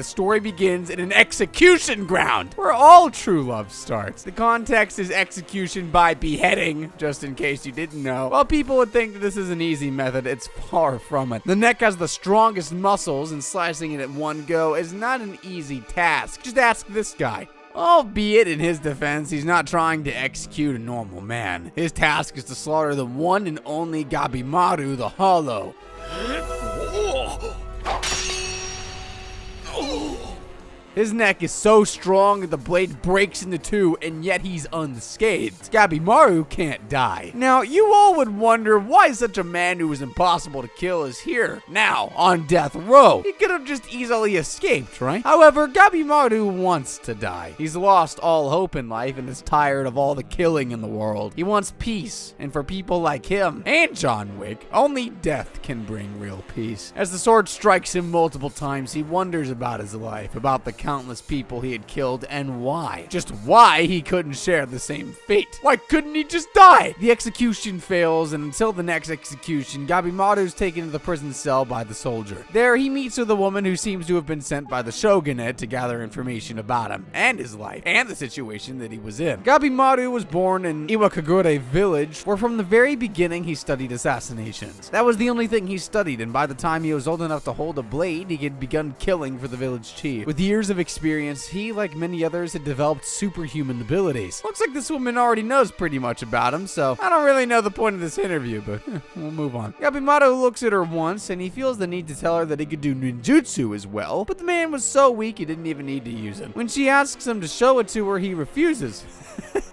The story begins in an execution ground, where all true love starts. The context is execution by beheading, just in case you didn't know. While people would think that this is an easy method, it's far from it. The neck has the strongest muscles, and slicing it at one go is not an easy task. Just ask this guy. Albeit, in his defense, he's not trying to execute a normal man. His task is to slaughter the one and only Gabimaru the Hollow. His neck is so strong that the blade breaks into two, and yet he's unscathed. Gabimaru can't die. Now, you all would wonder why such a man who was impossible to kill is here, now, on death row. He could have just easily escaped, right? However, Gabimaru wants to die. He's lost all hope in life and is tired of all the killing in the world. He wants peace, and for people like him, and John Wick, only death can bring real peace. As the sword strikes him multiple times, he wonders about his life, about the countless people he had killed, and why. Just why he couldn't share the same fate. Why couldn't he just die? The execution fails, and until the next execution, Gabimaru is taken to the prison cell by the soldier. There, he meets with a woman who seems to have been sent by the shogunate to gather information about him, and his life, and the situation that he was in. Gabimaru was born in Iwakagure village, where from the very beginning he studied assassinations. That was the only thing he studied, and by the time he was old enough to hold a blade, he had begun killing for the village chief. With years of experience, he, like many others, had developed superhuman abilities. Looks like this woman already knows pretty much about him, so I don't really know the point of this interview, but we'll move on. Gabimaru looks at her once, and he feels the need to tell her that he could do ninjutsu as well, but the man was so weak he didn't even need to use it. When she asks him to show it to her, he refuses.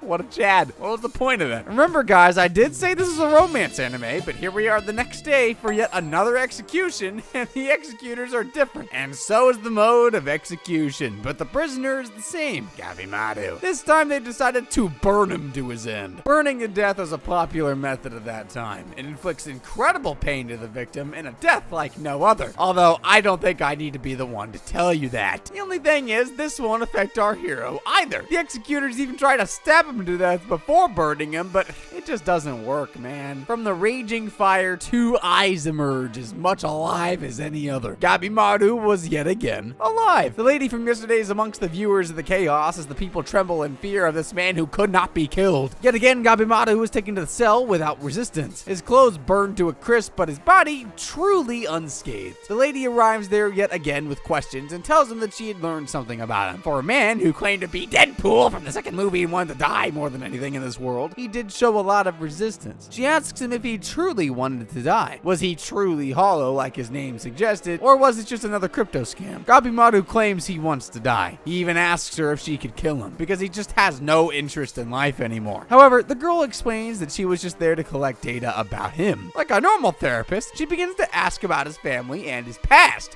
What a Chad. What was the point of that? Remember, guys, I did say this is a romance anime, but here we are the next day for yet another execution, and the executors are different. And so is the mode of execution, but the prisoner is the same, Gabimaru. This time they decided to burn him to his end. Burning to death was a popular method at that time. It inflicts incredible pain to the victim and a death like no other. Although, I don't think I need to be the one to tell you that. The only thing is, this won't affect our hero either. The executors even try to stab him to death before burning him, but it just doesn't work, man. From the raging fire, two eyes emerge, as much alive as any other. Gabimaru was yet again alive. The lady from yesterday is amongst the viewers of the chaos as the people tremble in fear of this man who could not be killed. Yet again, Gabimaru was taken to the cell without resistance. His clothes burned to a crisp, but his body truly unscathed. The lady arrives there yet again with questions and tells him that she had learned something about him. For a man who claimed to be Deadpool from the second movie and wanted to die more than anything in this world, he did show a lot of resistance. She asks him if he truly wanted to die. Was he truly hollow like his name suggested, or was it just another crypto scam? Gabimaru claims he wants to die. He even asks her if she could kill him, because he just has no interest in life anymore. However, the girl explains that she was just there to collect data about him. Like a normal therapist, she begins to ask about his family and his past.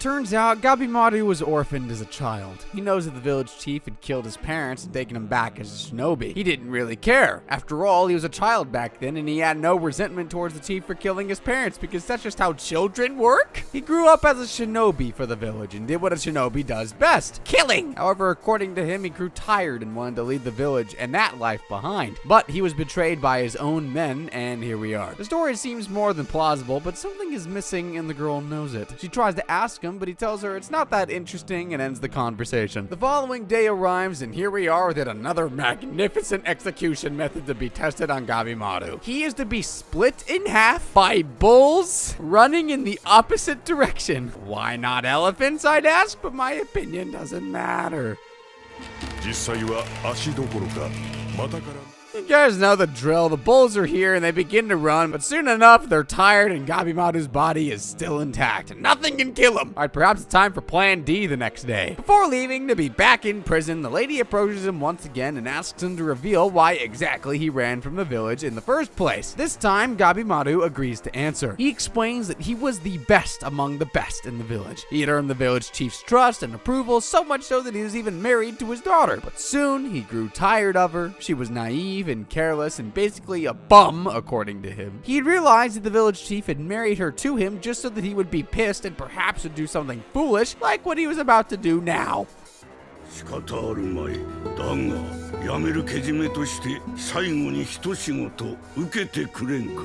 Turns out, Gabimaru was orphaned as a child. He knows that the village chief had killed his parents and taken him back as a shinobi. He didn't really care. After all, he was a child back then, and he had no resentment towards the chief for killing his parents, because that's just how children work. He grew up as a shinobi for the village and did what a shinobi does best, killing. However, according to him, he grew tired and wanted to leave the village and that life behind. But he was betrayed by his own men, and here we are. The story seems more than plausible, but something is missing and the girl knows it. She tries to ask him, but he tells her it's not that interesting and ends the conversation. The following day arrives, and here we are with yet another magnificent execution method to be tested on Gabimaru. He is to be split in half by bulls running in the opposite direction. Why not elephants, I'd ask, but my opinion doesn't matter. You guys know the drill. The bulls are here and they begin to run, but soon enough, they're tired and Gabimaru's body is still intact. Nothing can kill him. All right, perhaps it's time for Plan D the next day. Before leaving to be back in prison, the lady approaches him once again and asks him to reveal why exactly he ran from the village in the first place. This time, Gabimaru agrees to answer. He explains that he was the best among the best in the village. He had earned the village chief's trust and approval, so much so that he was even married to his daughter. But soon, he grew tired of her. She was naive and careless and basically a bum, according to him. He had realized that the village chief had married her to him just so that he would be pissed and perhaps would do something foolish, like what he was about to do now. 仕方あるまい。だが、辞めるけじめとして最後に一仕事受けてくれんか。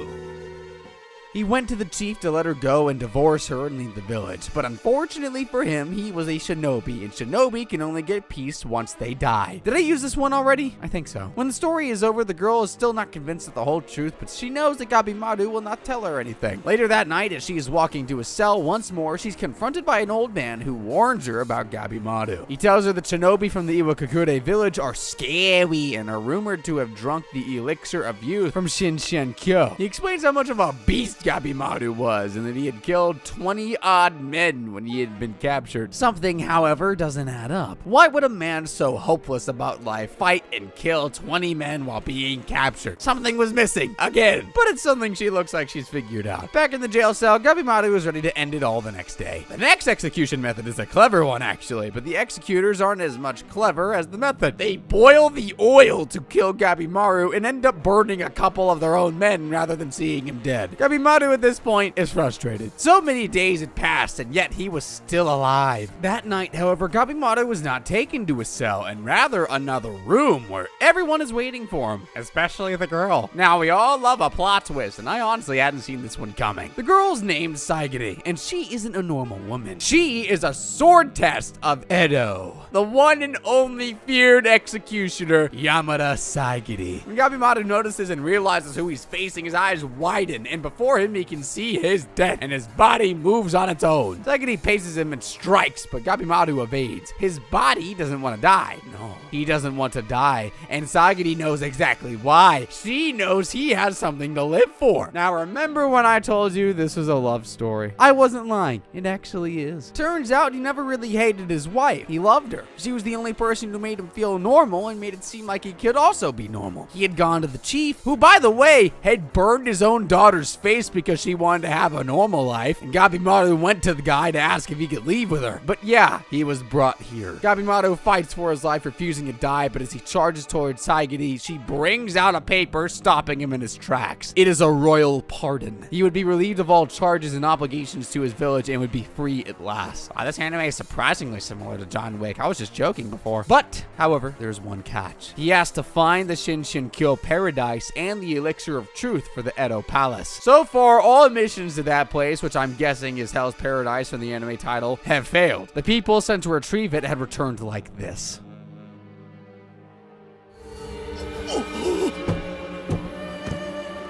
He went to the chief to let her go and divorce her and leave the village, but unfortunately for him, he was a shinobi, and shinobi can only get peace once they die. Did I use this one already? I think so. When the story is over, the girl is still not convinced of the whole truth, but she knows that Gabimaru will not tell her anything. Later that night, as she is walking to a cell once more, she's confronted by an old man who warns her about Gabimaru. He tells her that shinobi from the Iwakakure village are scary and are rumored to have drunk the elixir of youth from Shinshinkyo. He explains how much of a beast Gabimaru was, and that he had killed 20-odd men when he had been captured. Something, however, doesn't add up. Why would a man so hopeless about life fight and kill 20 men while being captured? Something was missing, again. But it's something she looks like she's figured out. Back in the jail cell, Gabimaru is ready to end it all the next day. The next execution method is a clever one, actually, but the executors aren't as much clever as the method. They boil the oil to kill Gabimaru and end up burning a couple of their own men rather than seeing him dead. Gabimaru at this point is frustrated. So many days had passed, and yet he was still alive. That night, however, Gabimaru was not taken to a cell, and rather another room where everyone is waiting for him, especially the girl. Now, we all love a plot twist, and I honestly hadn't seen this one coming. The girl's named Saigiri, and she isn't a normal woman. She is a sword test of Edo, the one and only feared executioner, Yamada Saigiri. When Gabimaru notices and realizes who he's facing, his eyes widen, and before him he can see his death, and his body moves on its own. Saigiri paces him and strikes, but Gabimaru evades. His body doesn't want to die. No, he doesn't want to die, and Saigiri knows exactly why. She knows he has something to live for. Now, remember when I told you this was a love story? I wasn't lying. It actually is. Turns out he never really hated his wife. He loved her. She was the only person who made him feel normal and made it seem like he could also be normal. He had gone to the chief, who, by the way, had burned his own daughter's face because she wanted to have a normal life, and Gabimaru went to the guy to ask if he could leave with her. But yeah, he was brought here. Gabimaru fights for his life, refusing to die, but as he charges towards Saigiri, she brings out a paper, stopping him in his tracks. It is a royal pardon. He would be relieved of all charges and obligations to his village and would be free at last. Wow, this anime is surprisingly similar to John Wick. I was just joking before. But, however, there's one catch. He has to find the Shinshinkyo paradise and the elixir of truth for the Edo palace. So far, all missions to that place, which I'm guessing is Hell's Paradise from the anime title, have failed. The people sent to retrieve it had returned like this.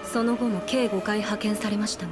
その後も計5回派遣されましたが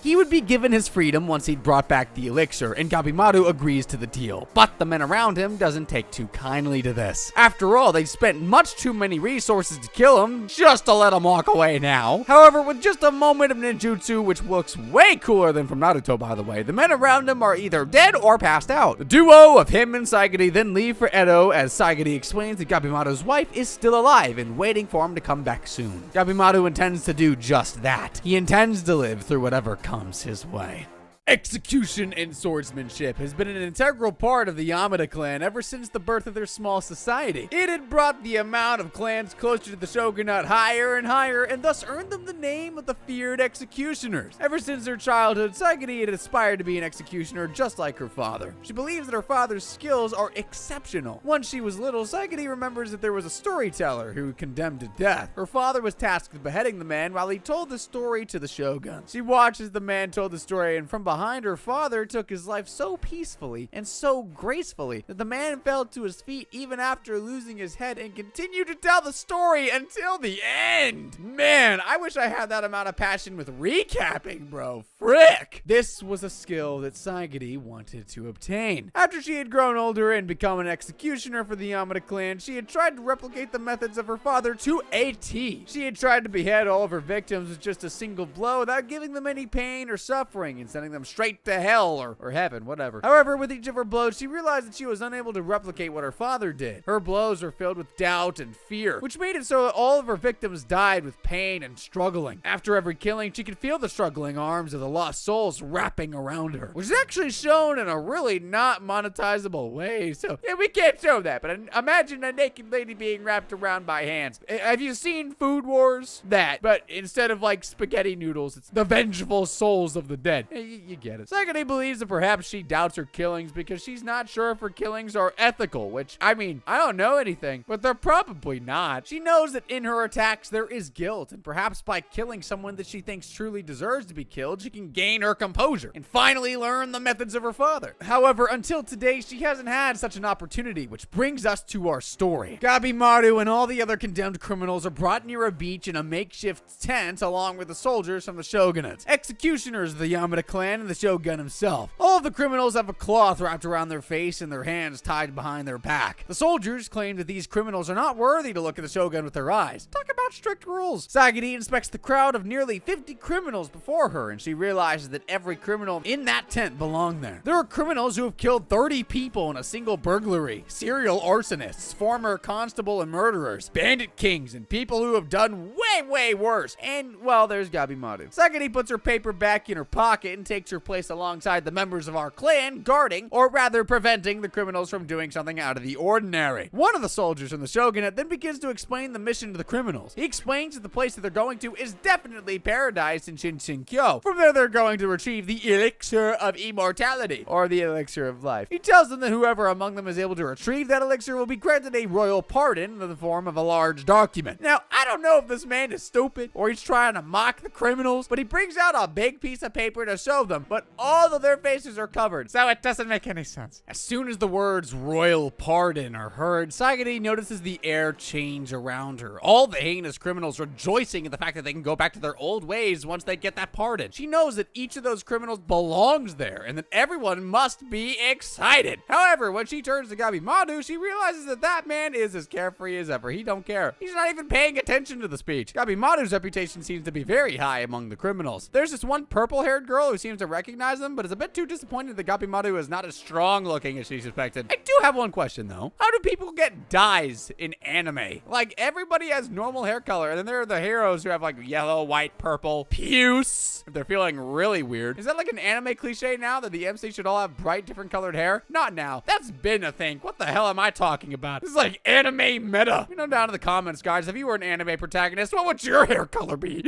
He would be given his freedom once he'd brought back the elixir, and Gabimaru agrees to the deal. But the men around him doesn't take too kindly to this. After all, they'd spent much too many resources to kill him just to let him walk away now. However, with just a moment of ninjutsu, which looks way cooler than from Naruto, by the way, the men around him are either dead or passed out. The duo of him and Saigiri then leave for Edo, as Saigiri explains that Gabimaru's wife is still alive and waiting for him to come back soon. Gabimaru intends to do just that. He intends to live through whatever comes his way. Execution and swordsmanship has been an integral part of the Yamada clan ever since the birth of their small society. It had brought the amount of clans closer to the shogunate higher and higher, and thus earned them the name of the feared executioners. Ever since her childhood, Saigiri had aspired to be an executioner just like her father. She believes that her father's skills are exceptional. Once she was little, Saigiri remembers that there was a storyteller who condemned to death. Her father was tasked with beheading the man while he told the story to the shogun. She watched as the man told the story, and from behind her father took his life so peacefully and so gracefully that the man fell to his feet even after losing his head and continued to tell the story until the end. Man, I wish I had that amount of passion with recapping, bro. Frick! This was a skill that Saigiri wanted to obtain. After she had grown older and become an executioner for the Yamada clan, she had tried to replicate the methods of her father to a T. She had tried to behead all of her victims with just a single blow without giving them any pain or suffering and sending them straight to hell or heaven, whatever. However, with each of her blows, she realized that she was unable to replicate what her father did. Her blows were filled with doubt and fear, which made it so that all of her victims died with pain and struggling. After every killing, she could feel the struggling arms of the the lost souls wrapping around her, which is actually shown in a really not monetizable way. So yeah, we can't show that, but imagine a naked lady being wrapped around by hands. Have you seen Food Wars? That, but instead of like spaghetti noodles, it's the vengeful souls of the dead. You get it. Second, he believes that perhaps she doubts her killings because she's not sure if her killings are ethical, which, I mean, I don't know anything, but they're probably not. She knows that in her attacks there is guilt, and perhaps by killing someone that she thinks truly deserves to be killed, she can gain her composure and finally learn the methods of her father. However, until today, she hasn't had such an opportunity, which brings us to our story. Gabimaru and all the other condemned criminals are brought near a beach in a makeshift tent along with the soldiers from the shogunate, executioners of the Yamada clan, and the shogun himself. All of the criminals have a cloth wrapped around their face and their hands tied behind their back. The soldiers claim that these criminals are not worthy to look at the shogun with their eyes. Talk about strict rules. Sagiri inspects the crowd of nearly 50 criminals before her, and she realizes that every criminal in that tent belonged there. There are criminals who have killed 30 people in a single burglary, serial arsonists, former constable and murderers, bandit kings, and people who have done way worse. And, well, there's Gabimaru. Sagiri puts her paper back in her pocket and takes her place alongside the members of our clan, guarding, or rather preventing, the criminals from doing something out of the ordinary. One of the soldiers from the shogunate then begins to explain the mission to the criminals. He explains that the place that they're going to is definitely paradise in Shinshinkyo. From there, they're going to retrieve the elixir of immortality, or the elixir of life. He tells them that whoever among them is able to retrieve that elixir will be granted a royal pardon in the form of a large document. Now, I don't know if this man is stupid or he's trying to mock the criminals, but he brings out a big piece of paper to show them, but all of their faces are covered, so it doesn't make any sense. As soon as the words royal pardon are heard, Sagiri notices the air change around her. All the heinous criminals rejoicing in the fact that they can go back to their old ways once they get that pardon. She knows that each of those criminals belongs there and that everyone must be excited. However, when she turns to Gabimaru, she realizes that that man is as carefree as ever. He don't care. He's not even paying attention to the speech. Gabimaru's reputation seems to be very high among the criminals. There's this one purple-haired girl who seems to recognize them, but is a bit too disappointed that Gabimaru is not as strong-looking as she suspected. I do have one question, though. How do people get dyes in anime? Like, everybody has normal hair color, and then there are the heroes who have, like, yellow, white, purple, puce, if they're feeling really weird. Is that like an anime cliche now, that the MC should all have bright, different colored hair? Not now. That's been a thing. What the hell am I talking about? This is like anime meta. Let me know down in the comments, guys. If you were an anime protagonist, what would your hair color be?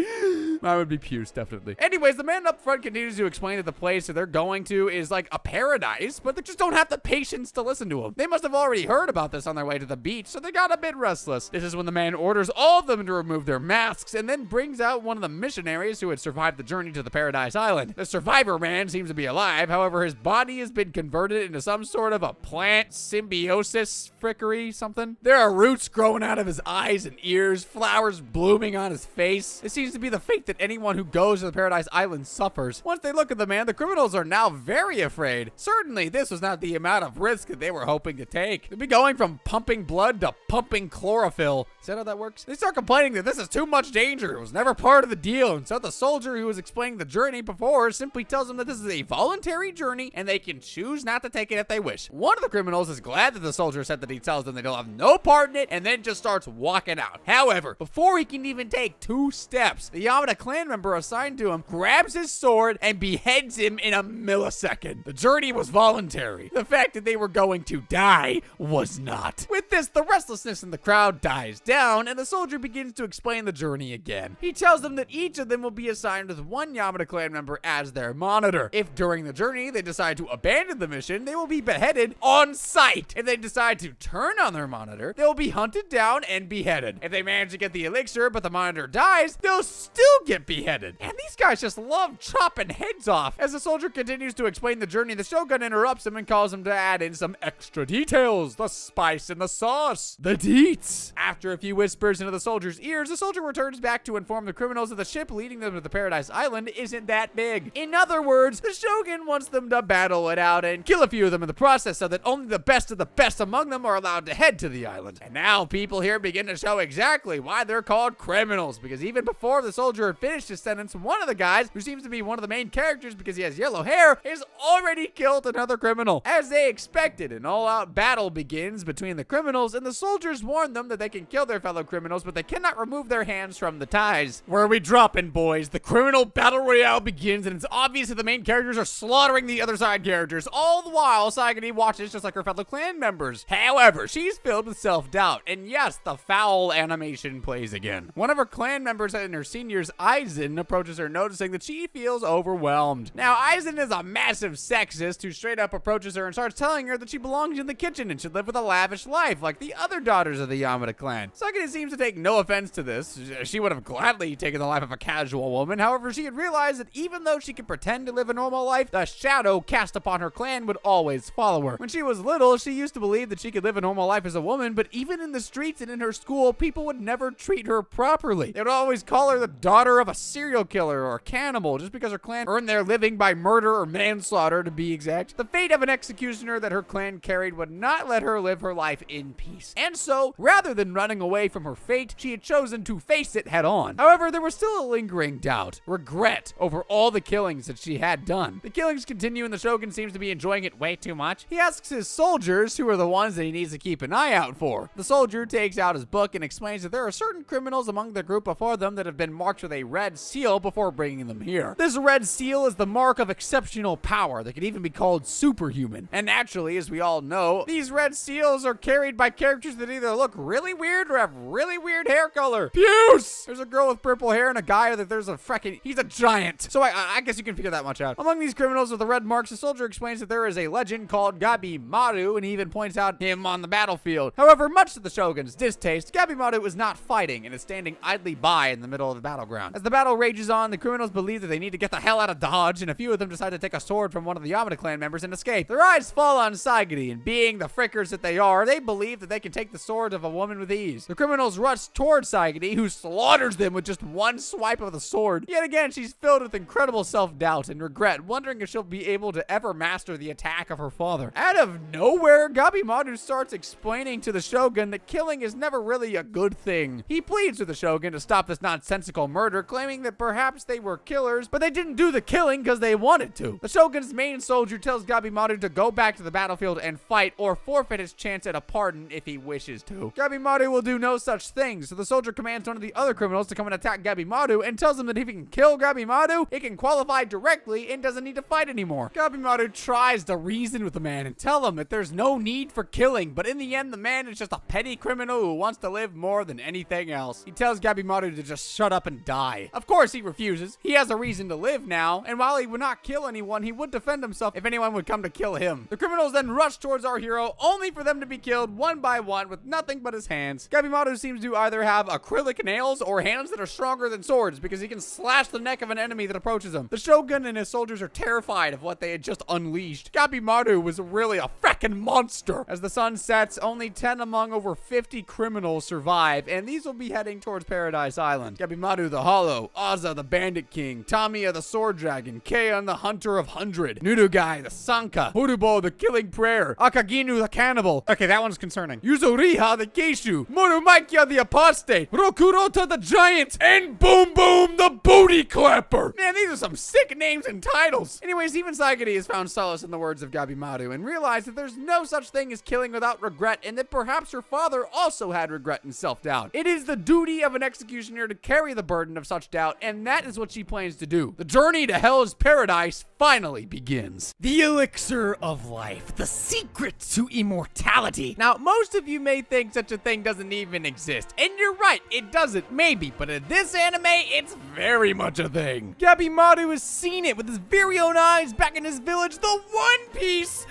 Mine would be puce, definitely. Anyways, the man up front continues to explain that the place that they're going to is like a paradise, but they just don't have the patience to listen to him. They must have already heard about this on their way to the beach, so they got a bit restless. This is when the man orders all of them to remove their masks and then brings out one of the missionaries who had survived the journey to the Paradise Island. The survivor man seems to be alive, however, his body has been converted into some sort of a plant symbiosis frickery something. There are roots growing out of his eyes and ears, flowers blooming on his face. It seems to be the fate that anyone who goes to the Paradise Island suffers. Once they look at the man, the criminals are now very afraid. Certainly, this was not the amount of risk that they were hoping to take. They'd be going from pumping blood to pumping chlorophyll. Is that how that works? They start complaining that this is too much danger. It was never part of the deal. And so the soldier who was explaining the journey before simply tells them that this is a voluntary journey and they can choose not to take it if they wish. One of the criminals is glad that the soldier said that he tells them they don't have no part in it and then just starts walking out. However, before he can even take 2 steps, the Yamada clan member assigned to him grabs his sword and beheads him in a millisecond. The journey was voluntary. The fact that they were going to die was not. With this, the restlessness in the crowd dies down and the soldier begins to explain the journey again. He tells them that each of them will be assigned with one Yamada clan member as their monitor. If during the journey they decide to abandon the mission, they will be beheaded on sight. If they decide to turn on their monitor, they will be hunted down and beheaded. If they manage to get the elixir but the monitor dies, they'll still get beheaded. And these guys just love chopping heads off. As the soldier continues to explain the journey, the shogun interrupts him and calls him to add in some extra details. The spice and the sauce. The deets. After a few whispers into the soldier's ears, the soldier returns back to inform the criminals that the ship leading them to the Paradise Island isn't that big. In other words, the shogun wants them to battle it out and kill a few of them in the process so that only the best of the best among them are allowed to head to the island. And now people here begin to show exactly why they're called criminals, because even before the soldier had finish his sentence, one of the guys, who seems to be one of the main characters because he has yellow hair, has already killed another criminal. As they expected, an all-out battle begins between the criminals, and the soldiers warn them that they can kill their fellow criminals, but they cannot remove their hands from the ties. Where are we dropping, boys? The criminal battle royale begins, and it's obvious that the main characters are slaughtering the other side characters. All the while, Saigari watches just like her fellow clan members. However, she's filled with self-doubt, and yes, the foul animation plays again. One of her clan members in her seniors, Aizen, approaches her, noticing that she feels overwhelmed. Now, Aizen is a massive sexist who straight up approaches her and starts telling her that she belongs in the kitchen and should live with a lavish life like the other daughters of the Yamada clan. Saigari seems to take no offense to this. She would have gladly taken the life of a casual woman. However, she had realized that even though she could pretend to live a normal life, the shadow cast upon her clan would always follow her. When she was little, she used to believe that she could live a normal life as a woman, but even in the streets and in her school, people would never treat her properly. They would always call her the daughter of a serial killer or a cannibal just because her clan earned their living by murder or manslaughter, to be exact. The fate of an executioner that her clan carried would not let her live her life in peace. And so, rather than running away from her fate, she had chosen to face it head on. However, there was still a lingering doubt, regret over all the killings that she had done. The killings continue and the Shogun seems to be enjoying it way too much. He asks his soldiers who are the ones that he needs to keep an eye out for. The soldier takes out his book and explains that there are certain criminals among the group before them that have been marked with a red seal before bringing them here. This red seal is the mark of exceptional power that could even be called superhuman. And naturally, as we all know, these red seals are carried by characters that either look really weird or have really weird hair color. Puce! There's a girl with purple hair and a guy that there's a he's a giant. So I guess you can figure that much out. Among these criminals with the red marks, the soldier explains that there is a legend called Gabimaru, and he even points out him on the battlefield. However, much to the Shogun's distaste, Gabimaru is not fighting and is standing idly by in the middle of the battleground. As the battle rages on, the criminals believe that they need to get the hell out of Dodge, and a few of them decide to take a sword from one of the Yamada clan members and escape. Their eyes fall on Saigari, and being the frickers that they are, they believe that they can take the sword of a woman with ease. The criminals rush towards Saigari, who slaughters them with just one swipe of the sword. Yet again, she's filled with incredible self-doubt and regret, wondering if she'll be able to ever master the attack of her father. Out of nowhere, Gabimaru starts explaining to the Shogun that killing is never really a good thing. He pleads with the Shogun to stop this nonsensical murder, claiming that perhaps they were killers, but they didn't do the killing because they wanted to. The Shogun's main soldier tells Gabimaru to go back to the battlefield and fight, or forfeit his chance at a pardon if he wishes to. Gabimaru will do no such thing, so the soldier commands one of the other criminals to come and attack Gabimaru and tells him that if he can kill Gabimaru, he can qualify directly and doesn't need to fight anymore. Gabimaru tries to reason with the man and tell him that there's no need for killing, but in the end, the man is just a petty criminal who wants to live more than anything else. He tells Gabimaru to just shut up and die. Of course, he refuses. He has a reason to live now, and while he would not kill anyone, he would defend himself if anyone would come to kill him. The criminals then rush towards our hero, only for them to be killed one by one with nothing but his hands. Gabimaru seems to either have acrylic nails or hands that are stronger than swords because he can slash the neck of an enemy that approaches him. The Shogun and his soldiers are terrified of what they had just unleashed. Gabimaru was really a frickin' monster. As the sun sets, only 10 among over 50 criminals survive, and these will be heading towards Paradise Island. Gabimaru the Hollow, Aza the Bandit King, Tamiya the Sword Dragon, Keion the Hunter of 100, Nurugai the Sanka, Horubo the Killing Prayer, Akaginu the Cannibal. Okay, that one's concerning. Yuzuriha the Geishu, Morumaikya the Apostate, Rokurota the Giant, and Boom Boom the Booty Clapper. Man, these are some sick names and titles. Anyways, even Saigari has found solace in the words of Gabimaru and realized that there's no such thing as killing without regret, and that perhaps her father also had regret and self-doubt. It is the duty of an executioner to carry the burden of such doubt, and that is what she plans to do. The journey to Hell's Paradise finally begins. The elixir of life, the secret to immortality. Now, most of you may think such a thing doesn't even exist, and you're right, it doesn't, maybe, but in this anime, it's very much a thing. Gabimaru has seen it with his very own eyes back in his village. The One Piece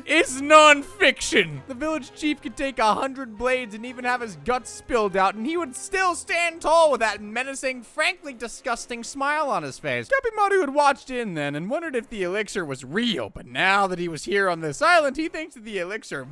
is non-fiction. The village chief could take 100 blades and even have his guts spilled out, and he would still stand tall with that menacing, frankly disgusting smile on his face. Gabimaru had watched in then and wondered if the elixir was real, but now that he was here on this island, he thinks that the elixir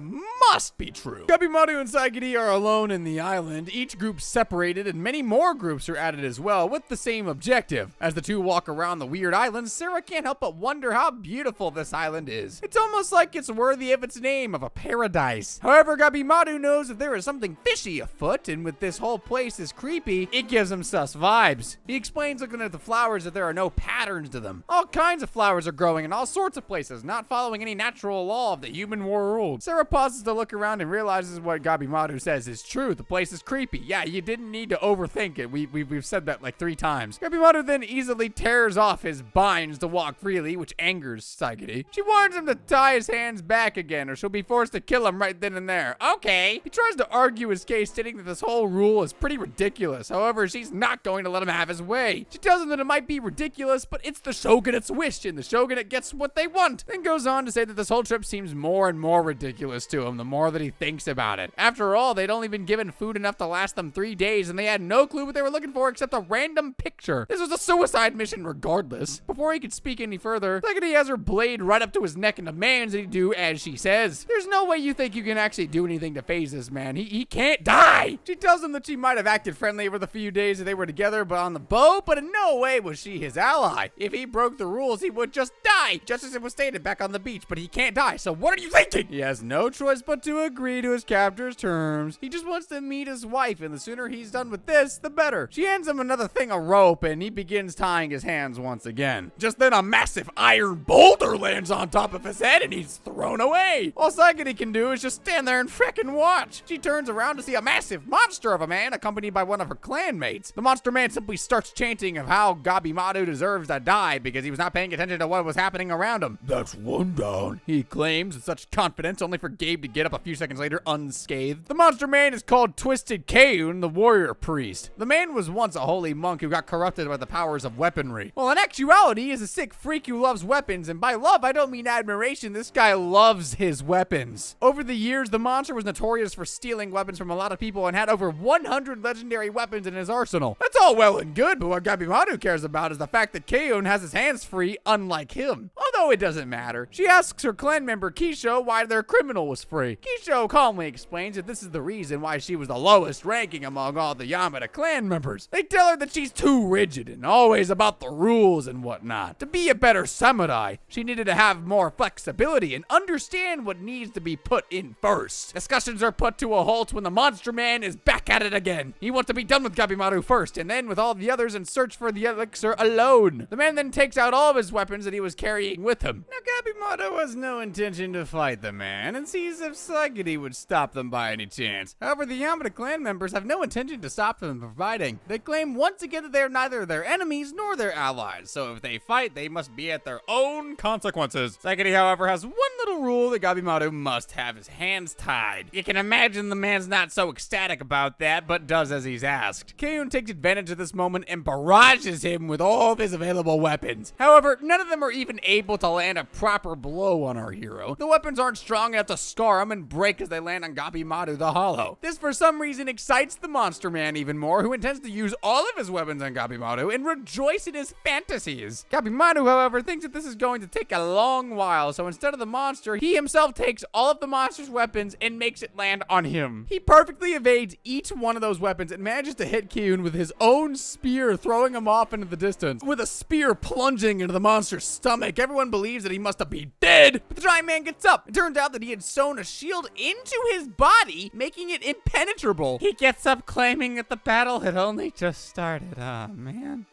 must be true. Gabimaru and Saigari are alone in the island, each group separated, and many more groups are added as well with the same objective. As the two walk around the weird island, Sarah can't help but wonder how beautiful this island is. It's almost like it's worthy of its name of a paradise. However, Gabimaru knows that there is something fishy afoot, and with this whole place is creepy, it gives him sus vibes. describes. He explains, looking at the flowers, that there are no patterns to them. All kinds of flowers are growing in all sorts of places, not following any natural law of the human world. Sarah pauses to look around and realizes what Gabimaru says is true. The place is creepy. Yeah, you didn't need to overthink it. We've said that like 3 times. Gabimaru then easily tears off his binds to walk freely, which angers Saigiri. She warns him to tie his hands back again, or she'll be forced to kill him right then and there. Okay. He tries to argue his case, stating that this whole rule is pretty ridiculous. However, she's not going to let him have his way. She tells him that it might be ridiculous, but it's the shogunate's wish, and the shogunate gets what they want. Then goes on to say that this whole trip seems more and more ridiculous to him the more that he thinks about it. After all, they'd only been given food enough to last them 3 days, and they had no clue what they were looking for except a random picture. This was a suicide mission regardless. Before he could speak any further, Saigiri has her blade right up to his neck and demands that he do as she says. There's no way you think you can actually do anything to phase this man. He can't die. She tells him that she might have acted friendly over the few days that they were together, but on the boat, but in no way was she his ally. If he broke the rules, he would just die, just as it was stated back on the beach, but he can't die, so what are you thinking? He has no choice but to agree to his captor's terms. He just wants to meet his wife, and the sooner he's done with this, the better. She hands him another thing of rope, and he begins tying his hands once again. Just then a massive iron boulder lands on top of his head, and he's thrown away. All Saigiri can do is just stand there and frickin' watch. She turns around to see a massive monster of a man accompanied by one of her clanmates. The monster man simply starts chanting of how Gabimaru deserves to die because he was not paying attention to what was happening around him. That's one down, he claims with such confidence, only for Gabe to get up a few seconds later unscathed. The monster man is called Twisted Kayun, the warrior priest. The man was once a holy monk who got corrupted by the powers of weaponry. Well, in actuality, he is a sick freak who loves weapons, and by love, I don't mean admiration. This guy loves his weapons. Over the years, the monster was notorious for stealing weapons from a lot of people and had over 100 legendary weapons in his arsenal. That's all well and good, but what Gabimaru cares about is the fact that Kayun has his hands free, unlike him. Although it doesn't matter. She asks her clan member Kisho why their criminal was free. Kisho calmly explains that this is the reason why she was the lowest ranking among all the Yamada clan members. They tell her that she's too rigid and always about the rules and whatnot. To be a better samurai, she needed to have more flexibility and understand what needs to be put in first. Discussions are put to a halt when the monster man is back at it again. He wants to be done with Gabimaru first, and then with all the others and search for the elixir alone. The man then takes out all of his weapons that he was carrying with him. Now Gabimaru has no intention to fight the man and sees if Saigiri would stop them by any chance. However, the Yamada clan members have no intention to stop them from fighting. They claim once again that they are neither their enemies nor their allies, so if they fight, they must be at their own consequences. Saigiri, however, has one little rule that Gabimaru must have his hands tied. You can imagine the man's not so ecstatic about that, but does as he's asked. Kayun takes advantage of this moment and barrages him with all of his available weapons. However, none of them are even able to land a proper blow on our hero. The weapons aren't strong enough to scar him and break as they land on Gabimaru the Hollow. This, for some reason, excites the monster man even more, who intends to use all of his weapons on Gabimaru and rejoice in his fantasies. Gabimaru, however, thinks that this is going to take a long while, so instead of the monster, he himself takes all of the monster's weapons and makes it land on him. He perfectly evades each one of those weapons and manages to hit Kiyun with his own spear, throwing him off into the distance. With a spear plunging into the monster's stomach, everyone believes that he must be dead, but the giant man gets up. It turns out that he had sewn a shield into his body, making it impenetrable. He gets up claiming that the battle had only just started. Ah, man.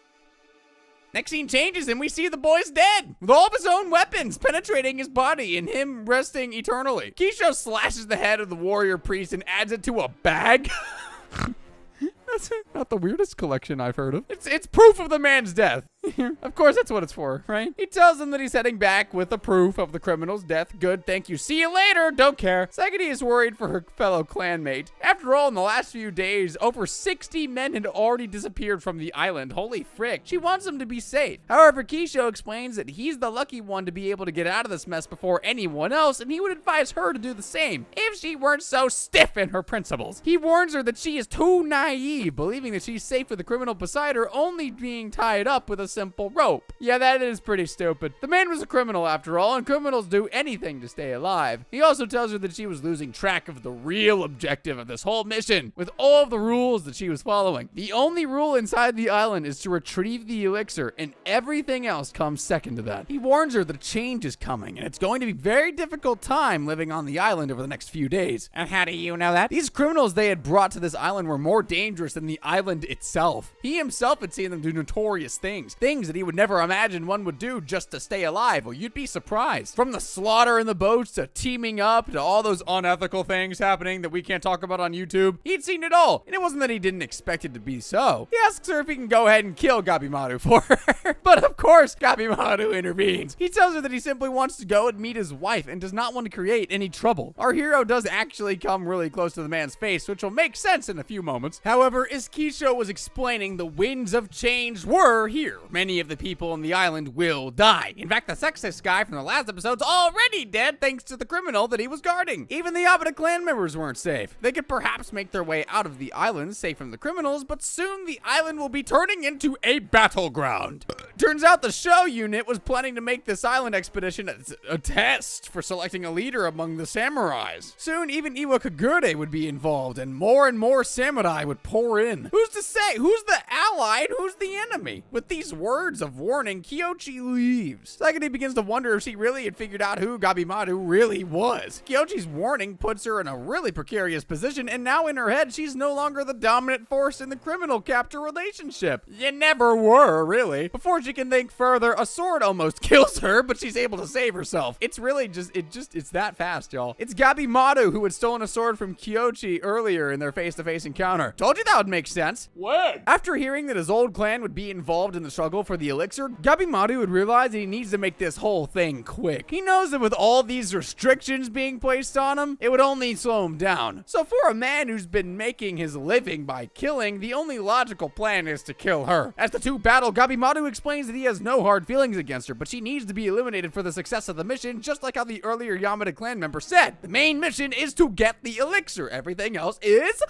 Next scene changes and we see the boy's dead, with all of his own weapons penetrating his body and him resting eternally. Kisho slashes the head of the warrior priest and adds it to a bag. That's not the weirdest collection I've heard of. It's proof of the man's death. Of course, that's what it's for, right? He tells them that he's heading back with the proof of the criminal's death. Good, thank you. See you later. Don't care. Saigiri is worried for her fellow clanmate. After all, in the last few days, over 60 men had already disappeared from the island. Holy frick. She wants them to be safe. However, Kisho explains that he's the lucky one to be able to get out of this mess before anyone else, and he would advise her to do the same if she weren't so stiff in her principles. He warns her that she is too naive, believing that she's safe with the criminal beside her, only being tied up with a simple rope. Yeah, that is pretty stupid. The man was a criminal after all, and criminals do anything to stay alive. He also tells her that she was losing track of the real objective of this whole mission, with all of the rules that she was following. The only rule inside the island is to retrieve the elixir, and everything else comes second to that. He warns her that change is coming, and it's going to be a very difficult time living on the island over the next few days. And how do you know that? These criminals they had brought to this island were more dangerous dangerous than the island itself. He himself had seen them do notorious things that he would never imagine one would do just to stay alive. Well, you'd be surprised. From the slaughter in the boats to teaming up to all those unethical things happening that we can't talk about on YouTube, he'd seen it all. And it wasn't that he didn't expect it to be so. He asks her if he can go ahead and kill Gabimaru for her. But of course, Gabimaru intervenes. He tells her that he simply wants to go and meet his wife and does not want to create any trouble. Our hero does actually come really close to the man's face, which will make sense in a few moments. However, as Kisho was explaining, the winds of change were here. Many of the people on the island will die. In fact, the sexist guy from the last episode's already dead thanks to the criminal that he was guarding. Even the Abada clan members weren't safe. They could perhaps make their way out of the island safe from the criminals, but soon the island will be turning into a battleground. Turns out the show unit was planning to make this island expedition a test for selecting a leader among the samurais. Soon, even Iwa Kagure would be involved, and more samurai would pour in. Who's to say who's the ally and who's the enemy? With these words of warning, Kyochi leaves. Sagadi begins to wonder if she really had figured out who Gabimaru really was. Kyochi's warning puts her in a really precarious position, and now in her head, she's no longer the dominant force in the criminal captor relationship. You never were, really. Before she can think further, a sword almost kills her, but she's able to save herself. It's really it's that fast, y'all. It's Gabimaru who had stolen a sword from Kyochi earlier in their face-to-face encounter. Told you that would make sense. When? After hearing that his old clan would be involved in the struggle for the elixir, Gabimaru would realize that he needs to make this whole thing quick. He knows that with all these restrictions being placed on him, it would only slow him down. So for a man who's been making his living by killing, the only logical plan is to kill her. As the two battle, Gabimaru explains that he has no hard feelings against her, but she needs to be eliminated for the success of the mission, just like how the earlier Yamada clan member said. The main mission is to get the elixir. Everything else is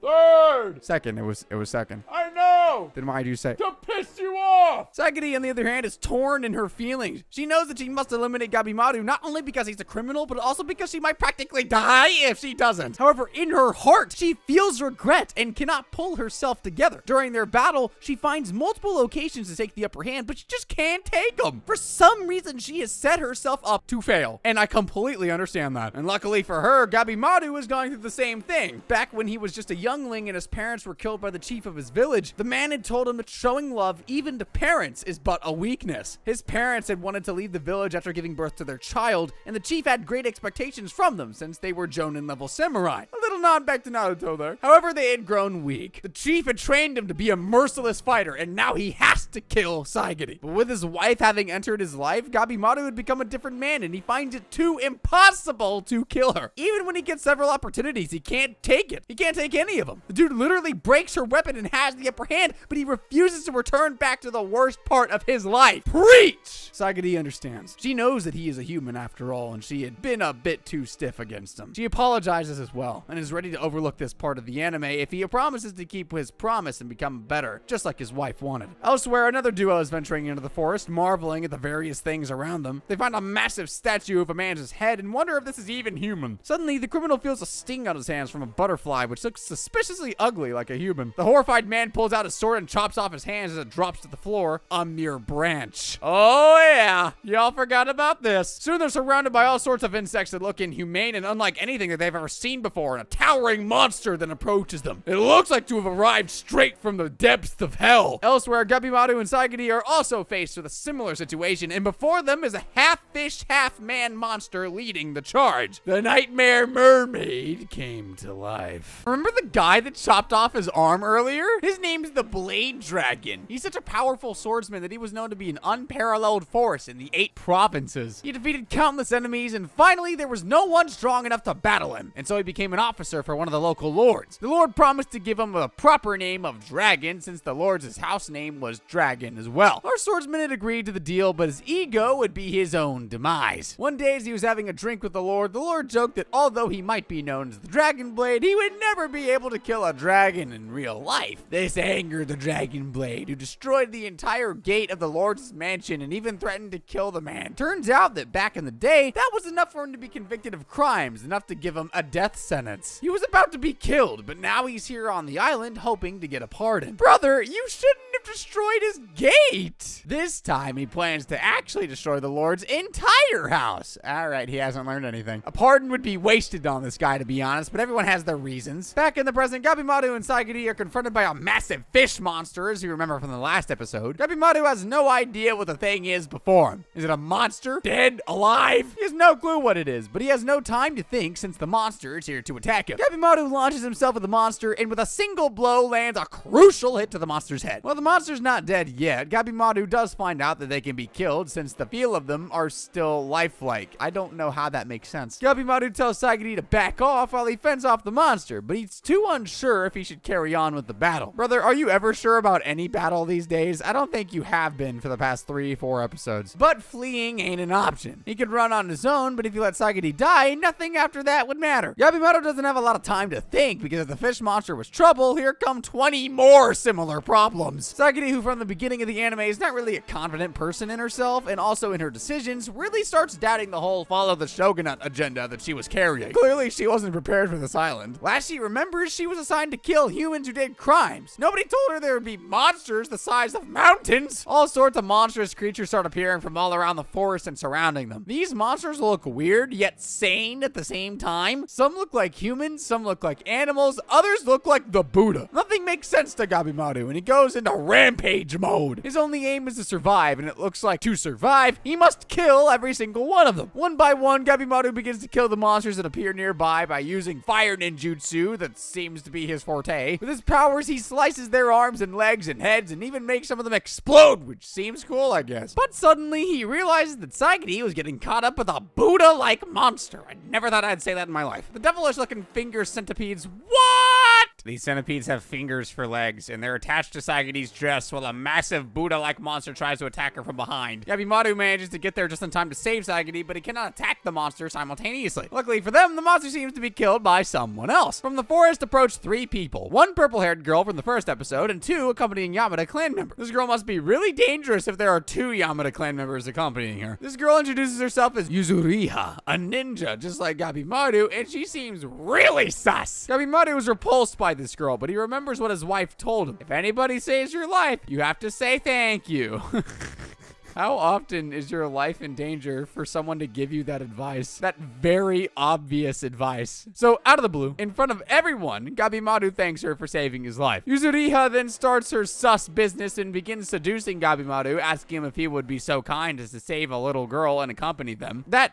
Third! second. It was second. I know! Then why do you say To piss you off! Sagadi, on the other hand, is torn in her feelings. She knows that she must eliminate Gabimaru not only because he's a criminal, but also because she might practically die if she doesn't. However, in her heart, she feels regret and cannot pull herself together. During their battle, she finds multiple locations to take the upper hand, but she just can't take them. For some reason, she has set herself up to fail, and I completely understand that. And luckily for her, Gabimaru is going through the same thing. Back when he was just a youngling and his parents were killed by the chief of his village, the man had told him that showing love, even to parents, is but a weakness. His parents had wanted to leave the village after giving birth to their child, and the chief had great expectations from them since they were Jonin level samurai. A little nod back to Naruto there. However, they had grown weak. The chief had trained him to be a merciless fighter, and now he has to kill Saigiri. But with his wife having entered his life, Gabimaru had become a different man, and he finds it too impossible to kill her. Even when he gets several opportunities, he can't take it. He can't take any of them. The dude literally breaks her weapon and has the upper hand, but he refuses to return back to the worst part of his life. Preach! Sagadi understands. She knows that he is a human after all, and she had been a bit too stiff against him. She apologizes as well, and is ready to overlook this part of the anime if he promises to keep his promise and become better, just like his wife wanted. Elsewhere, another duo is venturing into the forest, marveling at the various things around them. They find a massive statue of a man's head and wonder if this is even human. Suddenly, the criminal feels a sting on his hands from a butterfly, which looks suspiciously ugly like a human. The horrified man pulls out his sword and chops off his hands as it drops to the floor. A mere branch. Oh yeah, y'all forgot about this. Soon they're surrounded by all sorts of insects that look inhumane and unlike anything that they've ever seen before, and a towering monster then approaches them. It looks like to have arrived straight from the depths of hell. Elsewhere, Gabimaru and Saigiri are also faced with a similar situation, and before them is a half-fish, half-man monster leading the charge. The Nightmare Mermaid came to life. Remember the guy that chopped off his arm earlier? His name's the Blade Dragon. He's such a powerful swordsman that he was known to be an unparalleled force in the 8 provinces. He defeated countless enemies, and finally there was no one strong enough to battle him, and so he became an officer for one of the local lords. The lord promised to give him the proper name of Dragon, since the lord's house name was Dragon as well. Our swordsman had agreed to the deal, but his ego would be his own demise. One day as he was having a drink with the lord joked that although he might be known as the Dragon Blade, he would never be able to kill a dragon in real life. This angered the Dragon Blade, who destroyed the entire gate of the lord's mansion and even threatened to kill the man. Turns out that back in the day, that was enough for him to be convicted of crimes, enough to give him a death sentence. He was about to be killed, but now he's here on the island hoping to get a pardon. Brother, you shouldn't have destroyed his gate. This time, he plans to actually destroy the Lord's entire house. All right, he hasn't learned anything. A pardon would be wasted on this guy, to be honest, but everyone has their reasons. Back in the present, Gabimaru and Saigiri are confronted by a massive fish monster, as you remember from the last episode. Gabimaru has no idea what the thing is before him. Is it a monster? Dead? Alive? He has no clue what it is, but he has no time to think since the monster is here to attack him. Gabimaru launches himself at the monster and with a single blow lands a crucial hit to the monster's head. While the monster's not dead yet, Gabimaru does find out that they can be killed since the feel of them are still lifelike. I don't know how that makes sense. Gabimaru tells Saigiri to back off while he fends off the monster, but he's too unsure if he should carry on with the battle. Brother, are you ever sure about any battle these days? I don't think you have been for the past 3-4 episodes. But fleeing ain't an option. He could run on his own, but if you let Saigiri die, nothing after that would matter. Gabimaru doesn't have a lot of time to think because if the fish monster was trouble, here come 20 more similar problems. Saigiri, who from the beginning of the anime is not really a confident person in herself and also in her decisions, really starts doubting the whole follow the shogunate agenda that she was carrying. Clearly, she wasn't prepared for this island. Last she remembers, she was assigned to kill humans who did crimes. Nobody told her there would be monsters the size of mountains. All sorts of monstrous creatures start appearing from all around the forest and surrounding them. These monsters look weird yet sane at the same time. Some look like humans, some look like animals, others look like the Buddha. Nothing makes sense to Gabimaru, and he goes into rampage mode. His only aim is to survive, and it looks like to survive, he must kill every single one of them. One by one, Gabimaru begins to kill the monsters that appear nearby by using fire ninjutsu that seems to be his forte. With his powers, he slices their arms and legs and heads and even makes some of them explode, which seems cool, I guess. But suddenly, he realizes that Saigiri was getting caught up with a Buddha-like monster. I never thought I'd say that in my life. The devilish-looking finger centipedes. What? These centipedes have fingers for legs, and they're attached to Saigiri's dress while a massive Buddha-like monster tries to attack her from behind. Gabimaru manages to get there just in time to save Saigiri, but he cannot attack the monster simultaneously. Luckily for them, the monster seems to be killed by someone else. From the forest approach 3 people. 1 purple-haired girl from the first episode, and 2 accompanying Yamada clan members. This girl must be really dangerous if there are 2 Yamada clan members accompanying her. This girl introduces herself as Yuzuriha, a ninja, just like Gabimaru, and she seems really sus. Gabimaru is repulsed by this girl, but he remembers what his wife told him. If anybody saves your life, you have to say thank you. How often is your life in danger for someone to give you that advice? That very obvious advice. So, out of the blue, in front of everyone, Gabimaru thanks her for saving his life. Yuzuriha then starts her sus business and begins seducing Gabimaru, asking him if he would be so kind as to save a little girl and accompany them. That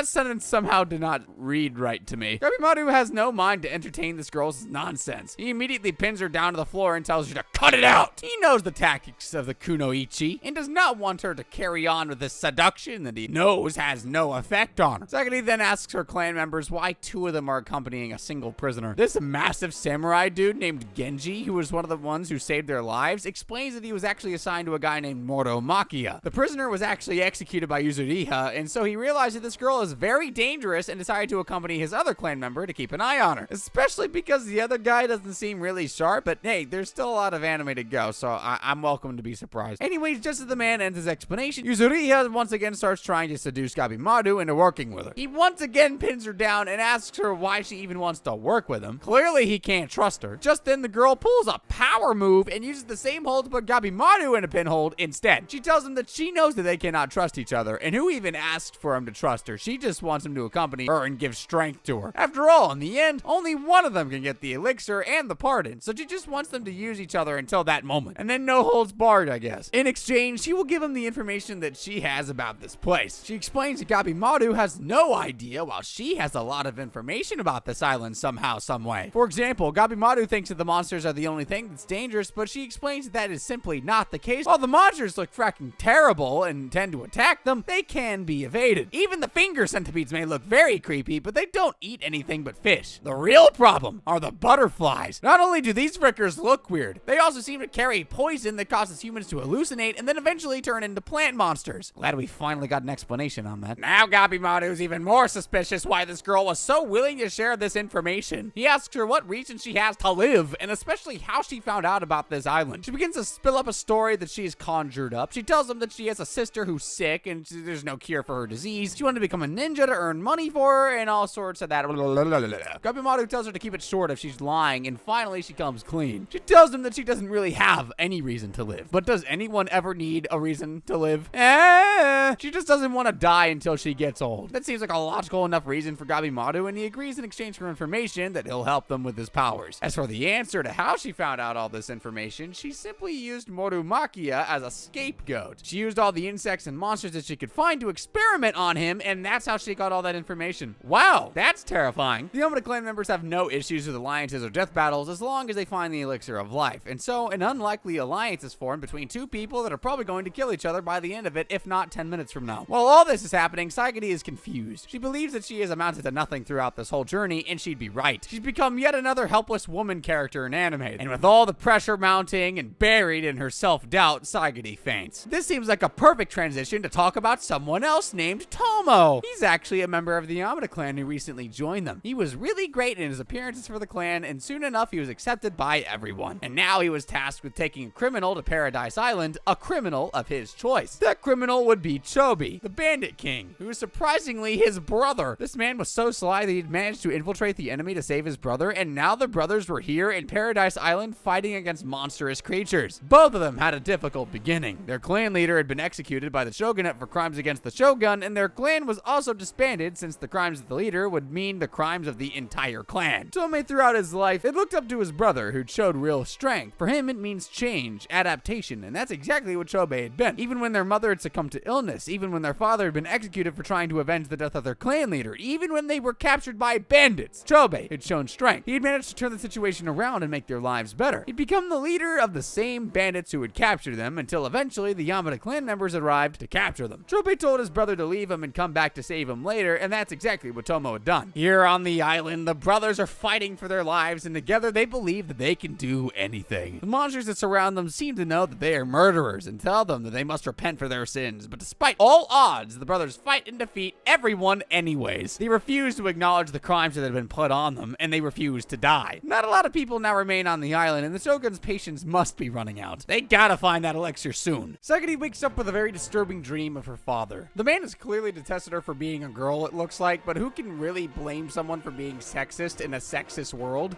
sentence somehow did not read right to me. Gabimaru has no mind to entertain this girl's nonsense. He immediately pins her down to the floor and tells her to cut it out. He knows the tactics of the kunoichi and does not want her to carry on with this seduction that he knows has no effect on her. Saigiri then asks her clan members why 2 of them are accompanying a single prisoner. This massive samurai dude named Genji, who was one of the ones who saved their lives, explains that he was actually assigned to a guy named Moro Makia. The prisoner was actually executed by Yuzuriha, and so he realized that this girl is very dangerous and decided to accompany his other clan member to keep an eye on her. Especially because the other guy doesn't seem really sharp, but hey, there's still a lot of anime to go, so I'm welcome to be surprised. Anyways, just as the man ends his explanation, Yuzuriha once again starts trying to seduce Gabimaru into working with her. He once again pins her down and asks her why she even wants to work with him. Clearly, he can't trust her. Just then, the girl pulls a power move and uses the same hold to put Gabimaru in a pinhold instead. She tells him that she knows that they cannot trust each other, and who even asked for him to trust her? She just wants him to accompany her and give strength to her. After all, in the end, only one of them can get the elixir and the pardon, so she just wants them to use each other until that moment. And then no holds barred, I guess. In exchange, she will give him the information that she has about this place. She explains that Gabimaru has no idea while she has a lot of information about this island somehow, some way. For example, Gabimaru thinks that the monsters are the only thing that's dangerous, but she explains that that is simply not the case. While the monsters look fracking terrible and tend to attack them, they can be evaded. Even the finger centipedes may look very creepy, but they don't eat anything but fish. The real problem are the butterflies. Not only do these frickers look weird, they also seem to carry poison that causes humans to hallucinate and then eventually turn into plant monsters. Glad we finally got an explanation on that. Now Gabimaru is even more suspicious why this girl was so willing to share this information. He asks her what reason she has to live, and especially how she found out about this island. She begins to spill up a story that she has conjured up. She tells him that she has a sister who's sick and there's no cure for her disease. She wanted to become a ninja to earn money for her, and all sorts of that. Gabimaru tells her to keep it short if she's lying, and finally she comes clean. She tells him that she doesn't really have any reason to live. But does anyone ever need a reason to live? She just doesn't want to die until she gets old. That seems like a logical enough reason for Gabimaru, and he agrees in exchange for information that he'll help them with his powers. As for the answer to how she found out all this information, she simply used Morumakia as a scapegoat. She used all the insects and monsters that she could find to experiment on him, and that's how she got all that information. Wow, that's terrifying. The Yamada clan members have no issues with alliances or death battles as long as they find the elixir of life, and so an unlikely alliance is formed between two people that are probably going to kill each other by the end of it, if not 10 minutes from now. While all this is happening, Saigari is confused. She believes that she has amounted to nothing throughout this whole journey, and she'd be right. She's become yet another helpless woman character in anime, and with all the pressure mounting and buried in her self-doubt, Saigari faints. This seems like a perfect transition to talk about someone else named Tomo. He's actually a member of the Yamada clan who recently joined them. He was really great in his appearances for the clan, and soon enough he was accepted by everyone. And now he was tasked with taking a criminal to Paradise Island, a criminal of his choice. That criminal would be Chobi, the bandit king, who is surprisingly his brother. This man was so sly that he'd managed to infiltrate the enemy to save his brother, and now the brothers were here in Paradise Island fighting against monstrous creatures. Both of them had a difficult beginning. Their clan leader had been executed by the shogunate for crimes against the shogun, and their clan was also disbanded since the crimes of the leader would mean the crimes of the entire clan. Tomei throughout his life had looked up to his brother, who'd showed real strength. For him, it means change, adaptation, and that's exactly what Chobei had been. Even when their mother had succumbed to illness, even when their father had been executed for trying to avenge the death of their clan leader, even when they were captured by bandits, Chobei had shown strength. He had managed to turn the situation around and make their lives better. He'd become the leader of the same bandits who had captured them until eventually the Yamada clan members arrived to capture them. Chobei told his brother to leave him and come back to save him later, and that's exactly what Tomo had done. Here on the island, the brothers are fighting for their lives, and together they believe that they can do anything. The monsters that surround them seem to know that they are murderers and tell them that they must repent for their sins, but despite all odds, the brothers fight and defeat everyone anyways. They refuse to acknowledge the crimes that have been put on them, and they refuse to die. Not a lot of people now remain on the island, and the shogun's patience must be running out. They gotta find that elixir soon. Saigari wakes up with a very disturbing dream of her father. The man has clearly detested her for being a girl, it looks like, but who can really blame someone for being sexist in a sexist world?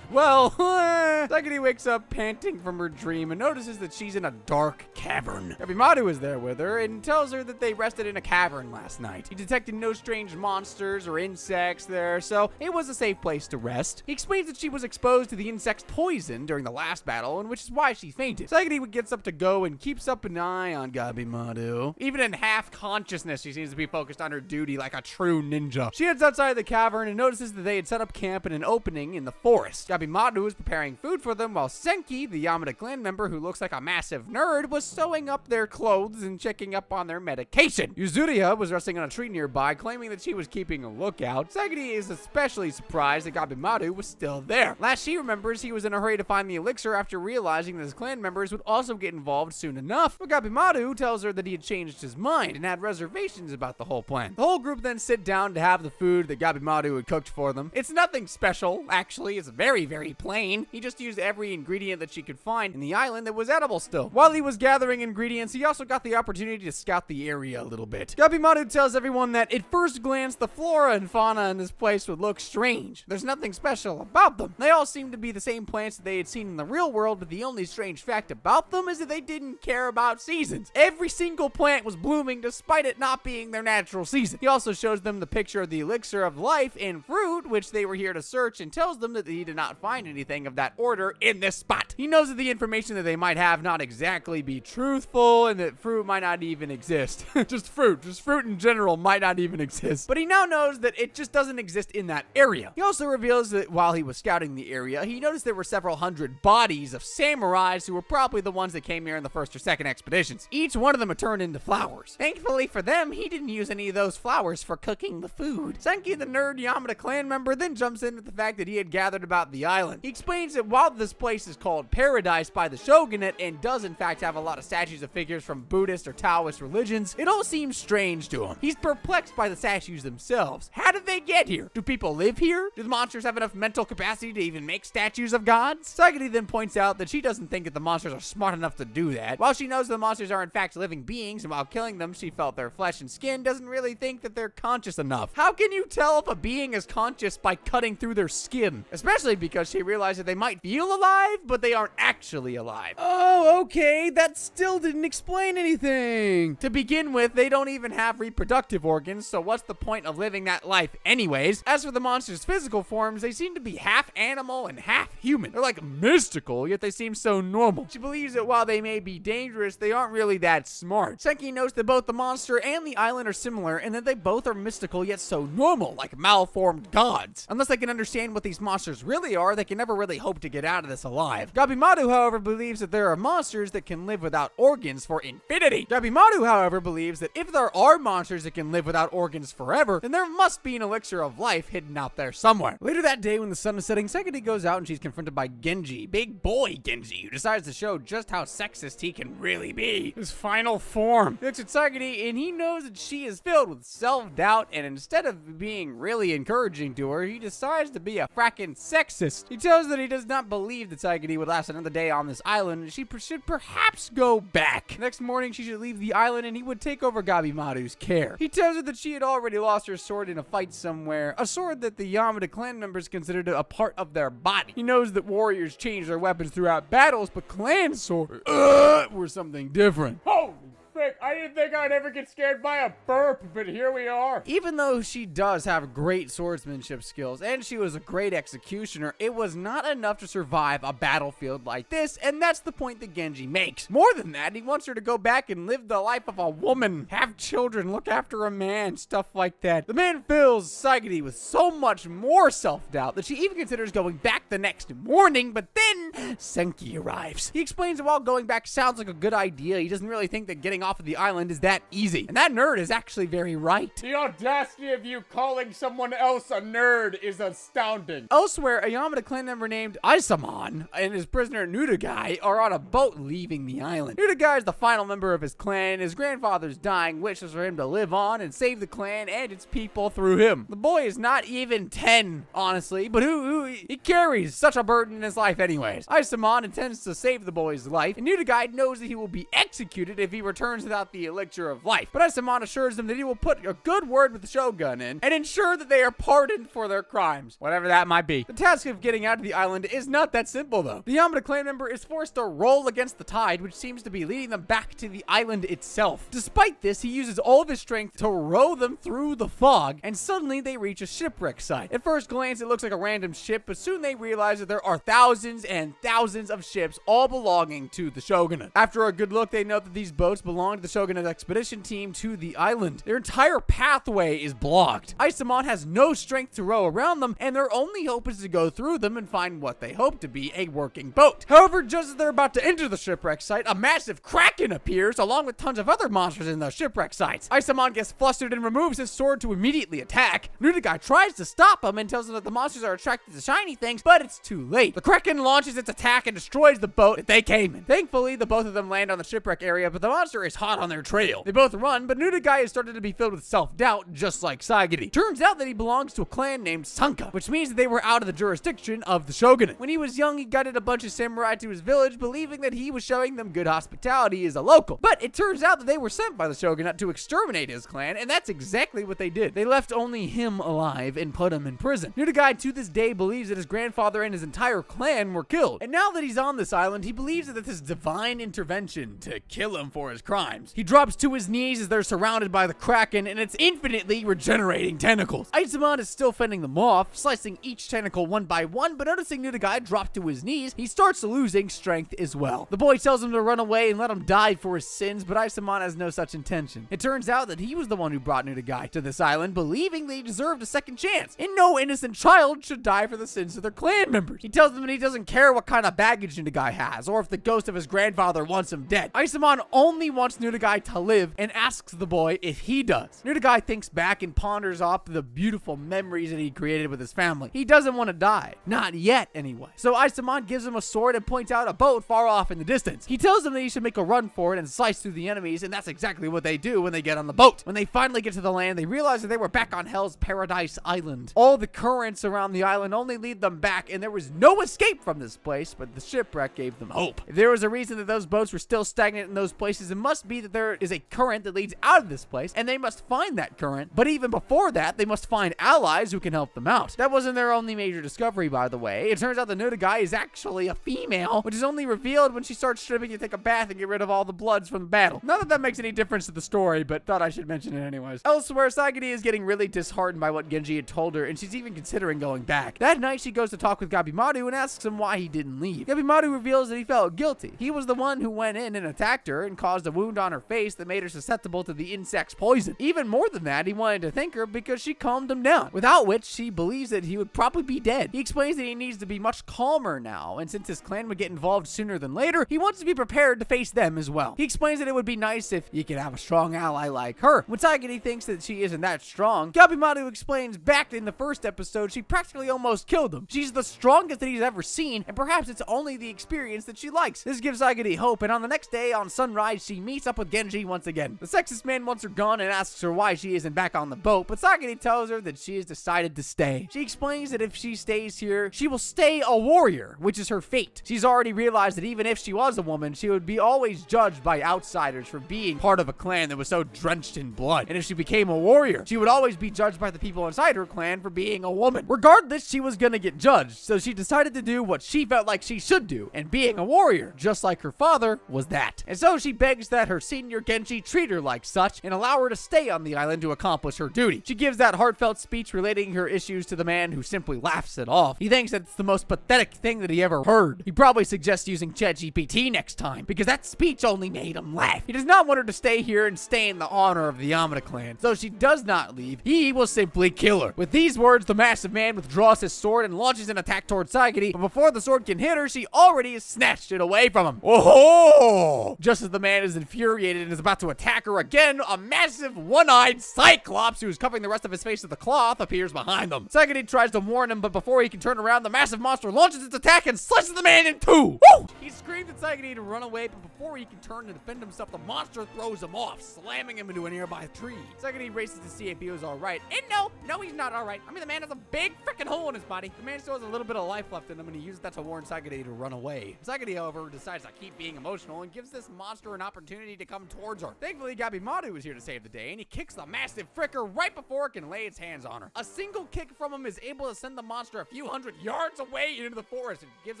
Well, Saigari wakes up panting from her dream and notices that she's in a dark cavern. Gabimaru is there with her and tells her that they rested in a cavern last night. He detected no strange monsters or insects there, so it was a safe place to rest. He explains that she was exposed to the insect's poison during the last battle, and which is why she fainted. Saigari gets up to go and keeps up an eye on Gabimaru. Even in half consciousness, she seems to be focused on her duty like a true ninja. She heads outside the cavern and notices that they had set up camp in an opening in the forest. Gabimaru is preparing food for them, while Senki, the Yamada clan member who looks like a massive nerd, was sewing up their clothes and checking up on their medication. Yuzuriya was resting on a tree nearby, claiming that she was keeping a lookout. Saigari is especially surprised that Gabimaru was still there. Last she remembers, he was in a hurry to find the elixir after realizing that his clan members would also get involved soon enough. But Gabimaru tells her that he had changed his mind and had reservations about the whole plan. The whole group then sit down to have the food that Gabimaru had cooked for them. It's nothing special, actually. It's very, very plain. He just used every ingredient that she could find in the island that was edible still. While he was gathering ingredients, he also got the opportunity to scout the area a little bit. Gabimaru tells everyone that at first glance, the flora and fauna in this place would look strange. There's nothing special about them. They all seem to be the same plants that they had seen in the real world, but the only strange fact about them is that they didn't care about seasons. Every single plant was blooming despite it not being their natural season. He also shows them the picture of the elixir of life in fruit, which they were here to search, and tells them that he did not find anything of that order in this spot. He knows that the information that they might have not exactly be truthful, and that fruit might not even exist. Just fruit in general might not even exist. But he now knows that it just doesn't exist in that area. He also reveals that while he was scouting the area, he noticed there were several hundred bodies of samurais who were probably the ones that came here in the first or second expeditions. Each one of them had turned into flowers. Thankfully for them, he didn't use any of those flowers for cooking the food. Senki, the nerd Yamada clan member, then jumps in with the fact that he had gathered about the island. He explains that while this place is called Paradise by the shogunate and does in fact have a lot of statues of figures from Buddhist or Taoist religions, it all seems strange to him. He's perplexed by the statues themselves. How did they get here? Do people live here? Do the monsters have enough mental capacity to even make statues of gods? Saigari then points out that she doesn't think that the monsters are smart enough to do that. While she knows the monsters are in fact living beings, and while killing them she felt their flesh and skin, doesn't doesn't really think that they're conscious enough. How can you tell if a being is conscious by cutting through their skin? Especially because she realized that they might feel alive, but they aren't actually alive. Oh, okay, that still didn't explain anything. To begin with, they don't even have reproductive organs, so what's the point of living that life anyways? As for the monster's physical forms, they seem to be half animal and half human. They're like mystical, yet they seem so normal. She believes that while they may be dangerous, they aren't really that smart. Senki notes that both the monster and the island are similar, and that they both are mystical yet so normal, like malformed gods. Unless they can understand what these monsters really are, they can never really hope to get out of this alive. Gabimaru, however, believes that there are monsters that can live without organs for infinity. Gabimaru, however, believes that if there are monsters that can live without organs forever, then there must be an elixir of life hidden out there somewhere. Later that day, when the sun is setting, Sekiri goes out and she's confronted by Genji, big boy Genji, who decides to show just how sexist he can really be. His final form. He looks at Sakura and he knows that she is filled with self-doubt, and instead of being really encouraging to her, he decides to be a frackin' sexist. He tells her that he does not believe that Sakura would last another day on this island, and she should perhaps go back. Next morning, she should leave the island and he would take over Gabimaru's care. He tells her that she had already lost her sword in a fight somewhere, a sword that the Yamada clan members considered a part of their body. He knows that warriors change their weapons throughout battles, but clan swords were something different. Holy frick, I didn't think I'd ever get scared by a burp, but here we are. Even though she does have great swordsmanship skills and she was a great executioner, it was not enough to survive a battlefield like this, and that's the point that Genji makes. More than that, he wants her to go back and live the life of a woman, have children, look after a man, stuff like that. The man fills Saigiri with so much more self-doubt that she even considers going back the next morning, but then Senki arrives. He explains that while going back sounds like a good idea, he doesn't really think that getting off of the island is that easy. And that nerd is actually very right. The audacity of you calling someone else a nerd is astounding. Elsewhere, a Yamada clan member named Aisamon and his prisoner Nudagai are on a boat leaving the island. Nudagai is the final member of his clan. His grandfather's dying wishes for him to live on and save the clan and its people through him. The boy is not even 10, honestly, but he carries such a burden in his life anyways. Aisamon intends to save the boy's life, and Nudagai knows that he will be executed if he returns without the elixir of life. But Aisamon assures them that he will put a good word with the Shogun in and ensure that they are pardoned for their crimes, whatever that might be. The task of getting out of the island is not that simple though. The Yamada clan member is forced to roll against the tide, which seems to be leading them back to the island itself. Despite this, he uses all of his strength to row them through the fog, and suddenly they reach a shipwreck site. At first glance, it looks like a random ship, but soon they realize that there are thousands and thousands of ships all belonging to the Shogunate. After a good look, they note that these boats belong to the Shogunate expedition team to the island. Their entire pathway is blocked. Aisamon has no strength to row around them, and their only hope is to go through them and find what they hope to be a working boat. However, just as they're about to enter the shipwreck site, a massive kraken appears along with tons of other monsters in the shipwreck sites. Aisamon gets flustered and removes his sword to immediately attack. Nudagai tries to stop him and tells him that the monsters are attracted to shiny things, but it's too late. The kraken launches its attack and destroys the boat that they came in. Thankfully, the both of them land on the shipwreck area, but the monster is hot on their trail. They both run, but Nudagai has started to be filled with self-doubt, just like Saigiri. Turns out that he belongs to a clan named Sanka, which means that they were out of the jurisdiction of the Shogunate. When he was young, he guided a bunch of samurai to his village, believing that he was showing them good hospitality as a local. But it turns out that they were sent by the Shogunate to exterminate his clan, and that's exactly what they did. They left only him alive and put him in prison. Nudagai to this day believes that his grandfather and his entire clan were killed. And now that he's on this island, he believes that this is divine intervention to kill him for his crimes. He drops to his knees as they're surrounded by the kraken and its infinitely regenerating tentacles. Aisamon is still fending them off, slicing each tentacle one by one, but noticing Nudagai drop to his knees, he starts losing strength as well. The boy tells him to run away and let him die for his sins, but Aisamon has no such intention. It turns out that he was the one who brought Nudagai to this island, believing they deserved a second chance, and no innocent child should die for the sins of their clan members. He tells them that he doesn't care what kind of baggage Nudagai has, or if the ghost of his grandfather wants him dead. Aisamon only wants Nudagai to live and asks the boy if he does. Nudagai thinks back and ponders off the beautiful memories that he created with his family. He doesn't want to die. Not yet, anyway. So Aisamon gives him a sword and points out a boat far off in the distance. He tells them that he should make a run for it and slice through the enemies, and that's exactly what they do when they get on the boat. When they finally get to the land, they realize that they were back on Hell's Paradise Island. All the currents around the island only lead them back, and there was no escape from this place, but the shipwreck gave them hope. If there was a reason that those boats were still stagnant in those places, it must must be that there is a current that leads out of this place, and they must find that current. But even before that, they must find allies who can help them out. That wasn't their only major discovery, by the way. It turns out the Nudagai is actually a female, which is only revealed when she starts stripping to take a bath and get rid of all the bloods from the battle. Not that that makes any difference to the story, but thought I should mention it anyways. Elsewhere, Saigiri is getting really disheartened by what Genji had told her, and she's even considering going back. That night, she goes to talk with Gabimaru and asks him why he didn't leave. Gabimaru reveals that he felt guilty. He was the one who went in and attacked her and caused a wound on her face that made her susceptible to the insect's poison. Even more than that, he wanted to thank her because she calmed him down, without which she believes that he would probably be dead. He explains that he needs to be much calmer now, and since his clan would get involved sooner than later, he wants to be prepared to face them as well. He explains that it would be nice if he could have a strong ally like her. When Saigiri thinks that she isn't that strong, Gabimaru explains back in the first episode she practically almost killed him. She's the strongest that he's ever seen, and perhaps it's only the experience that she likes. This gives Saigiri hope, and on the next day, on sunrise, she meets up with Genji once again. The sexist man wants her gone and asks her why she isn't back on the boat, but Saigiri tells her that she has decided to stay. She explains that if she stays here, she will stay a warrior, which is her fate. She's already realized that even if she was a woman, she would be always judged by outsiders for being part of a clan that was so drenched in blood. And if she became a warrior, she would always be judged by the people inside her clan for being a woman. Regardless, she was gonna get judged, so she decided to do what she felt like she should do, and being a warrior, just like her father, was that. And so she begs that her senior Genji treat her like such and allow her to stay on the island to accomplish her duty. She gives that heartfelt speech relating her issues to the man who simply laughs it off. He thinks that it's the most pathetic thing that he ever heard. He probably suggests using ChatGPT next time, because that speech only made him laugh. He does not want her to stay here and stay in the honor of the Yamada clan, so she does not leave. He will simply kill her. With these words, the massive man withdraws his sword and launches an attack towards Saigiri, but before the sword can hit her, she already has snatched it away from him. Oh! Just as the man is infuriated and is about to attack her again, a massive one-eyed Cyclops who is covering the rest of his face with a cloth appears behind them. Saigiri tries to warn him, but before he can turn around, the massive monster launches its attack and slices the man in two. Woo! He screams at Saigiri to run away, but before he can turn to defend himself, the monster throws him off, slamming him into a nearby tree. Saigiri races to see if he was alright, and no, he's not alright. I mean, the man has a big freaking hole in his body. The man still has a little bit of life left in him, and he uses that to warn Saigiri to run away. Saigiri, however, decides to keep being emotional and gives this monster an opportunity to come towards her. Thankfully, Gabimaru is here to save the day, and he kicks the massive fricker right before it can lay its hands on her. A single kick from him is able to send the monster a few hundred yards away into the forest and gives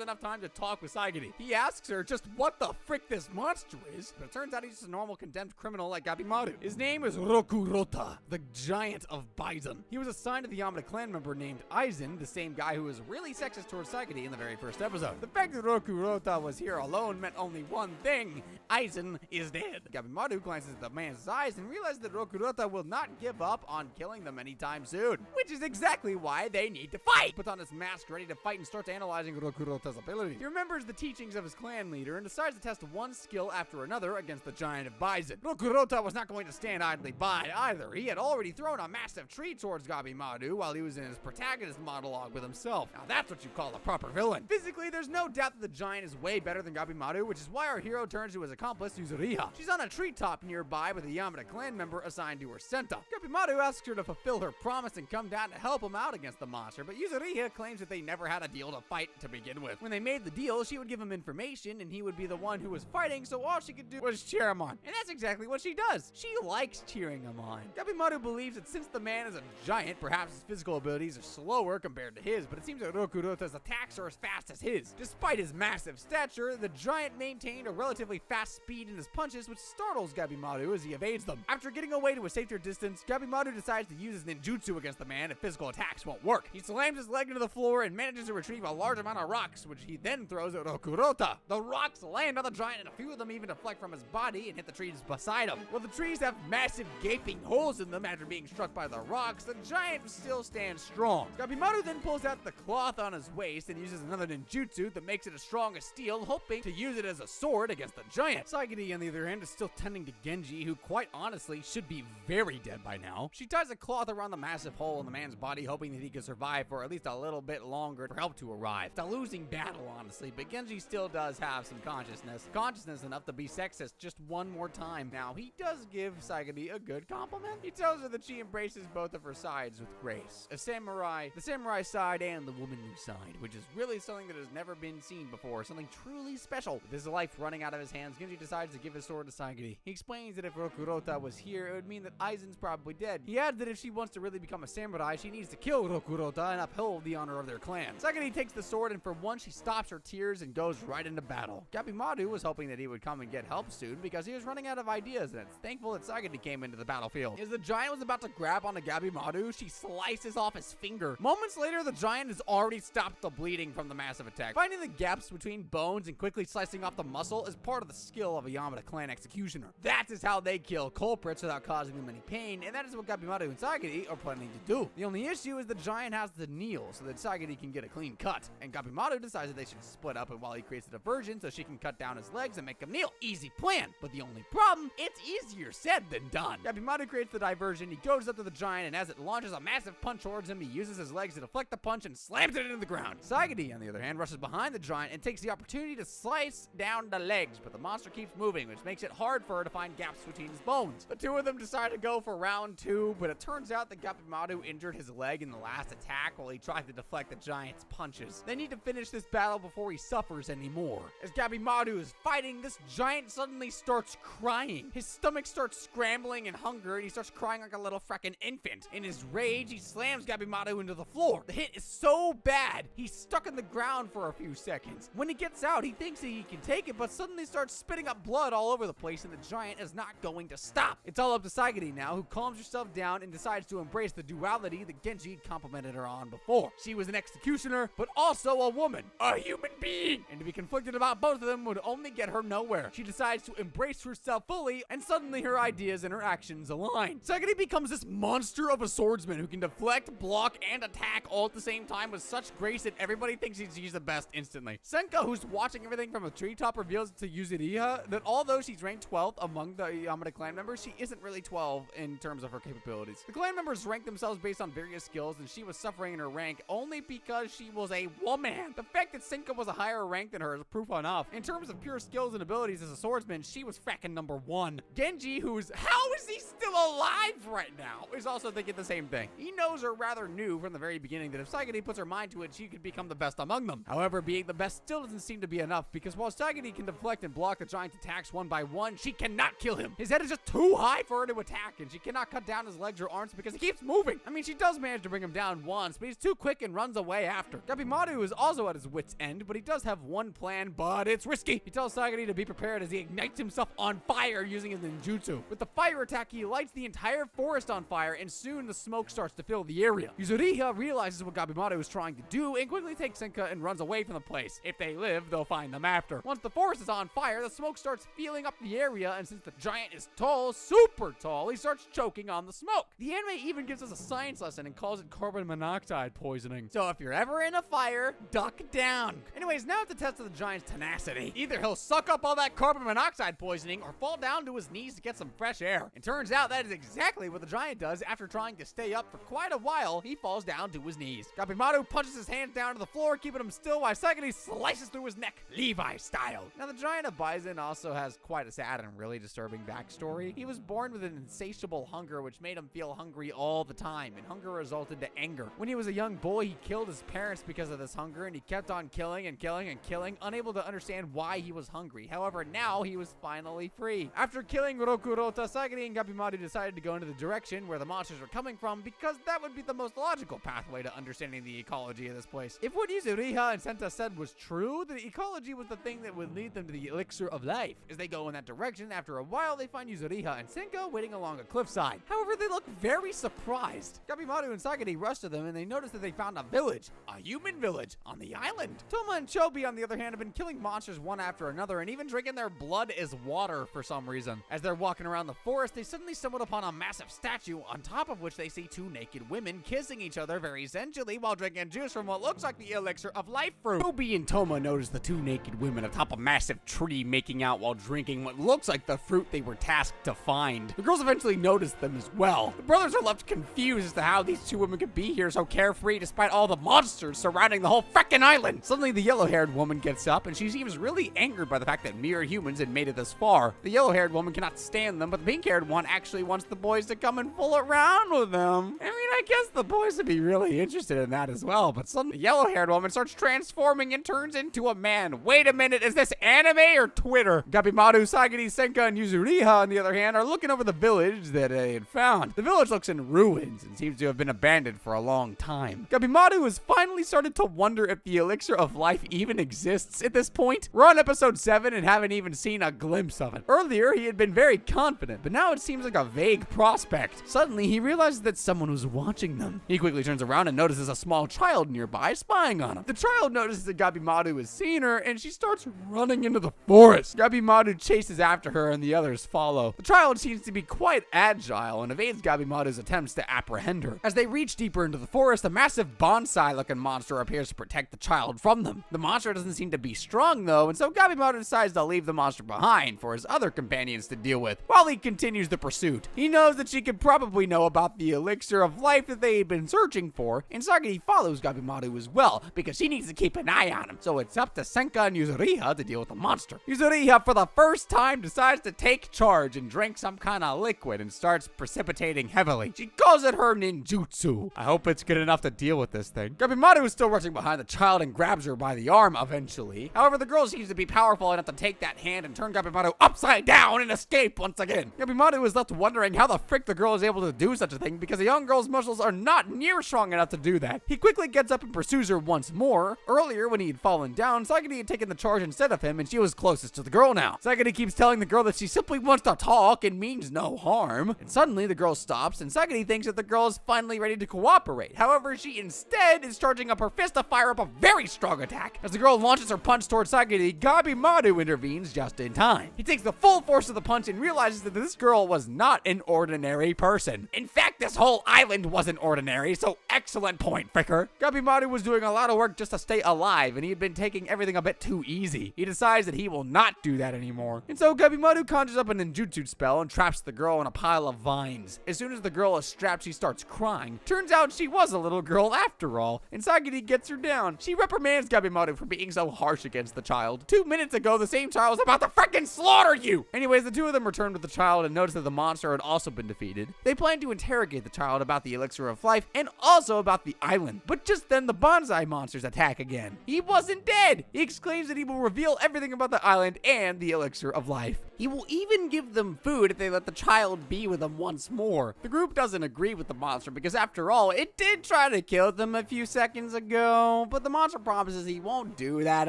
enough time to talk with Saigiri. He asks her just what the frick this monster is, but it turns out he's just a normal condemned criminal like Gabimaru. His name is Rokurota, the giant of Bison. He was assigned to the Yamada clan member named Aizen, the same guy who was really sexist towards Saigiri in the very first episode. The fact that Rokurota was here alone meant only one thing: Aizen is dead. Gabimaru glances at the man's eyes and realizes that Rokurota will not give up on killing them anytime soon, which is exactly why they need to fight. He puts on his mask ready to fight and starts analyzing Rokurota's abilities. He remembers the teachings of his clan leader and decides to test one skill after another against the giant of Bison. Rokurota was not going to stand idly by either. He had already thrown a massive tree towards Gabimaru while he was in his protagonist monologue with himself. Now that's what you call a proper villain. Physically, there's no doubt that the giant is way better than Gabimaru, which is why our hero turns to his accomplice, Yuzuriha. She's on a treetop nearby with a Yamada clan member assigned to her center. Gabimaru asks her to fulfill her promise and come down to help him out against the monster, but Yuzuriha claims that they never had a deal to fight to begin with. When they made the deal, she would give him information and he would be the one who was fighting, so all she could do was cheer him on. And that's exactly what she does. She likes cheering him on. Gabimaru believes that since the man is a giant, perhaps his physical abilities are slower compared to his, but it seems that Rokurota's attacks are as fast as his. Despite his massive stature, the giant maintained a relatively fast speed in his punches, which startles Gabimaru as he evades them. After getting away to a safer distance, Gabimaru decides to use his ninjutsu against the man if physical attacks won't work. He slams his leg into the floor and manages to retrieve a large amount of rocks, which he then throws at Rokurota. The rocks land on the giant, and a few of them even deflect from his body and hit the trees beside him. While the trees have massive gaping holes in them after being struck by the rocks, the giant still stands strong. Gabimaru then pulls out the cloth on his waist and uses another ninjutsu that makes it as strong as steel, hoping to use it as a sword against the giant. Saigiri, on the other hand, is still tending to Genji, who quite honestly should be very dead by now. She ties a cloth around the massive hole in the man's body, hoping that he can survive for at least a little bit longer for help to arrive. It's a losing battle, honestly, but Genji still does have some consciousness enough to be sexist just one more time. Now, he does give Saigiri a good compliment. He tells her that she embraces both of her sides with grace. The samurai side and the womanly side, which is really something that has never been seen before, something truly special. With his life running out of his hands, Genji decides to give his sword to Saigiri. He explains that if Rokurota was here, it would mean that Aizen's probably dead. He adds that if she wants to really become a samurai, she needs to kill Rokurota and uphold the honor of their clan. Saigiri takes the sword, and for once she stops her tears and goes right into battle. Gabimaru was hoping that he would come and get help soon because he was running out of ideas, and it's thankful that Saigiri came into the battlefield. As the giant was about to grab onto Gabimaru, she slices off his finger. Moments later, the giant has already stopped the bleeding from the massive attack. Finding the gaps between bones and quickly slicing off the muscle is part of the skill of a Yamada clan executioner. That is how they kill culprits without causing them any pain, and that is what Gabimaru and Saigiri are planning to do. The only issue is the giant has to kneel so that Saigiri can get a clean cut, and Gabimaru decides that they should split up, and while he creates a diversion so she can cut down his legs and make him kneel. Easy plan, but the only problem, it's easier said than done. Gabimaru creates the diversion, he goes up to the giant, and as it launches a massive punch towards him, he uses his legs to deflect the punch and slams it into the ground. Saigiri, on the other hand, rushes behind the giant and takes the opportunity to slice down the legs, but the monster keeps moving, which makes it hard for her to find gaps between his bones. The two of them decide to go for round 2, but it turns out that Gabimaru injured his leg in the last attack while he tried to deflect the giant's punches. They need to finish this battle before he suffers anymore. As Gabimaru is fighting, this giant suddenly starts crying. His stomach starts scrambling in hunger, and he starts crying like a little frickin' infant. In his rage, he slams Gabimaru into the floor. The hit is so bad, he's stuck in the ground for a few seconds. When he gets out, he thinks that he can take it, but suddenly starts spitting up blood all over the place, and the giant is not going to stop. It's all up to Saigiri now, who calms herself down and decides to embrace the duality that Genji had complimented her on before. She was an executioner, but also a woman, a human being, and to be conflicted about both of them would only get her nowhere. She decides to embrace herself fully, and suddenly her ideas and her actions align. Saigiri becomes this monster of a swordsman who can deflect, block, and attack all at the same time with such grace that everybody thinks she's the best instantly. Senka, who's watching everything from a treetop, reveals to Yuzuriha that although she's ranked 12th among the Yamada clan members, she isn't really 12 in terms of her capabilities. The clan members rank themselves based on various skills, and she was suffering in her rank only because she was a woman. The fact that Senka was a higher rank than her is proof enough. In terms of pure skills and abilities as a swordsman, she was fracking number 1. Genji, how is he still alive right now, is also thinking the same thing. He knows or rather knew from the very beginning that if Saigiri puts her mind to it, she could become the best among them. However, being the best still doesn't seem to be enough, because while Saigiri can deflect and block the giant's attacks one by one, she cannot kill him. His head is just too high for her to attack, and she cannot cut down his legs or arms because he keeps moving. I mean, she does manage to bring him down once, but he's too quick and runs away after. Gabimaru is also at his wit's end, but he does have one plan, but it's risky. He tells Saigiri to be prepared as he ignites himself on fire using his ninjutsu. With the fire attack, he lights the entire forest on fire, and soon the smoke starts to fill the area. Yuzuriha realizes what Gabimaru is trying to do and quickly takes Senka and runs away from the place. If they live, they'll find them after. Once the forest is on fire, the smoke starts filling up the area, and since the giant is tall, super tall, he starts choking on the smoke. The anime even gives us a science lesson and calls it carbon monoxide poisoning. So if you're ever in a fire, duck down. Anyways, now it's a test of the giant's tenacity. Either he'll suck up all that carbon monoxide poisoning or fall down to his knees to get some fresh air. It turns out that is exactly what the giant does. After trying to stay up for quite a while, he falls down to his knees. Gabimaru punches his hands down to the floor, keeping him still, while Saigiri slices through his neck, Levi style. Now, the giant of Bison also has quite a sad and really disturbing backstory. He was born with an insatiable hunger, which made him feel hungry all the time, and hunger resulted to anger. When he was a young boy, he killed his parents because of this hunger, and he kept on killing and killing and killing, unable to understand why he was hungry. However, now he was finally free. After killing Rokurota, Saigiri and Gabimaru decided to go into the direction where the monsters were coming from, because that would be the most logical pathway to understanding the ecology of this place. If what Yuzuriha and Senta said was true, the ecology was the thing that would lead them to the elixir of life. As they go in that direction, after a while, they find Yuzuriha and Senka waiting along a cliffside. However, they look very surprised. Gabimaru and Saigiri rush to them, and they notice that they found a village, a human village, on the island. Toma and Chobi, on the other hand, have been killing monsters one after another, and even drinking their blood as water for some reason. As they're walking around the forest, they suddenly stumble upon a massive statue, on top of which they see two naked women kissing each other very sensually while drinking juice from what looks like the elixir of life fruit. Chobi and Toma notice the two naked women atop a massive tree making out while drinking what looks like the fruit they were tasked to find. The girls eventually notice them as well. The brothers are left confused as to how these two women could be here so carefree despite all the monsters surrounding the whole frickin' island. Suddenly, the yellow-haired woman gets up, and she seems really angered by the fact that mere humans had made it this far. The yellow-haired woman cannot stand them, but the pink-haired one actually wants the boys to come and fool around with them. I mean, I guess the boys would be really interested in that as well, but suddenly the yellow-haired woman starts transforming and turns into a man. Wait a minute, is this anime or Twitch? Twitter. Gabimaru, Sagiri, Senka, and Yuzuriha, on the other hand, are looking over the village that they had found. The village looks in ruins and seems to have been abandoned for a long time. Gabimaru has finally started to wonder if the elixir of life even exists at this point. We're on episode 7 and haven't even seen a glimpse of it. Earlier, he had been very confident, but now it seems like a vague prospect. Suddenly, he realizes that someone was watching them. He quickly turns around and notices a small child nearby spying on him. The child notices that Gabimaru has seen her, and she starts running into the forest. Gabimaru chases after her, and the others follow. The child seems to be quite agile and evades Gabimaru's attempts to apprehend her. As they reach deeper into the forest, a massive bonsai-looking monster appears to protect the child from them. The monster doesn't seem to be strong, though, and so Gabimaru decides to leave the monster behind for his other companions to deal with, while he continues the pursuit. He knows that she could probably know about the elixir of life that they had been searching for, and Sagiri follows Gabimaru as well, because she needs to keep an eye on him. So it's up to Senka and Yuzuriha to deal with the monster. Yuzuriha, for the first time, decides to take charge and drink some kind of liquid and starts precipitating heavily. She calls it her ninjutsu. I hope it's good enough to deal with this thing. Gabimaru is still rushing behind the child and grabs her by the arm eventually. However, the girl seems to be powerful enough to take that hand and turn Gabimaru upside down and escape once again. Gabimaru is left wondering how the frick the girl is able to do such a thing, because the young girl's muscles are not near strong enough to do that. He quickly gets up and pursues her once more. Earlier, when he had fallen down, Sagiri had taken the charge instead of him, and she was closest to the girl now. Sagiri keeps telling the girl that she simply wants to talk and means no harm. And suddenly, the girl stops, and Sagiri thinks that the girl is finally ready to cooperate. However, she instead is charging up her fist to fire up a very strong attack. As the girl launches her punch towards Sagiri, Gabimaru intervenes just in time. He takes the full force of the punch and realizes that this girl was not an ordinary person. In fact, this whole island wasn't ordinary, so excellent point, Fricker. Gabimaru was doing a lot of work just to stay alive, and he had been taking everything a bit too easy. He decides that he will not do that anymore. And so Gabimaru conjures up a ninjutsu spell and traps the girl in a pile of vines. As soon as the girl is strapped, she starts crying. Turns out she was a little girl after all, and Sagiri gets her down. She reprimands Gabimaru for being so harsh against the child. 2 minutes ago, the same child was about to frickin' slaughter you! Anyways, the two of them return with the child and notice that the monster had also been defeated. They plan to interrogate the child about the elixir of life and also about the island. But just then, the bonsai monsters attack again. He wasn't dead! He exclaims that he will reveal everything about the island and the elixir of life. He will even give them food if they let the child be with them once more. The group doesn't agree with the monster because, after all, it did try to kill them a few seconds ago, but the monster promises he won't do that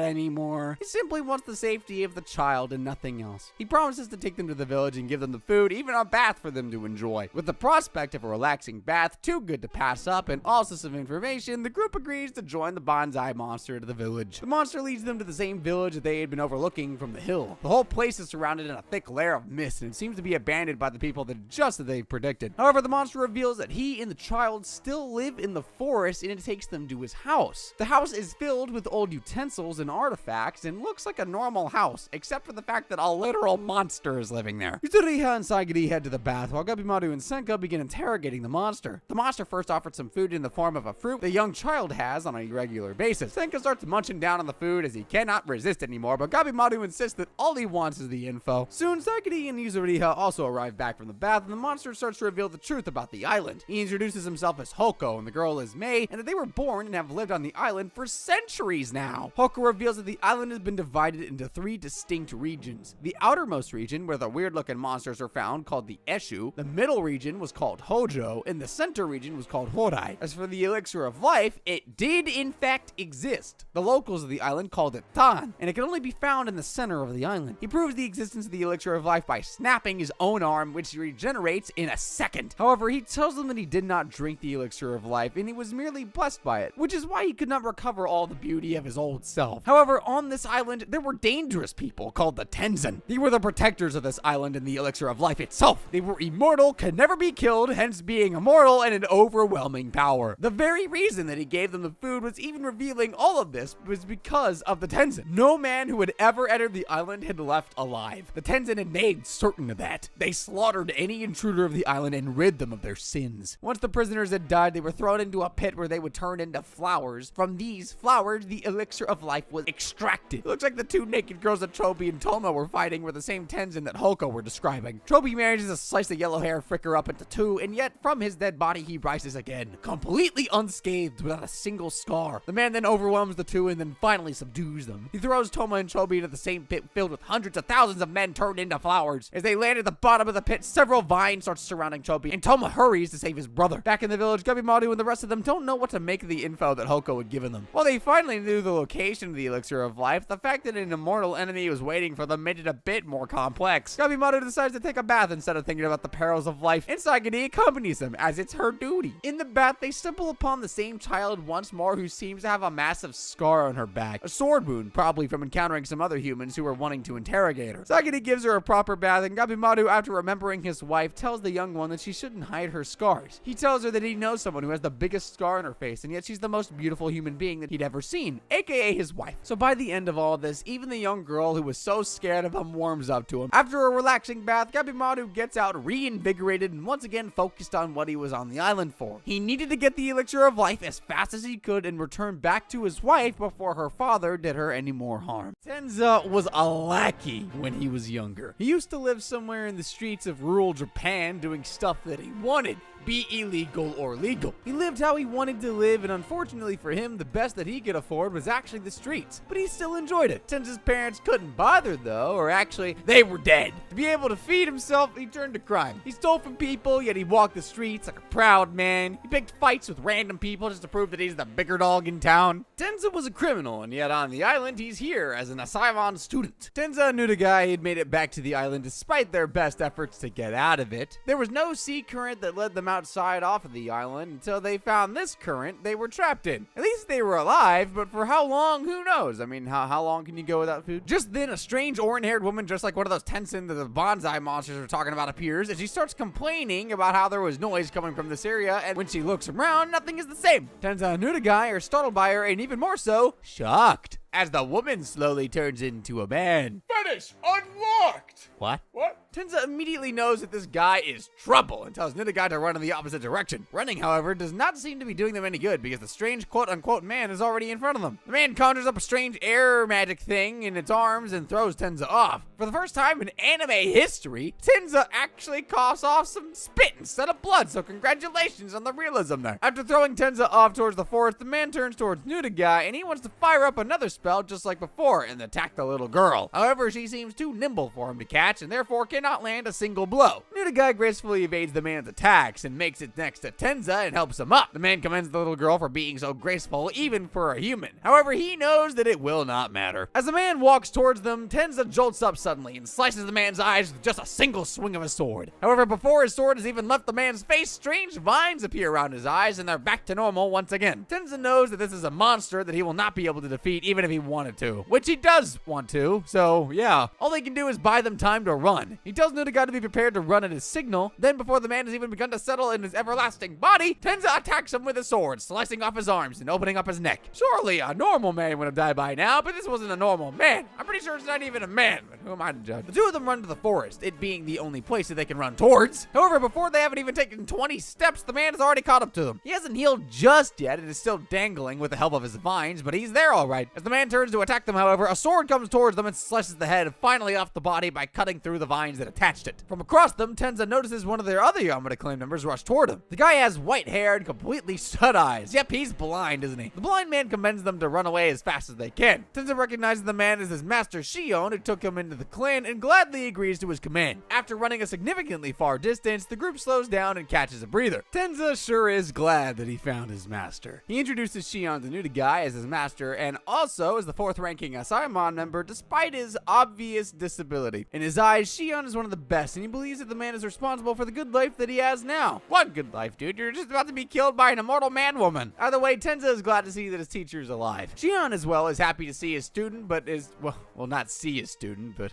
anymore. He simply wants the safety of the child and nothing else. He promises to take them to the village and give them the food, even a bath for them to enjoy. With the prospect of a relaxing bath too good to pass up and also some information, the group agrees to join the bonsai monster to the village. The monster leads them to the same village that they had been overlooking from the hill. The whole place is surrounded in a thick layer of mist, and it seems to be abandoned by the people that just as they predicted. However, the monster reveals that he and the child still live in the forest, and it takes them to his house. The house is filled with old utensils and artifacts and looks like a normal house, except for the fact that a literal monster is living there. Yuzuriha and Sagiri head to the bath, while Gabimaru and Senka begin interrogating the monster. The monster first offers some food in the form of a fruit the young child has on a regular basis. Senka starts munching down on the food as he cannot resist anymore, but Gabimaru insists that all he wants is the info. Soon, Sagiri and Yuzuriha also arrive back from the bath, and the monster starts to reveal the truth about the island. He introduces himself as Hoko, and the girl is Mei, and that they were born and have lived on the island for centuries now. Hoko reveals that the island has been divided into 3 distinct regions. The outermost region, where the weird-looking monsters are found, called the Eshu. The middle region was called Hojo, and the center region was called Horai. As for the elixir of life, it did in fact exist. The locals of the island called it Tan, and it can only be found in the center of the island. He proves the existence of the elixir of life by snapping his own arm, which regenerates in a second. However, he tells them that he did not drink the elixir of life, and he was merely blessed by it, which is why he could not recover all the beauty of his old self. However, on this island, there were dangerous people called the Tenzin. They were the protectors of this island and the elixir of life itself. They were immortal, could never be killed, hence being immortal and an overwhelming power. The very reason that he gave them the food was even revealing all of this was because of the Tenzin. No man who had ever entered the island had left alive. The Tenzin had made certain of that. They slaughtered any intruder of the island and rid them of their sins. Once the prisoners had died, they were thrown into a pit where they would turn into flowers. From these flowers, the elixir of life was extracted. It looks like the 2 naked girls that Chobi and Toma were fighting were the same Tenzin that Hoko were describing. Chobi manages to slice the yellow-haired fricker up into 2, and yet from his dead body he rises again, completely unscathed without a single scar. The man then overwhelms the 2 and then finally subdues them. He throws Toma and Chobi into the same pit filled with hundreds of thousands of men turned into flowers. As they land at the bottom of the pit, several vines start surrounding Chobi, and Toma hurries to save his brother. Back in the village, Gabimaru and the rest of them don't know what to make of the info that Hoko had given them. While they finally knew the location of the elixir of life, the fact that an immortal enemy was waiting for them made it a bit more complex. Gabimaru decides to take a bath instead of thinking about the perils of life, and Sagini accompanies them, as it's her duty. In the bath, they stumble upon the same child once more, who seems to have a massive scar on her back. A sword wound, probably from encountering some other humans who were wanting to interrogate her. Sagini gives her a proper bath, and Gabimaru, after remembering his wife, tells the young one that she shouldn't hide her scars. He tells her that he knows someone who has the biggest scar on her face, and yet she's the most beautiful human being that he'd ever seen, aka his wife. So by the end of all this, even the young girl who was so scared of him warms up to him. After a relaxing bath, Gabimaru gets out reinvigorated and once again focused on what he was on the island for. He needed to get the elixir of life as fast as he could and return back to his wife before her father did her any more harm. Tenza was a lackey when he was younger. He used to live somewhere in the streets of rural Japan doing stuff that he wanted, be illegal or legal. He lived how he wanted to live, and unfortunately for him, the best that he could afford was actually the streets. But he still enjoyed it. Tenza's parents couldn't bother though, or actually, they were dead. To be able to feed himself, he turned to crime. He stole from people, yet he walked the streets like a proud man. He picked fights with random people just to prove that he's the bigger dog in town. Tenza was a criminal, and yet on the island, he's here as an Asaimon student. Tenza and Nudagai had made it back to the island despite their best efforts to get out of it. There was no sea current that led them outside off of the island until they found this current they were trapped in. At least they were alive, but for how long, who knows? I mean, how long can you go without food? Just then, a strange orange-haired woman dressed like one of those Tensen that the bonsai monsters were talking about appears, and she starts complaining about how there was noise coming from this area, and when she looks around, nothing is the same. Tenza and Nudagai are startled by her, and even more so, shocked, as the woman slowly turns into a man. Finish unlocked! What? What? Tenza immediately knows that this guy is trouble and tells Nudagai to run in the opposite direction. Running, however, does not seem to be doing them any good because the strange quote-unquote man is already in front of them. The man conjures up a strange air magic thing in its arms and throws Tenza off. For the first time in anime history, Tenza actually coughs off some spit instead of blood, so congratulations on the realism there. After throwing Tenza off towards the forest, the man turns towards Nudagai and he wants to fire up another spell just like before and attack the little girl. However, she seems too nimble for him to catch and therefore cannot land a single blow. Nudagai gracefully evades the man's attacks and makes it next to Tenza and helps him up. The man commends the little girl for being so graceful even for a human. However, he knows that it will not matter. As the man walks towards them, Tenza jolts up suddenly and slices the man's eyes with just a single swing of his sword. However, before his sword has even left the man's face, strange vines appear around his eyes and they're back to normal once again. Tenza knows that this is a monster that he will not be able to defeat even if he wanted to, which he does want to, so yeah. All he can do is buy them time to run. He tells Nudagai to be prepared to run at his signal. Then before the man has even begun to settle in his everlasting body, Tenza attacks him with a sword, slicing off his arms and opening up his neck. Surely a normal man would have died by now, but this wasn't a normal man. I'm pretty sure it's not even a man, but who am I to judge? The two of them run to the forest, it being the only place that they can run towards. However, before they haven't even taken 20 steps, the man has already caught up to them. He hasn't healed just yet and is still dangling with the help of his vines, but he's there all right. As the man turns to attack them, however, a sword comes towards them and slices the head finally off the body by cutting through the vines that attached it. From across them, Tenza notices one of their other Yamada clan members rush toward him. The guy has white hair and completely shut eyes. Yep, he's blind, isn't he? The blind man commends them to run away as fast as they can. Tenza recognizes the man as his master Shion, who took him into the clan, and gladly agrees to his command. After running a significantly far distance, the group slows down and catches a breather. Tenza sure is glad that he found his master. He introduces Shion to Nudagai as his master, and also as the fourth-ranking Asaimon member, despite his obvious disability. In his eyes, Shion is one of the best, and he believes that the man is responsible for the good life that he has now. What good life, dude? You're just about to be killed by an immortal man-woman. Either way, Tenza is glad to see that his teacher is alive. Shion, as well, is happy to see his student, but is, well, not see his student, but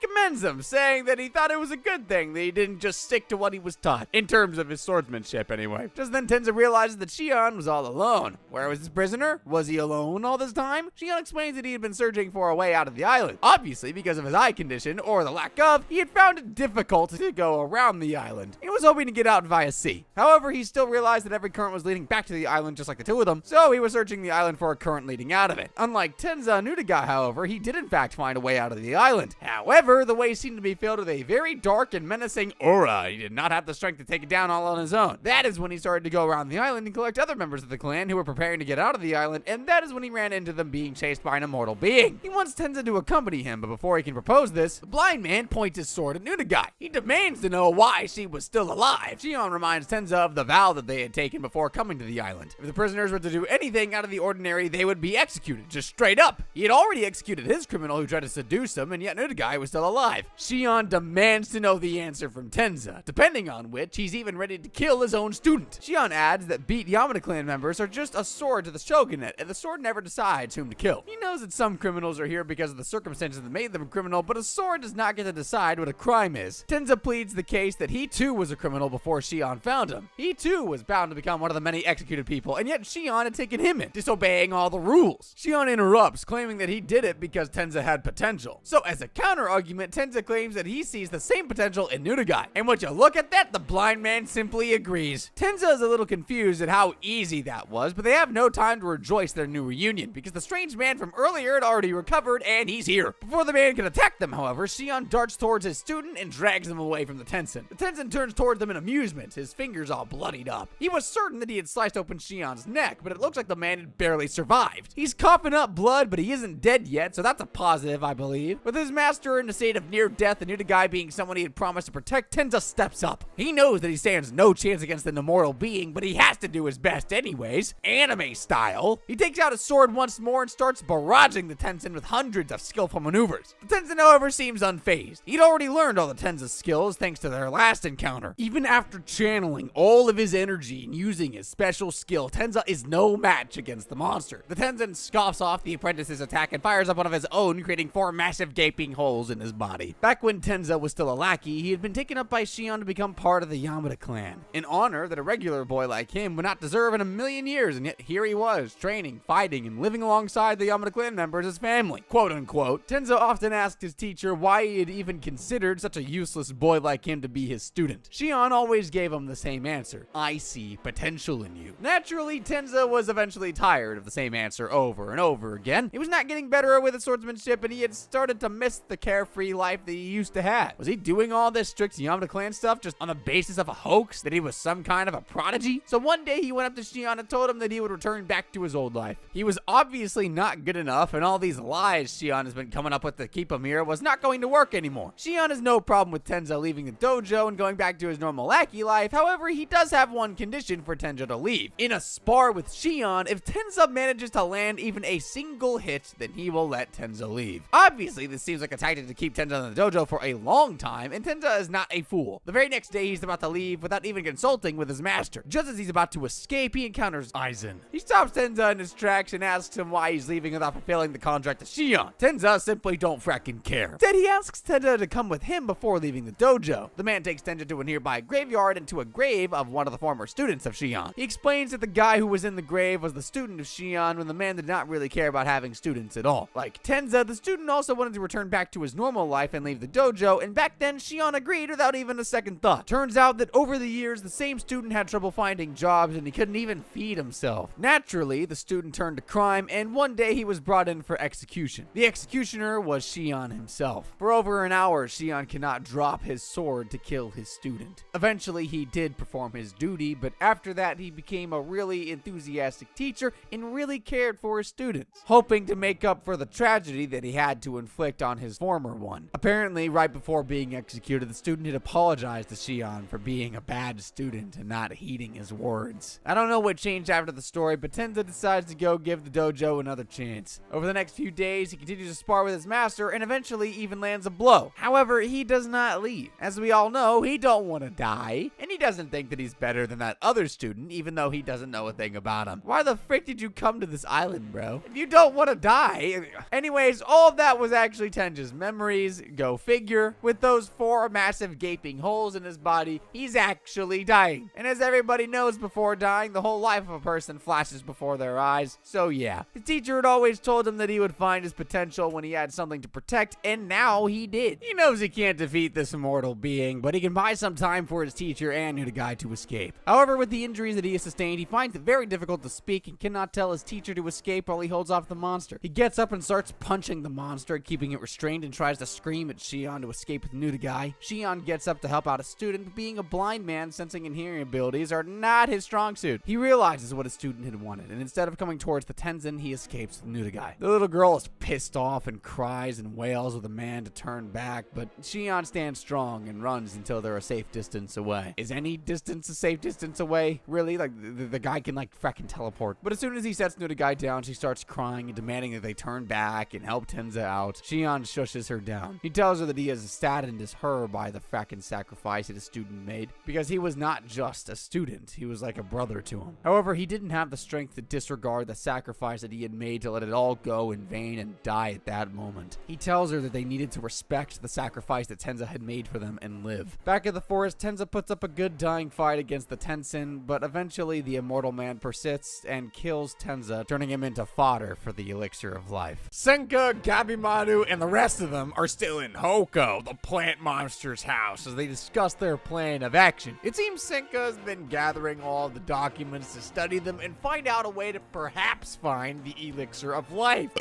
commends him, saying that he thought it was a good thing that he didn't just stick to what he was taught, in terms of his swordsmanship anyway. Just then, Tenza realizes that Shion was all alone. Where was his prisoner? Was he alone all this time? Shion explains that he had been searching for a way out of the island. Obviously, because of his eye condition, or the lack of, he had found it difficult to go around the island. He was hoping to get out via sea. However, he still realized that every current was leading back to the island just like the two of them, so he was searching the island for a current leading out of it. Unlike Tenza and Nudagai, however, he did in fact find a way out of the island. However, However, the way seemed to be filled with a very dark and menacing aura. He did not have the strength to take it down all on his own. That is when he started to go around the island and collect other members of the clan who were preparing to get out of the island, and that is when he ran into them being chased by an immortal being. He wants Tenza to accompany him, but before he can propose this, the blind man points his sword at Nunagai. He demands to know why she was still alive. Shion reminds Tenza of the vow that they had taken before coming to the island. If the prisoners were to do anything out of the ordinary, they would be executed, just straight up. He had already executed his criminal who tried to seduce him, and yet Nunagai was still alive. Shion demands to know the answer from Tenza, depending on which he's even ready to kill his own student. Shion adds that beat Yamada clan members are just a sword to the shogunate, and the sword never decides whom to kill. He knows that some criminals are here because of the circumstances that made them a criminal, but a sword does not get to decide what a crime is. Tenza pleads the case that he too was a criminal before Shion found him. He too was bound to become one of the many executed people, and yet Shion had taken him in, disobeying all the rules. Shion interrupts, claiming that he did it because Tenza had potential. So as a counter argument, Tenza claims that he sees the same potential in Nunagai. And would you look at that, the blind man simply agrees. Tenza is a little confused at how easy that was, but they have no time to rejoice their new reunion because the strange man from earlier had already recovered and he's here. Before the man can attack them, however, Shion darts towards his student and drags them away from the Tenzin. The Tenzin turns towards them in amusement, his fingers all bloodied up. He was certain that he had sliced open Shion's neck, but it looks like the man had barely survived. He's coughing up blood, but he isn't dead yet, so that's a positive, I believe. With his master in a state of near death and Nunagai being someone he had promised to protect, Tenza steps up. He knows that he stands no chance against an immortal being, but he has to do his best anyways, anime style. He takes out his sword once more and starts barraging the Tenzin with hundreds of skillful maneuvers. The Tenzin, however, seems unfazed. He'd already learned all the Tenza's skills thanks to their last encounter. Even after channeling all of his energy and using his special skill, Tenza is no match against the monster. The Tenzin scoffs off the apprentice's attack and fires up one of his own, creating 4 massive gaping holes in his body. Back when Tenza was still a lackey, he had been taken up by Shion to become part of the Yamada clan, an honor that a regular boy like him would not deserve in a million years, and yet here he was, training, fighting, and living alongside the Yamada clan members as family, quote unquote. Tenza often asked his teacher why he had even considered such a useless boy like him to be his student. Shion always gave him the same answer: I see potential in you. Naturally, Tenza was eventually tired of the same answer over and over again. He was not getting better with his swordsmanship, and he had started to miss the carefree life that he used to have. Was he doing all this strict Yamada clan stuff just on the basis of a hoax, that he was some kind of a prodigy? So one day he went up to Shion and told him that he would return back to his old life. He was obviously not good enough, and all these lies Shion has been coming up with to keep him here was not going to work anymore. Shion has no problem with Tenza leaving the dojo and going back to his normal lackey life. However, he does have one condition for Tenza to leave. In a spar with Shion, if Tenza manages to land even a single hit, then he will let Tenza leave. Obviously, this seems like a tactic to keep Tenza in the dojo for a long time, and Tenza is not a fool. The very next day, he's about to leave without even consulting with his master. Just as he's about to escape, he encounters Aizen. He stops Tenza in his tracks and asks him why he's leaving without fulfilling the contract to Shion. Tenza simply don't fracking care. Instead, he asks Tenza to come with him before leaving the dojo. The man takes Tenza to a nearby graveyard and to a grave of one of the former students of Shion. He explains that the guy who was in the grave was the student of Shion, when the man did not really care about having students at all. Like Tenza, the student also wanted to return back to his normal life and leave the dojo, and back then Shion agreed without even a second thought. Turns out that over the years, the same student had trouble finding jobs and he couldn't even feed himself. Naturally, the student turned to crime, and one day he was brought in for execution. The executioner was Shion himself. For over an hour, Shion cannot drop his sword to kill his student. Eventually, he did perform his duty, but after that, he became a really enthusiastic teacher and really cared for his students, hoping to make up for the tragedy that he had to inflict on his former one. Apparently, right before being executed, the student had apologized to Shion for being a bad student and not heeding his words. I don't know what changed after the story, but Tenza decides to go give the dojo another chance. Over the next few days, he continues to spar with his master and eventually even lands a blow. However, he does not leave. As we all know, he don't want to die, and he doesn't think that he's better than that other student, even though he doesn't know a thing about him. Why the frick did you come to this island, bro? If you don't want to die. Anyways, all of that was actually Tenza's memories. Go figure. With those 4 massive gaping holes in his body, he's actually dying. And as everybody knows, before dying, the whole life of a person flashes before their eyes. So yeah, his teacher had always told him that he would find his potential when he had something to protect, and now he did. He knows he can't defeat this immortal being, but he can buy some time for his teacher and Nunagai to escape. However, with the injuries that he has sustained, he finds it very difficult to speak and cannot tell his teacher to escape while he holds off the monster. He gets up and starts punching the monster, keeping it restrained, and tries to to scream at Shion to escape with Nudagai. Shion gets up to help out a student, but being a blind man, sensing and hearing abilities are not his strong suit. He realizes what his student had wanted, and instead of coming towards the Tenzin, he escapes with Nudagai. The little girl is pissed off and cries and wails with a man to turn back, but Shion stands strong and runs until they're a safe distance away. Is any distance a safe distance away? Really? Like, the guy can, like, fracking teleport. But as soon as he sets Nudagai down, she starts crying and demanding that they turn back and help Tenza out. Shion shushes her down. He tells her that he is as saddened as her by the fracking sacrifice that his student made, because he was not just a student, he was like a brother to him. However, he didn't have the strength to disregard the sacrifice that he had made to let it all go in vain and die at that moment. He tells her that they needed to respect the sacrifice that Tenza had made for them and live. Back at the forest, Tenza puts up a good dying fight against the Tenzin, but eventually the immortal man persists and kills Tenza, turning him into fodder for the elixir of life. Senka, Gabimaru, and the rest of them are still in Hoko, the plant monster's house, as they discuss their plan of action. It seems Senka has been gathering all the documents to study them and find out a way to perhaps find the elixir of life.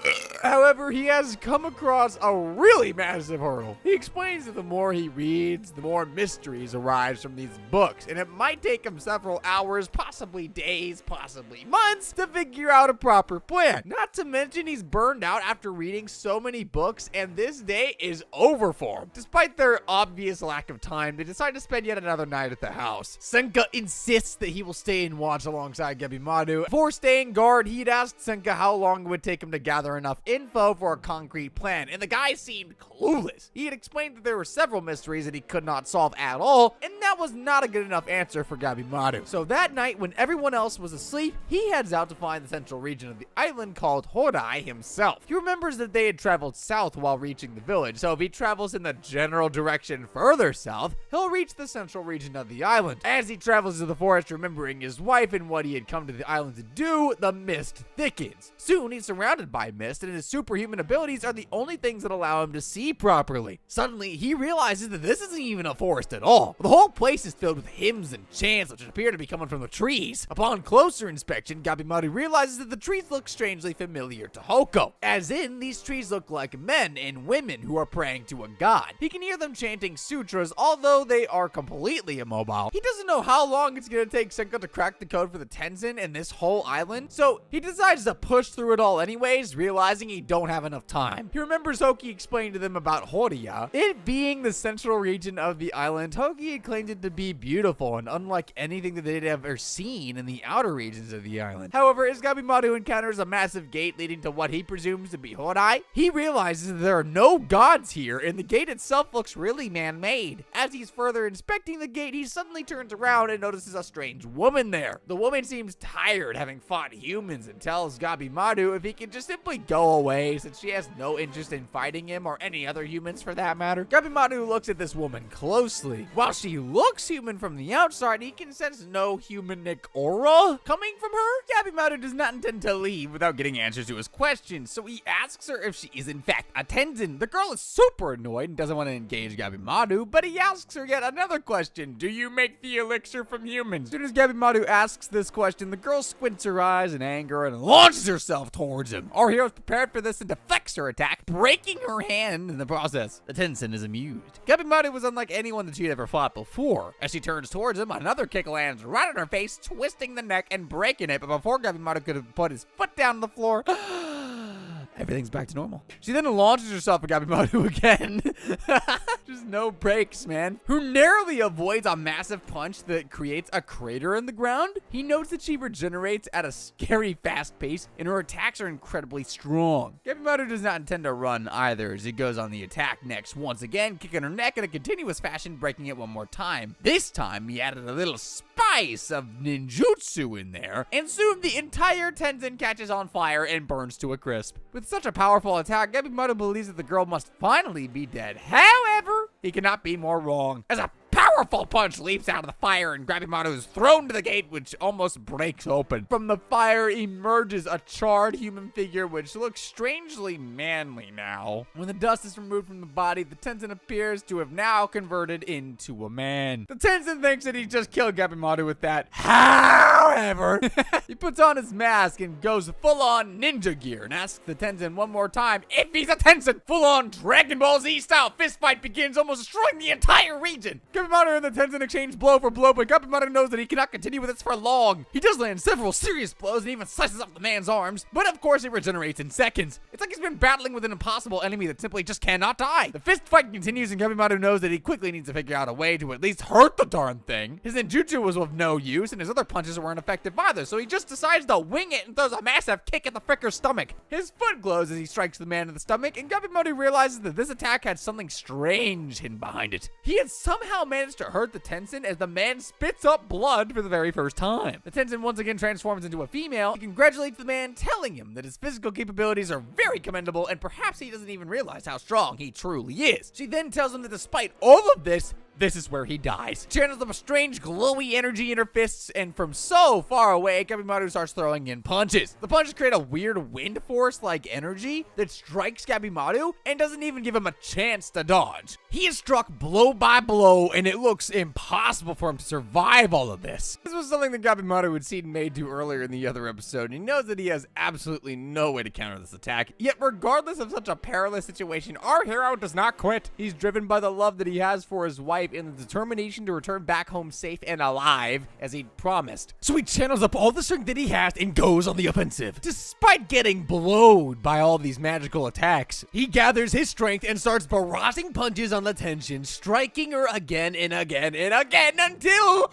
However, he has come across a really massive hurdle. He explains that the more he reads, the more mysteries arise from these books, and it might take him several hours, possibly days, possibly months, to figure out a proper plan. Not to mention he's burned out after reading so many books, and this day is over for him. Despite their obvious lack of time, they decide to spend yet another night at the house. Senka insists that he will stay and watch alongside Gebimaru. Before staying guard, he'd asked Senka how long it would take him to gather enough info for a concrete plan, and the guy seemed clueless. He had explained that there were several mysteries that he could not solve at all, and that was not a good enough answer for Gabimaru. So that night, when everyone else was asleep, he heads out to find the central region of the island called Hodai himself. He remembers that they had traveled south while reaching the village, so if he travels in the general direction further south, he'll reach the central region of the island. As he travels to the forest, remembering his wife and what he had come to the island to do, the mist thickens. Soon, he's surrounded by mist, and his superhuman abilities are the only things that allow him to see properly. Suddenly, he realizes that this isn't even a forest at all. The whole place is filled with hymns and chants, which appear to be coming from the trees. Upon closer inspection, Gabimaru realizes that the trees look strangely familiar to Hoko, as in, these trees look like men and women who are praying to a god. He can hear them chanting sutras, although they are completely immobile. He doesn't know how long it's going to take Senka to crack the code for the Tenzin and this whole island, so he decides to push through it all anyways, realizing he don't have enough time. He remembers Hoki explained to them about Horia. It being the central region of the island, Hoki had claimed it to be beautiful and unlike anything that they'd ever seen in the outer regions of the island. However, as Gabimaru encounters a massive gate leading to what he presumes to be Hodai, he realizes that there are no gods here, and the gate itself looks really man-made. As he's further inspecting the gate, he suddenly turns around and notices a strange woman there. The woman seems tired, having fought humans, and tells Gabimaru if he can just simply go away, since she has no interest in fighting him or any other humans for that matter. Gabimaru looks at this woman closely. While she looks human from the outside, he can sense no humanic aura coming from her. Gabimaru does not intend to leave without getting answers to his questions, so he asks her if she is in fact a Tenzin. The girl is super annoyed and doesn't want to engage Gabimaru, but he asks her yet another question. Do you make the elixir from humans? As soon as Gabimaru asks this question, the girl squints her eyes in anger and launches herself towards him. Our hero is prepared for this and deflects her attack, breaking her hand in the process. The Tenzin is amused. Gabimaru was unlike anyone that she'd ever fought before. As she turns towards him, another kick lands right on her face, twisting the neck and breaking it, but before Gabimaru could have put his foot down on the floor, everything's back to normal. She then launches herself at Gabimaru again. Just no breaks, man. Who narrowly avoids a massive punch that creates a crater in the ground. He notes that she regenerates at a scary fast pace, and her attacks are incredibly strong. Gabimaru does not intend to run either, as he goes on the attack next, once again kicking her neck in a continuous fashion, breaking it one more time. This time, he added a little spice of ninjutsu in there, and soon the entire Tenzin catches on fire and burns to a crisp. With such a powerful attack, Gabimaru believes that the girl must finally be dead. However, he cannot be more wrong, as a powerful punch leaps out of the fire and Gabimaru is thrown to the gate, which almost breaks open. From the fire emerges a charred human figure which looks strangely manly now. When the dust is removed from the body, the Tenzin appears to have now converted into a man. The Tenzin thinks that he just killed Gabimaru with that. How? forever. He puts on his mask and goes full-on ninja gear and asks the Tenzin one more time if he's a Tenzin. Full-on Dragon Ball Z style fist fight begins, almost destroying the entire region. Gabimaru and the Tenzin exchange blow for blow, but Gabimaru knows that he cannot continue with this for long. He does land several serious blows and even slices off the man's arms, but of course it regenerates in seconds. It's like he's been battling with an impossible enemy that simply just cannot die. The fist fight continues and Gabimaru knows that he quickly needs to figure out a way to at least hurt the darn thing. His ninjutsu was of no use and his other punches weren't effective either, so he just decides to wing it and throws a massive kick at the fricker's stomach. His foot glows as he strikes the man in the stomach, and Gabimaru realizes that this attack had something strange hidden behind it. He had somehow managed to hurt the Tenzin as the man spits up blood for the very first time. The Tenzin once again transforms into a female. He congratulates the man, telling him that his physical capabilities are very commendable and perhaps he doesn't even realize how strong he truly is. She then tells him that despite all of this is where he dies. Channels up a strange glowy energy in her fists, and from so far away, Gabimaru starts throwing in punches. The punches create a weird wind force-like energy that strikes Gabimaru and doesn't even give him a chance to dodge. He is struck blow by blow, and it looks impossible for him to survive all of this. This was something that Gabimaru had seen Mei do earlier in the other episode, and he knows that he has absolutely no way to counter this attack. Yet regardless of such a perilous situation, our hero does not quit. He's driven by the love that he has for his wife and the determination to return back home safe and alive as he'd promised. So he channels up all the strength that he has and goes on the offensive. Despite getting blowed by all these magical attacks, he gathers his strength and starts barraging punches on the Tenzin, striking her again and again and again until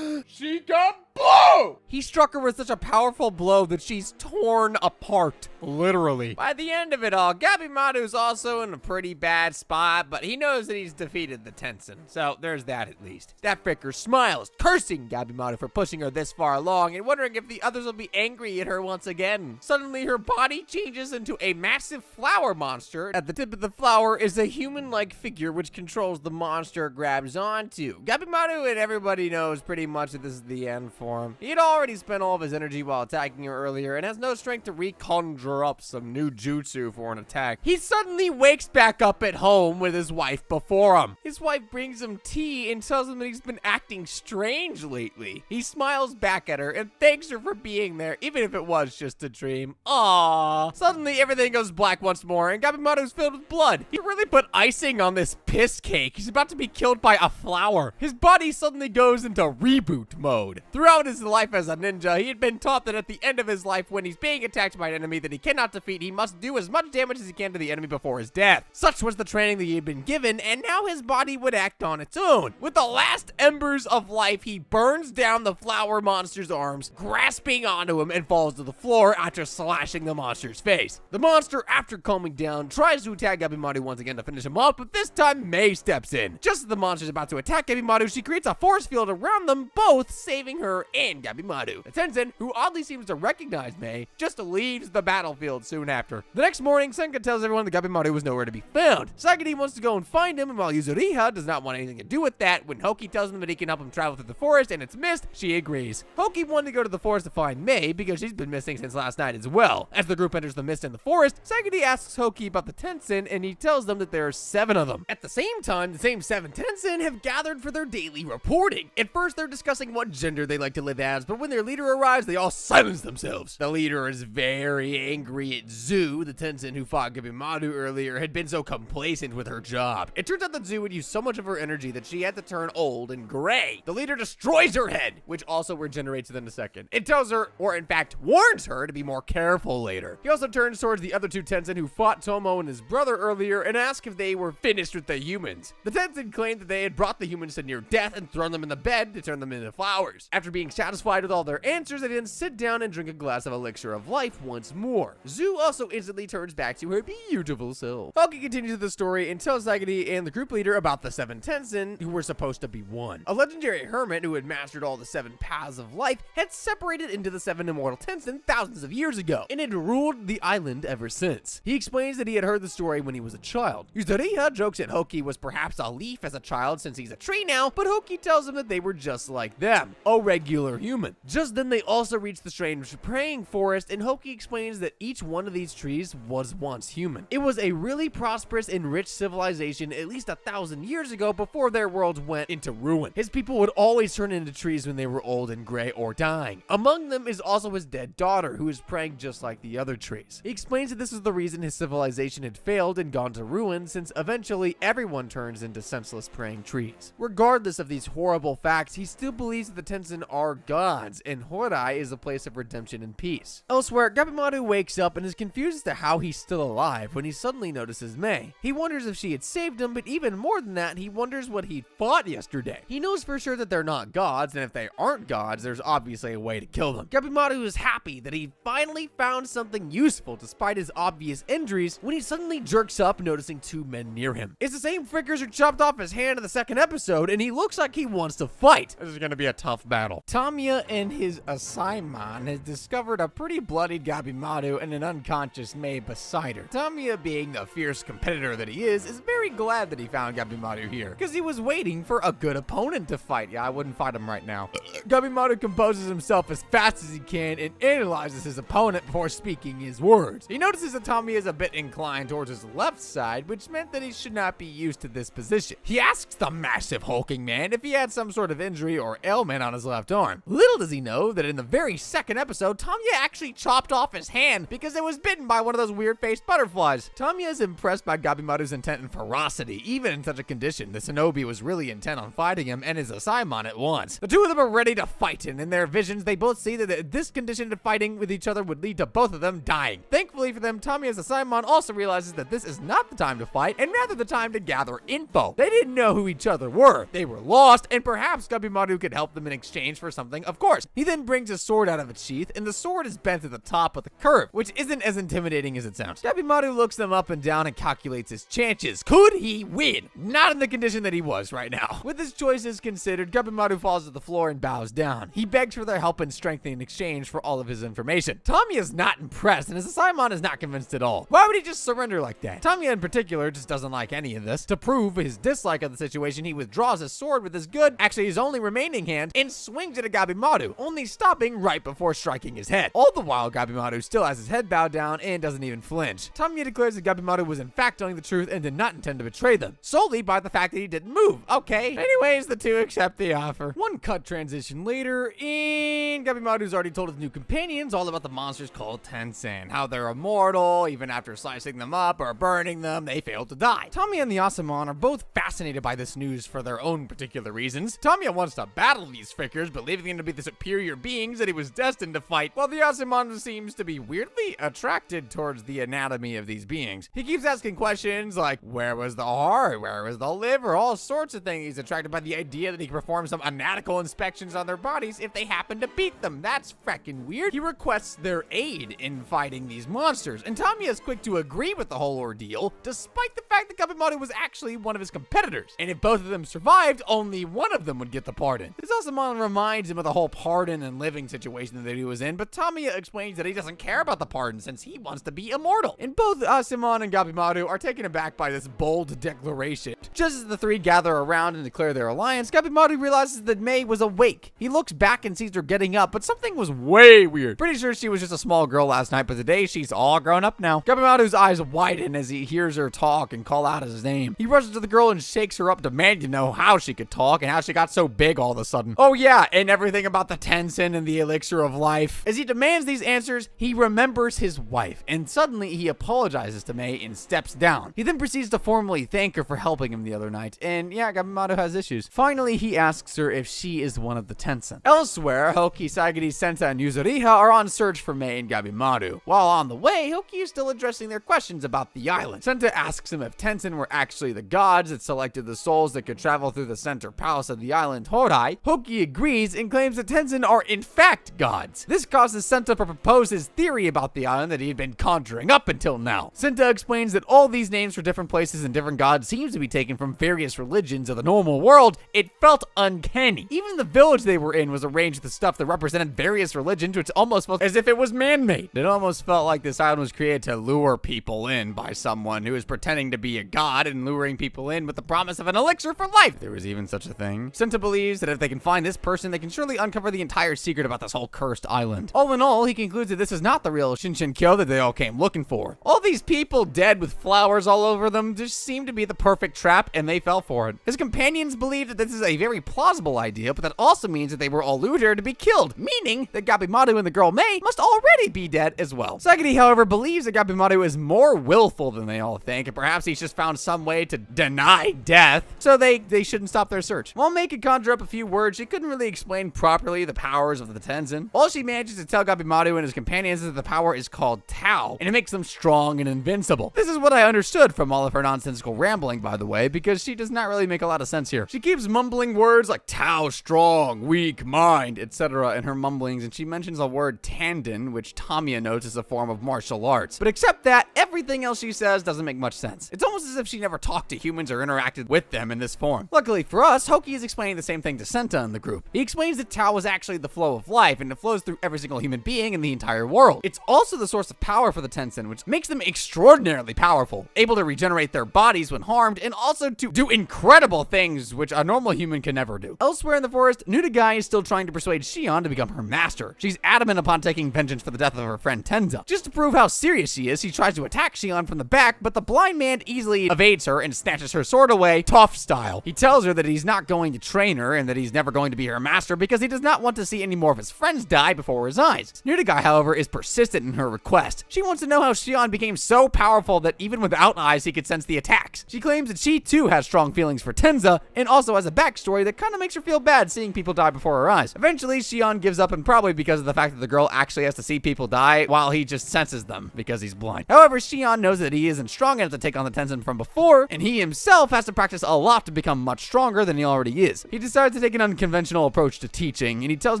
she got blow! He struck her with such a powerful blow that she's torn apart, literally. By the end of it all, Gabimaru's also in a pretty bad spot, but he knows that he's defeated the Tenzin, so there's that at least. That fricker smiles, cursing Gabimaru for pushing her this far along and wondering if the others will be angry at her once again. Suddenly, her body changes into a massive flower monster. At the tip of the flower is a human-like figure which controls the monster it grabs onto. Gabimaru and everybody knows pretty much that this is the end for him. He had already spent all of his energy while attacking her earlier and has no strength to reconjure up some new jutsu for an attack. He suddenly wakes back up at home with his wife before him. His wife brings him tea and tells him that he's been acting strange lately. He smiles back at her and thanks her for being there, even if it was just a dream. Aww. Suddenly everything goes black once more and Gabimaru's filled with blood. He really put icing on this piss cake. He's about to be killed by a flower. His body suddenly goes into reboot mode. Throughout his life as a ninja, he had been taught that at the end of his life, when he's being attacked by an enemy that he cannot defeat, he must do as much damage as he can to the enemy before his death. Such was the training that he had been given, and now his body would act on its own. With the last embers of life, he burns down the flower monster's arms, grasping onto him, and falls to the floor after slashing the monster's face. The monster, after calming down, tries to attack Gabimaru once again to finish him off, but this time Mei steps in. Just as the monster's about to attack Gabimaru, she creates a force field around them both, saving her and Gabimaru. The Tenzin, who oddly seems to recognize Mei, just leaves the battlefield soon after. The next morning, Senka tells everyone that Gabimaru was nowhere to be found. Sagiri wants to go and find him, and while Yuzuriha does not want anything to do with that, when Hoki tells him that he can help him travel through the forest and it's mist, she agrees. Hoki wanted to go to the forest to find Mei because she's been missing since last night as well. As the group enters the mist in the forest, Sagiri asks Hoki about the Tenzin, and he tells them that there are 7 of them. At the same time, the same 7 Tenzin have gathered for their daily reporting. At first, they're discussing what gender they like to live as, but when their leader arrives, they all silence themselves. The leader is very angry at Zu, the Tenzin who fought Gabimaru earlier, had been so complacent with her job. It turns out that Zu had used so much of her energy that she had to turn old and gray. The leader destroys her head, which also regenerates within a second. It tells her, or in fact warns her, to be more careful later. He also turns towards the other 2 Tenzin who fought Tomo and his brother earlier and asks if they were finished with the humans. The Tenzin claimed that they had brought the humans to near death and thrown them in the bed to turn them into flowers. After being satisfied with all their answers, they then sit down and drink a glass of elixir of life once more. Zu also instantly turns back to her beautiful self. Hoki continues the story and tells Sagiri and the group leader about the 7 Tenzin who were supposed to be one. A legendary hermit who had mastered all the 7 paths of life had separated into the 7 immortal Tenzin thousands of years ago and had ruled the island ever since. He explains that he had heard the story when he was a child. Yuzuriha jokes that Hoki was perhaps a leaf as a child since he's a tree now, but Hoki tells him that they were just like them. Oreg regular human. Just then they also reach the strange praying forest, and Hoki explains that each one of these trees was once human. It was a really prosperous and rich civilization at least 1,000 years ago before their worlds went into ruin. His people would always turn into trees when they were old and gray or dying. Among them is also his dead daughter, who is praying just like the other trees. He explains that this is the reason his civilization had failed and gone to ruin, since eventually everyone turns into senseless praying trees. Regardless of these horrible facts, he still believes that the Tensen are gods, and Horai is a place of redemption and peace. Elsewhere, Gabimaru wakes up and is confused as to how he's still alive when he suddenly notices Mei. He wonders if she had saved him, but even more than that, he wonders what he fought yesterday. He knows for sure that they're not gods, and if they aren't gods, there's obviously a way to kill them. Gabimaru is happy that he finally found something useful despite his obvious injuries when he suddenly jerks up, noticing two men near him. It's the same frickers who chopped off his hand in the second episode, and he looks like he wants to fight. This is gonna be a tough battle. Tamiya and his Asaimon has discovered a pretty bloodied Gabimaru and an unconscious Mei beside her. Tamiya, being the fierce competitor that he is very glad that he found Gabimaru here, because he was waiting for a good opponent to fight. Yeah, I wouldn't fight him right now. Gabimaru composes himself as fast as he can and analyzes his opponent before speaking his words. He notices that Tamiya is a bit inclined towards his left side, which meant that he should not be used to this position. He asks the massive hulking man if he had some sort of injury or ailment on his left arm. Little does he know that in the very second episode, Tamiya actually chopped off his hand because it was bitten by one of those weird-faced butterflies. Tamiya is impressed by Gabimaru's intent and ferocity. Even in such a condition, the shinobi was really intent on fighting him and his Asaimon at once. The two of them are ready to fight, and in their visions, they both see that this condition of fighting with each other would lead to both of them dying. Thankfully for them, Tamiya's Asaimon also realizes that this is not the time to fight, and rather the time to gather info. They didn't know who each other were. They were lost, and perhaps Gabimaru could help them in exchange for something, of course. He then brings his sword out of its sheath, and the sword is bent at the top with a curve, which isn't as intimidating as it sounds. Gabimaru looks them up and down and calculates his chances. Could he win? Not in the condition that he was right now. With his choices considered, Gabimaru falls to the floor and bows down. He begs for their help and strength in exchange for all of his information. Tamiya is not impressed, and his Asaimon is not convinced at all. Why would he just surrender like that? Tamiya in particular just doesn't like any of this. To prove his dislike of the situation, he withdraws his sword with his good, actually his only remaining hand, and swings it at Gabimaru, only stopping right before striking his head. All the while, Gabimaru still has his head bowed down and doesn't even flinch. Tamiya declares that Gabimaru was in fact telling the truth and did not intend to betray them, solely by the fact that he didn't move. Okay. Anyways, the two accept the offer. One cut transition later, and Gabimaru's already told his new companions all about the monsters called Tensen, how they're immortal, even after slicing them up or burning them, they fail to die. Tamiya and the Asamon are both fascinated by this news for their own particular reasons. Tamiya wants to battle these figures, believing them to be the superior beings that he was destined to fight, while the Asamon seems to be weirdly attracted towards the anatomy of these beings. He keeps asking questions like, where was the heart, where was the liver, all sorts of things. He's attracted by the idea that he can perform some anatomical inspections on their bodies if they happen to beat them. That's fracking weird. He requests their aid in fighting these monsters, and Tamiya is quick to agree with the whole ordeal, despite the fact that Gabimaru was actually one of his competitors. And if both of them survived, only one of them would get the pardon. This Asamon reminds him of the whole pardon and living situation that he was in, but Tamiya explains that he doesn't care about the pardon since he wants to be immortal. And both Asamon and Gabimaru are taken aback by this bold declaration. Just as the three gather around and declare their alliance, Gabimaru realizes that Mei was awake. He looks back and sees her getting up, but something was way weird. Pretty sure she was just a small girl last night, but today she's all grown up now. Gabimaru's eyes widen as he hears her talk and call out his name. He rushes to the girl and shakes her up, demanding to know how she could talk and how she got so big all of a sudden. Oh yeah, and everything about the Tensen and the elixir of life. As he demands these answers, he remembers his wife, and suddenly he apologizes to Mei and steps down. He then proceeds to formally thank her for helping him the other night, and yeah, Gabimaru has issues. Finally, he asks her if she is one of the Tensen. Elsewhere, Hoki, Sagiri, Senta, and Yuzuriha are on search for Mei and Gabimaru. While on the way, Hoki is still addressing their questions about the island. Senta asks him if Tensen were actually the gods that selected the souls that could travel through the center palace of the island Horai. Hoki agrees and claims that Tensen are in fact gods. This causes Senta to propose his theory about the island that he had been conjuring up until now. Senta explains that all these names for different places and different gods seems to be taken from various religions of the normal world. It felt uncanny. Even the village they were in was arranged with stuff that represented various religions, which almost felt as if it was man-made. It almost felt like this island was created to lure people in by someone who is pretending to be be a god and luring people in with the promise of an elixir for life, if there was even such a thing. Senta believes that if they can find this person, they can surely uncover the entire secret about this whole cursed island. All in all, he concludes that this is not the real Shinshinkyo that they all came looking for. All these people dead with flowers all over them just seem to be the perfect trap, and they fell for it. His companions believe that this is a very plausible idea, but that also means that they were all lured here to be killed, meaning that Gabimaru and the girl Mei must already be dead as well. Sagiri, however, believes that Gabimaru is more willful than they all think, and perhaps he's just found some way to deny death, so they shouldn't stop their search. While Mei could conjure up a few words, she couldn't really explain properly the powers of the Tenzin. All she manages to tell Gabimaru and his companions is that the power is called Tao, and it makes them strong and invincible. This is what I understood from all of her nonsensical rambling, by the way, because she does not really make a lot of sense here. She keeps mumbling words like Tao strong, weak mind, etc. in her mumblings, and she mentions a word tanden, which Tamiya notes is a form of martial arts. But except that, everything else she says doesn't make much sense. It's almost as if she never talked to humans or interacted with them in this form. Luckily for us, Hoki is explaining the same thing to Senta in the group. He explains that Tao is actually the flow of life, and it flows through every single human being in the entire world. It's also the source of power for the Tenzin, which makes them extraordinarily powerful, able to regenerate their bodies when harmed, and also to do incredible things which a normal human can never do. Elsewhere in the forest, Nudagai is still trying to persuade Shion to become her master. She's adamant upon taking vengeance for the death of her friend Tenza. Just to prove how serious she is, she tries to attack Shion from the back, but the blind man easily evades her and snatches her sword away, tough style. He tells her that he's not going to train her and that he's never going to be her master because he does not want to see any more of his friends die before his eyes. Nudagai, however, is persistent in her request. She wants to know how Shion became so powerful that even without eyes, he could sense the attacks. She claims that she too has strong feelings for Tenza and also has a backstory that kind of makes her feel bad seeing people die before her eyes. Eventually, Shion gives up, and probably because of the fact that the girl actually has to see people die while he just senses them because he's blind. However, Shion knows that he isn't strong enough to take on the Tenzin from before, and he himself has to practice a lot to become much stronger than he already is. He decides to take an unconventional approach to teaching, and he tells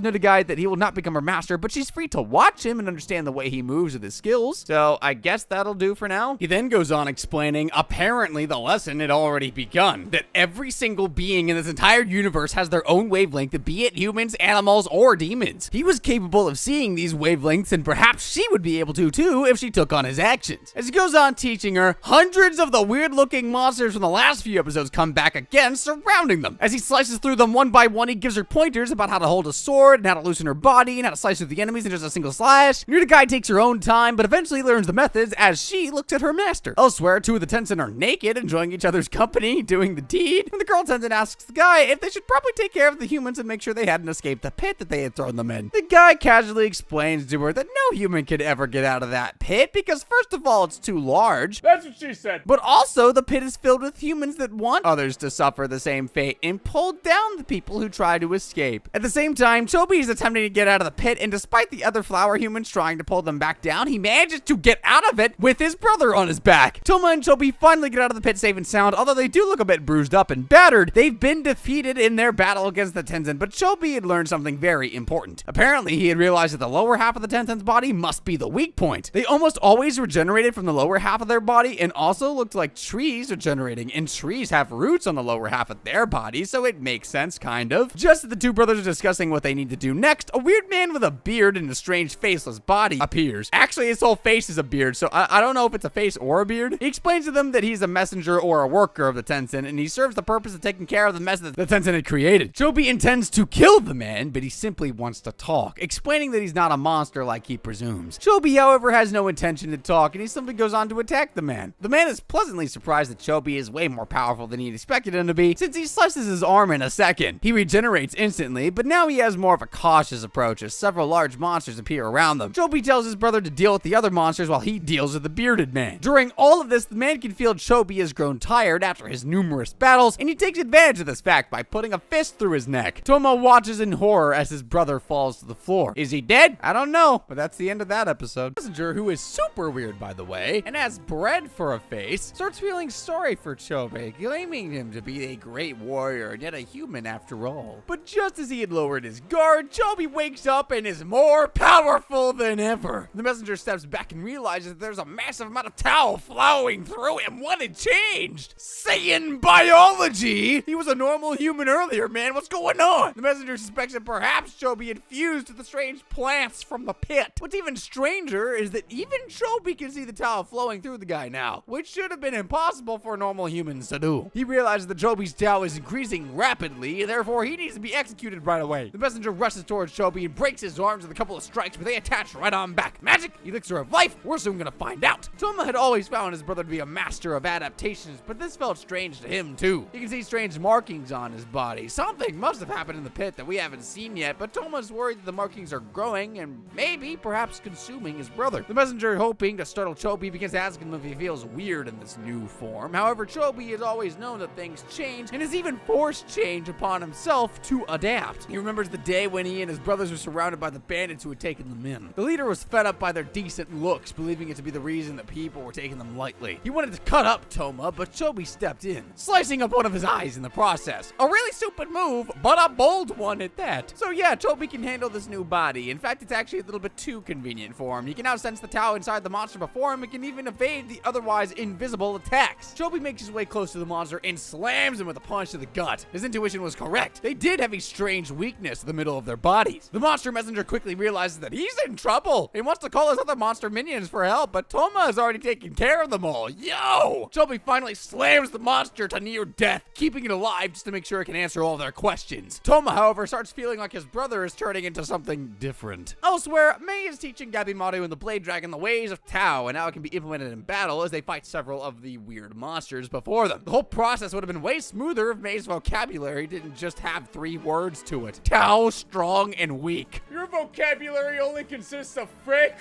Nudagai that he will not become her master, but she's free to watch him and understand the way he moves with his skills. So I guess that'll do for now. He then goes on explaining apparently the lesson had already begun, that every single being in this entire universe has their own wavelength, be it humans, animals, or demons. He was capable of seeing these wavelengths, and perhaps she would be able to too if she took on his actions. As he goes on teaching her, hundreds of the weird-looking monsters from the last few episodes come back again, surrounding them. As he slices through them one by one, he gives her pointers about how to hold a sword, and how to loosen her body, and how to slice through the enemies in just a single slash. Nudagai takes her own time, but eventually learns the methods as she looks at her master. Elsewhere, two of the Tenzin are naked, enjoying each other's company, doing the deed, and the girl Tenzin asks the guy if they should probably take care of the humans and make sure they hadn't escaped the pit that they had thrown them in. The guy casually explains to her that no human could ever get out of that pit because first of all, it's too large. That's what she said. But also, the pit is filled with humans that want others to suffer the same fate and pull down the people who try to escape. At the same time, Chobi is attempting to get out of the pit, and despite the other flower humans trying to pull them back down, he manages to get out of it with his brother on his back. Toma and Chobi finally get out of the pit safe and sound, although they do look a bit bruised up and battered. They've been defeated in their battle against the Tenzin, but Chobi had learned something very important. Apparently, he had realized that the lower half of the Tenzin's body must be the weak point. They almost always regenerated from the lower half of their body and also looked like trees regenerating, and trees have roots on the lower half of their body, so it makes sense, kind of. Just as the two brothers are discussing what they need to do next, a weird man with a beard and a strange faceless body appears. Actually, his whole face is a beard, so I don't know if it's a face or a beard. He explains to them that he's a messenger or a worker of the Tenzin, and he serves the purpose of taking care of the mess that the Tenzin had created. Chobi intends to kill the man, but he simply wants to talk, explaining that he's not a monster like he presumes. Chobi, however, has no intention to talk, and he simply goes on to attack the man. The man is pleasantly surprised that Chobi is way more powerful than he expected him to be, since he slices his arm in a second. He regenerates instantly, but now he has more of a cautious approach as several large monsters appear around them. Chobi tells his brother to deal with the other monsters while he deals with the bearded man. During all of this, the man can feel Chobi has grown tired after his numerous battles, and he takes advantage of this fact by putting a fist through his neck. Toma watches in horror as his brother falls to the floor. Is he dead? I don't know, but that's the end of that episode. Messenger, who is super weird by the way, and has bread for a face, starts feeling sorry for Chobi, claiming him to be a great warrior and yet a human after all. But just as he had lowered his guard, Chobi wakes up and is more powerful than ever. The messenger steps back and realizes that there's a massive amount of Tao flowing through him. What had changed? Saiyan biology! He was a normal human earlier, man. What's going on? The messenger suspects that perhaps Chobi had fused with the strange plants from the pit. What's even stranger is that even Chobi can see the Tao flowing through the guy now, which should have been impossible for normal humans to do. He realizes that Chobi's Tao is increasing rapidly, and therefore he needs to be executed right away. The messenger rushes towards Chobi and breaks his arms with a couple of strikes, but they attach right on back. Magic? Elixir of life? We're soon gonna find out. Toma had always found his brother to be a master of adaptations, but this felt strange to him too. You can see strange markings on his body. Something must have happened in the pit that we haven't seen yet, but Toma's worried that the markings are growing and maybe, perhaps, consuming his brother. The messenger, hoping to startle Chobi, begins to ask him if he feels weird in this new form. However, Chobi has always known that things change and has even forced change upon himself to adapt. He remembers the day when he and his brothers were surrounded by the bandits who had taken them in. The leader was fed up by their decent looks, believing it to be the reason that people were taking them lightly. He wanted to cut up Toma, but Chobi stepped in, slicing up one of his eyes in the process. A really stupid move, but a bold one at that. So yeah, Chobi can handle this new body. In fact, it's actually a little bit too convenient for him. He can now sense the Tao inside the monster before him and can even evade the otherwise invisible attacks. Chobi makes his way close to the monster and slams him with a punch to the gut. His intuition was correct. They did have a strange weakness in the middle of their bodies. The monster messenger quickly realizes that he's in trouble. He wants to call his other monster minions for help, but Toma has already taken care of them all. Yo! Chobi finally slams the monster to near death, keeping it alive just to make sure it can answer all their questions. Toma, however, starts feeling like his brother is turning into something different. Elsewhere, Mei is teaching Gabimaru and the Blade Dragon the ways of Tao, and how it can be implemented in battle as they fight several of the weird monsters before them. The whole process would have been way smoother if Mei's vocabulary didn't just have 3 words to it. Tao, strong, and weak. Your vocabulary only consists of frick,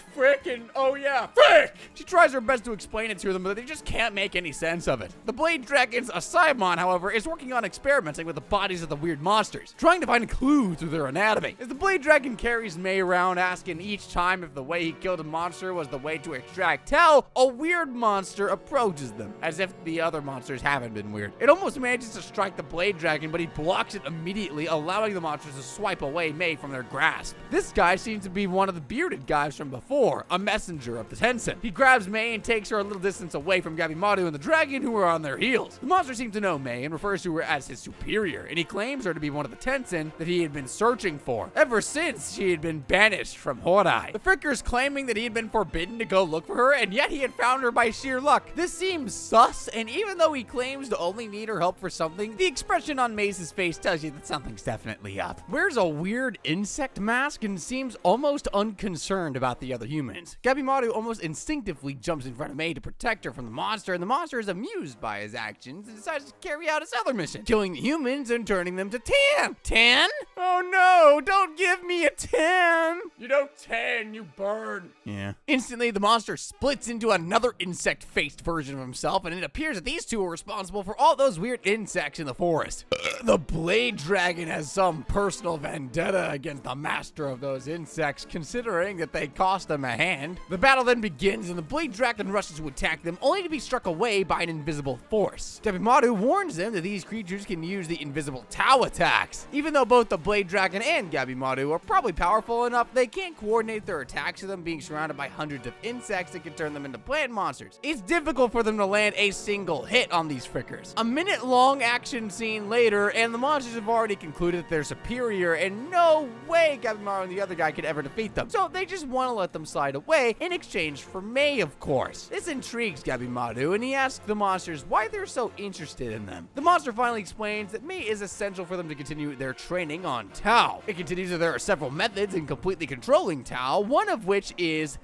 and oh yeah, frick! She tries her best to explain it to them, but they just can't make any sense of it. The Blade Dragon's Asaimon, however, is working on experimenting with the bodies of the weird monsters, trying to find a clue through their anatomy. As the Blade Dragon carries Mei around, asking each time if the way he killed a monster was the way to extract Tao, a weird monster approaches them, as if the other monsters haven't been weird. It almost manages to strike the Blade Dragon, but he blocks it immediately, allowing the monsters to swipe away Mei from their grasp. This guy seems to be one of the bearded guys from before, a messenger of the Tencent. He grabs Mei and takes her a little distance away from Gabimaru and the dragon, who are on their heels. The monster seems to know Mei and refers to her as his superior, and he claims her to be one of the Tencent that he had been searching for ever since she had been banished from Hodai. The Fricker's claiming that he had been forbidden to go look for her, and yet he had found her by sheer luck. This seems sus, and even though he claims to only need her help for something, the expression on Mei's face tells you that something's definitely up. Wears a weird insect mask and seems almost unconcerned about the other humans. Gabimaru almost instinctively jumps in front of Mei to protect her from the monster, and the monster is amused by his actions and decides to carry out his other mission, killing the humans and turning them to tan. 10? Oh no, don't give me a 10. You don't 10, you burn. Yeah. Instantly, the monster splits into another insect-faced version of himself, and it appears that these two are responsible for all those weird insects in the forest. The Blade Dragon has some personal vendetta against the master of those insects, considering that they cost him a hand. The battle then begins, and the Blade Dragon rushes to attack them, only to be struck away by an invisible force. Gabimaru warns them that these creatures can use the invisible Tao attacks. Even though both the Blade Dragon and Gabimaru are probably powerful enough, they can't coordinate their attacks with them being surrounded by hundreds of insects that can turn them into plant monsters. It's difficult for them to land a single hit on these frickers. A minute-long action scene later, and the monsters have already concluded that they're superior, and no way Gabimaru and the other guy could ever defeat them. So they just want to let them slide away in exchange for Mei, of course. This intrigues Gabimaru, and he asks the monsters why they're so interested in them. The monster finally explains that Mei is essential for them to continue their training on Tao. It continues that there are several methods in completely controlling Tao, one of which is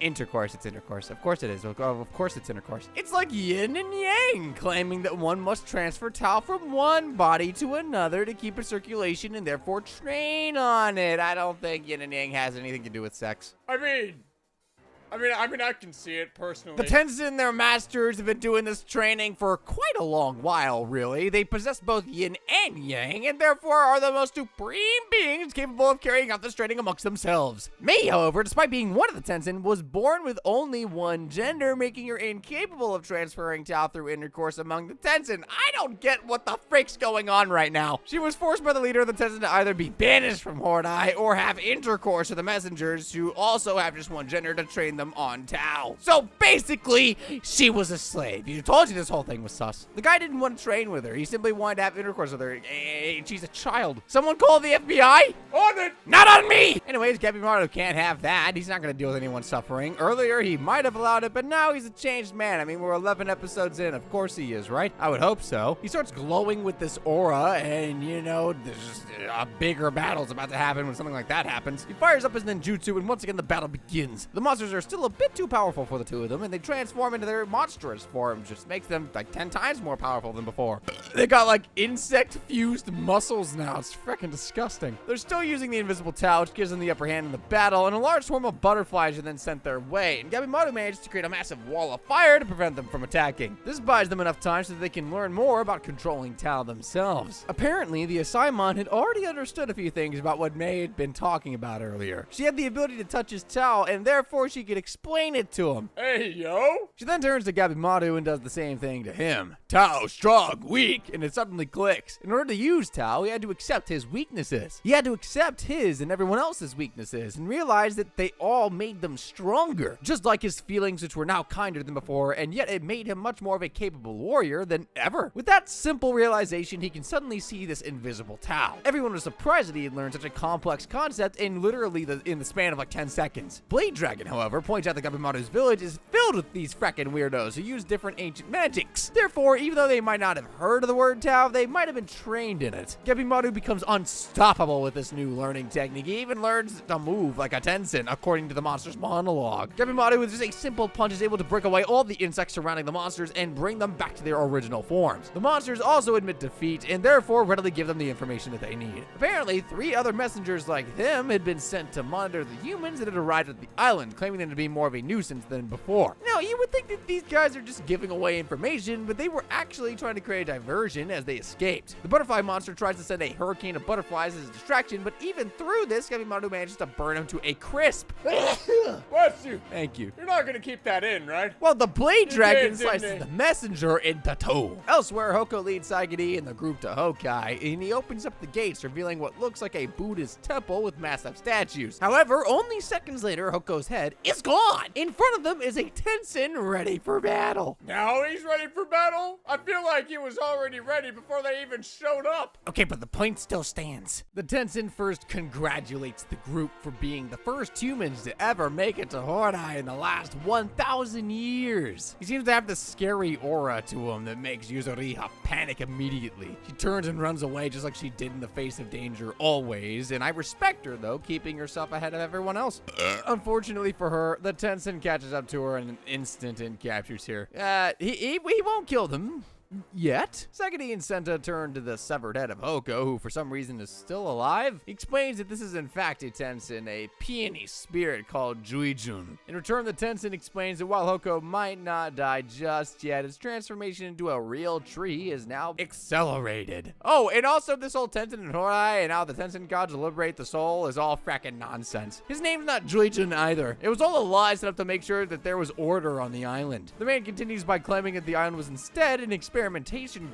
intercourse. It's intercourse. Of course it is. Of course it's intercourse. It's like yin and yang, claiming that one must transfer Tao from one body to another to keep a circulation and therefore train on it. I don't think yin and yang has anything to do with sex. I mean, I can see it personally. The Tencent and their masters have been doing this training for quite a long while, really. They possess both yin and yang, and therefore are the most supreme beings capable of carrying out this training amongst themselves. Mei, however, despite being one of the Tencent, was born with only one gender, making her incapable of transferring Tao through intercourse among the Tencent. I don't get what the frick's going on right now. She was forced by the leader of the Tencent to either be banished from Hodai or have intercourse with the messengers, who also have just one gender, to train them them on Tao. So basically, she was a slave. You told you this whole thing was sus. The guy didn't want to train with her. He simply wanted to have intercourse with her. And she's a child. Someone call the FBI? On it! Not on me! Anyways, Gabimaru can't have that. He's not going to deal with anyone suffering. Earlier, he might have allowed it, but now he's a changed man. I mean, we're 11 episodes in. Of course he is, right? I would hope so. He starts glowing with this aura, and, you know, there's just a bigger battle's about to happen when something like that happens. He fires up his ninjutsu, and once again, the battle begins. The monsters are still a bit too powerful for the two of them, and they transform into their monstrous forms, just makes them like 10 times more powerful than before. They got like insect-fused muscles now. It's freaking disgusting. They're still using the invisible Tao, which gives them the upper hand in the battle, and a large swarm of butterflies are then sent their way, and Gabimaru manages to create a massive wall of fire to prevent them from attacking. This buys them enough time so that they can learn more about controlling Tao themselves. Apparently, the Asaimon had already understood a few things about what May had been talking about earlier. She had the ability to touch his Tao, and therefore she could explain it to him. Hey, yo! She then turns to Gabimaru and does the same thing to him. Tao, strong, weak, and it suddenly clicks. In order to use Tao, he had to accept his weaknesses. He had to accept his and everyone else's weaknesses and realize that they all made them stronger. Just like his feelings, which were now kinder than before, and yet it made him much more of a capable warrior than ever. With that simple realization, he can suddenly see this invisible Tao. Everyone was surprised that he had learned such a complex concept in literally in the span of like 10 seconds. Blade Dragon, however, points out that Gabimaru's village is filled with these frackin' weirdos who use different ancient magics. Therefore, even though they might not have heard of the word Tao, they might have been trained in it. Gabimaru becomes unstoppable with this new learning technique. He even learns to move like a Tenzin, according to the monster's monologue. Gabimaru, with just a simple punch, is able to break away all the insects surrounding the monsters and bring them back to their original forms. The monsters also admit defeat and therefore readily give them the information that they need. Apparently, 3 other messengers like them had been sent to monitor the humans that had arrived at the island, claiming them to be more of a nuisance than before. Now, you would think that these guys are just giving away information, but they were actually trying to create a diversion as they escaped. The butterfly monster tries to send a hurricane of butterflies as a distraction, but even through this, Gabimaru manages to burn him to a crisp. Bless you. Thank you. You're not gonna keep that in, right? Well, the Blade Dragon did, slices didn't the messenger into 2. Elsewhere, Hoko leads Saigiri and the group to Hokai, and he opens up the gates, revealing what looks like a Buddhist temple with massive statues. However, only seconds later, Hoko's head is gone. In front of them is a Tenzin ready for battle. Now he's ready for battle? I feel like he was already ready before they even showed up. Okay, but the point still stands. The Tenzin first congratulates the group for being the first humans to ever make it to Horai in the last 1,000 years. He seems to have this scary aura to him that makes Yuzuriha panic immediately. She turns and runs away just like she did in the face of danger always, and I respect her though, keeping herself ahead of everyone else. Unfortunately for her, the Tenzin catches up to her in an instant and captures her. He won't kill them. Yet, Saigiri and Senta turn to the severed head of Hoko, who for some reason is still alive. He explains that this is in fact a Tenzin, a peony spirit called Juijun. In return, the Tenzin explains that while Hoko might not die just yet, his transformation into a real tree is now accelerated. Oh, and also this whole Tenzin and Horai and how the Tenzin gods liberate the soul is all frackin' nonsense. His name's not Juijun either. It was all a lie set up to make sure that there was order on the island. The man continues by claiming that the island was instead an experimentation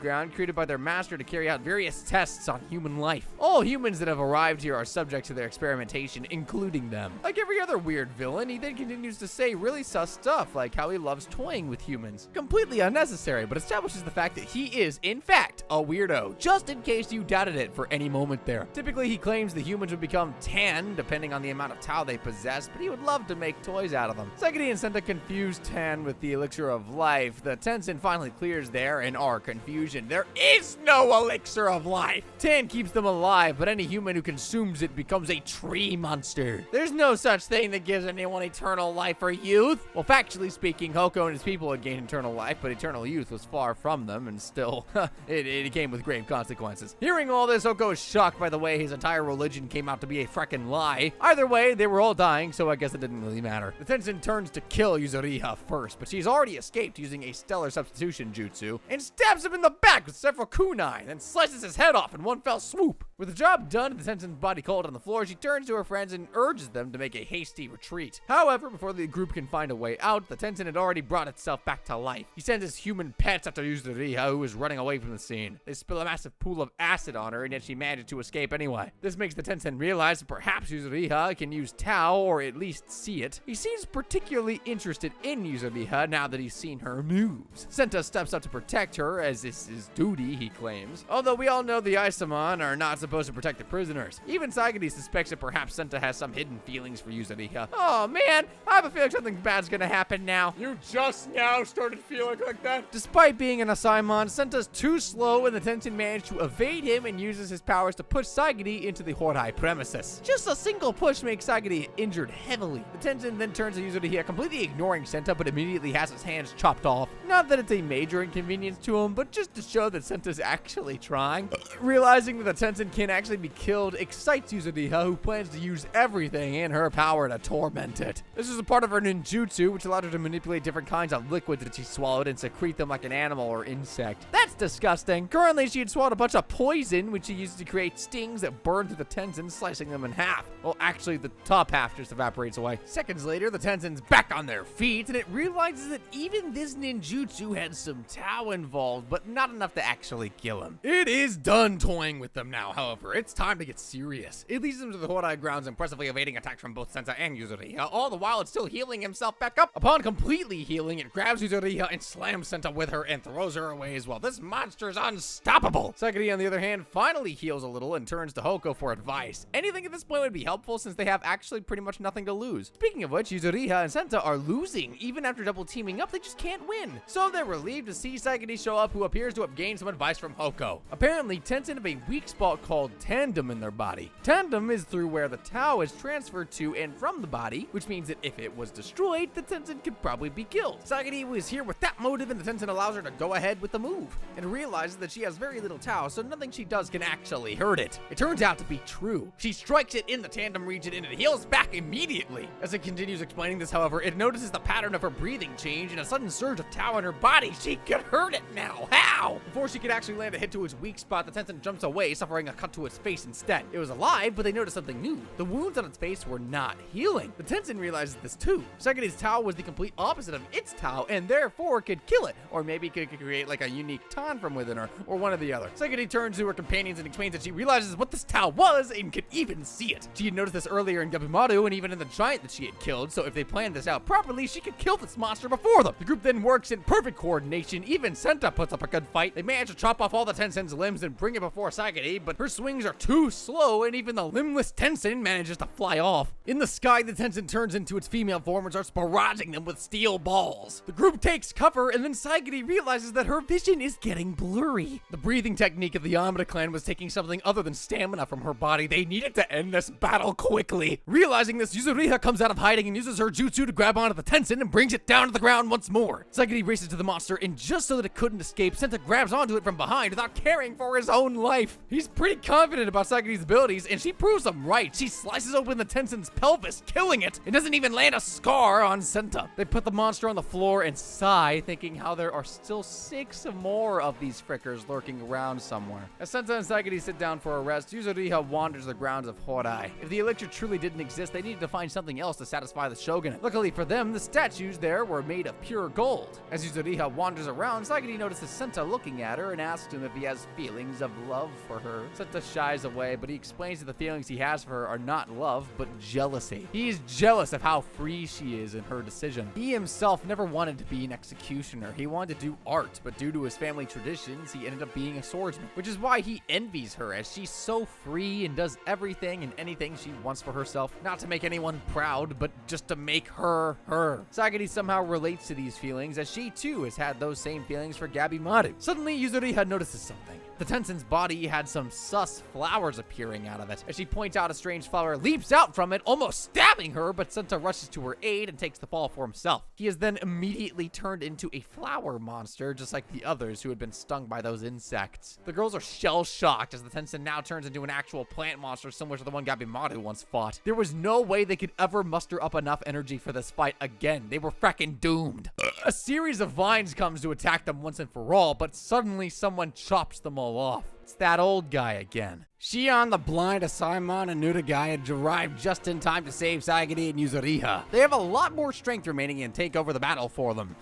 ground created by their master to carry out various tests on human life. All humans that have arrived here are subject to their experimentation, including them. Like every other weird villain, he then continues to say really sus stuff, like how he loves toying with humans. Completely unnecessary, but establishes the fact that he is, in fact, a weirdo, just in case you doubted it for any moment there. Typically, he claims the humans would become tan, depending on the amount of Tao they possess, but he would love to make toys out of them. Saigiri and Senta confuse tan with the elixir of life. The Tenzin finally clears there and our confusion. There is no elixir of life. Tan keeps them alive, but any human who consumes it becomes a tree monster. There's no such thing that gives anyone eternal life or youth. Well, factually speaking, Hoko and his people had gained eternal life, but eternal youth was far from them, and still, it came with grave consequences. Hearing all this, Hoko is shocked by the way his entire religion came out to be a frickin' lie. Either way, they were all dying, so I guess it didn't really matter. The Tenzin turns to kill Yuzuriha first, but she's already escaped using a stellar substitution jutsu, and stabs him in the back with several kunai, then slices his head off in one fell swoop. With the job done and the Tensen's body cold on the floor, she turns to her friends and urges them to make a hasty retreat. However, before the group can find a way out, the Tensen had already brought itself back to life. He sends his human pets after Yuzuriha, who is running away from the scene. They spill a massive pool of acid on her, and yet she manages to escape anyway. This makes the Tensen realize that perhaps Yuzuriha can use Tao, or at least see it. He seems particularly interested in Yuzuriha now that he's seen her moves. Senta steps up to protect her, as this is duty, he claims. Although we all know the Isamon are not supposed to protect the prisoners. Even Sagadi suspects that perhaps Senta has some hidden feelings for Yuzuriha. Oh man, I have a feeling something bad's gonna happen now. You just now started feeling like that? Despite being an Asaimon, Senta's too slow and the Tensen managed to evade him and uses his powers to push Sagadi into the Horai premises. Just a single push makes Sagadi injured heavily. The Tensen then turns to Yuzuriha, completely ignoring Senta, but immediately has his hands chopped off. Not that it's a major inconvenience to him, but just to show that Senta's actually trying. Realizing that the Tensen can actually be killed excites Yuzuriha, who plans to use everything in her power to torment it. This is a part of her ninjutsu, which allowed her to manipulate different kinds of liquids that she swallowed and secrete them like an animal or insect. That's disgusting. Currently, she had swallowed a bunch of poison, which she uses to create stings that burn through the Tensen, slicing them in half. Well, actually, the top half just evaporates away. Seconds later, the Tensen's back on their feet, and it realizes that even this ninjutsu had some Tao involved, but not enough to actually kill him. It is done toying with them now, however. It's time to get serious. It leads them to the Horai grounds, impressively evading attacks from both Senta and Yuzuriha, all the while it's still healing himself back up. Upon completely healing, it grabs Yuzuriha and slams Senta with her and throws her away as well. This monster's unstoppable. Sagadi, on the other hand, finally heals a little and turns to Hoko for advice. Anything at this point would be helpful since they have actually pretty much nothing to lose. Speaking of which, Yuzuriha and Senta are losing. Even after double teaming up, they just can't win. So they're relieved to see Sagadi show up, who appears to have gained some advice from Hoko. Apparently, Tensen have a weak spot called Tandem in their body. Tandem is through where the Tao is transferred to and from the body, which means that if it was destroyed, the Tensen could probably be killed. Sagadi was here with that motive, and the Tensen allows her to go ahead with the move, and realizes that she has very little Tao, so nothing she does can actually hurt it. It turns out to be true. She strikes it in the Tandem region, and it heals back immediately. As it continues explaining this, however, it notices the pattern of her breathing change and a sudden surge of Tao in her body. She can hurt it now. How? Before she could actually land a hit to its weak spot, the Tensen jumps away, suffering a cut to its face instead. It was alive, but they noticed something new. The wounds on its face were not healing. The Tensen realizes this too. Sagadi's Tao was the complete opposite of its Tao, and therefore could kill it, or maybe could create like a unique Tan from within her, or one or the other. Sagadi turns to her companions and explains that she realizes what this Tao was and could even see it. She had noticed this earlier in Gabimaru and even in the giant that she had killed, so if they planned this out properly, she could kill this monster before them. The group then works in perfect coordination. Even Senta puts up a good fight. They manage to chop off all the Tensen's limbs and bring it before Sagadi, but her swings are too slow, and even the limbless Tensen manages to fly off. In the sky, the Tensen turns into its female form and starts barraging them with steel balls. The group takes cover, and then Sagadi realizes that her vision is getting blurry. The breathing technique of the Yamada clan was taking something other than stamina from her body. They needed to end this battle quickly. Realizing this, Yuzuriha comes out of hiding and uses her jutsu to grab onto the Tensen and brings it down to the ground once more. Sagadi races to the monster, and just so that it couldn't escape, Senta grabs onto it from behind without caring for his own life. He's pretty confident about Sagadi's abilities, and she proves him right. She slices open the Tensen's pelvis, killing it, and doesn't even land a scar on Senta. They put the monster on the floor and sigh, thinking how there are still 6 more of these frickers lurking around somewhere. As Senta and Sagadi sit down for a rest, Yuzuriha wanders the grounds of Horai. If the elixir truly didn't exist, they needed to find something else to satisfy the shogunate. Luckily for them, the statues there were made of pure gold. As Yuzuriha wanders around, Sagadi notices Senta looking at her and asks him if he has feelings of love for her. Senta shies away, but he explains that the feelings he has for her are not love, but jealousy. He is jealous of how free she is in her decision. He himself never wanted to be an executioner. He wanted to do art, but due to his family traditions, he ended up being a swordsman, which is why he envies her, as she's so free and does everything and anything she wants for herself, not to make anyone proud, but just to make her her. Sagadi somehow relates to these feelings, as she too has had those same feelings for Gabimaru. Suddenly, Yuzuriha notices something. The Tensen's body had some sus flowers appearing out of it. As she points out, a strange flower leaps out from it, almost stabbing her, but Senta rushes to her aid and takes the fall for himself. He is then immediately turned into a flower monster, just like the others who had been stung by those insects. The girls are shell-shocked as the Tensen now turns into an actual plant monster similar to the one Gabimaru once fought. There was no way they could ever muster up enough energy for this fight again. They were fracking doomed. A series of vines comes to attack them once and for all, but suddenly someone chops them all off. It's that old guy again. Shion, the blind Asaemon, and Nudagai had arrived just in time to save Sagiri and Yuzuriha. They have a lot more strength remaining and take over the battle for them.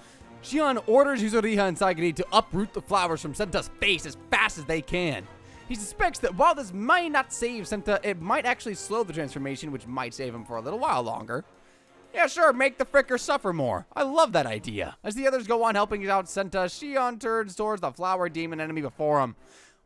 Shion orders Yuzuriha and Sagiri to uproot the flowers from Senta's face as fast as they can. He suspects that while this might not save Senta, it might actually slow the transformation, which might save him for a little while longer. Yeah, sure, make the fricker suffer more. I love that idea. As the others go on helping out Senta, Shion turns towards the flower demon enemy before him.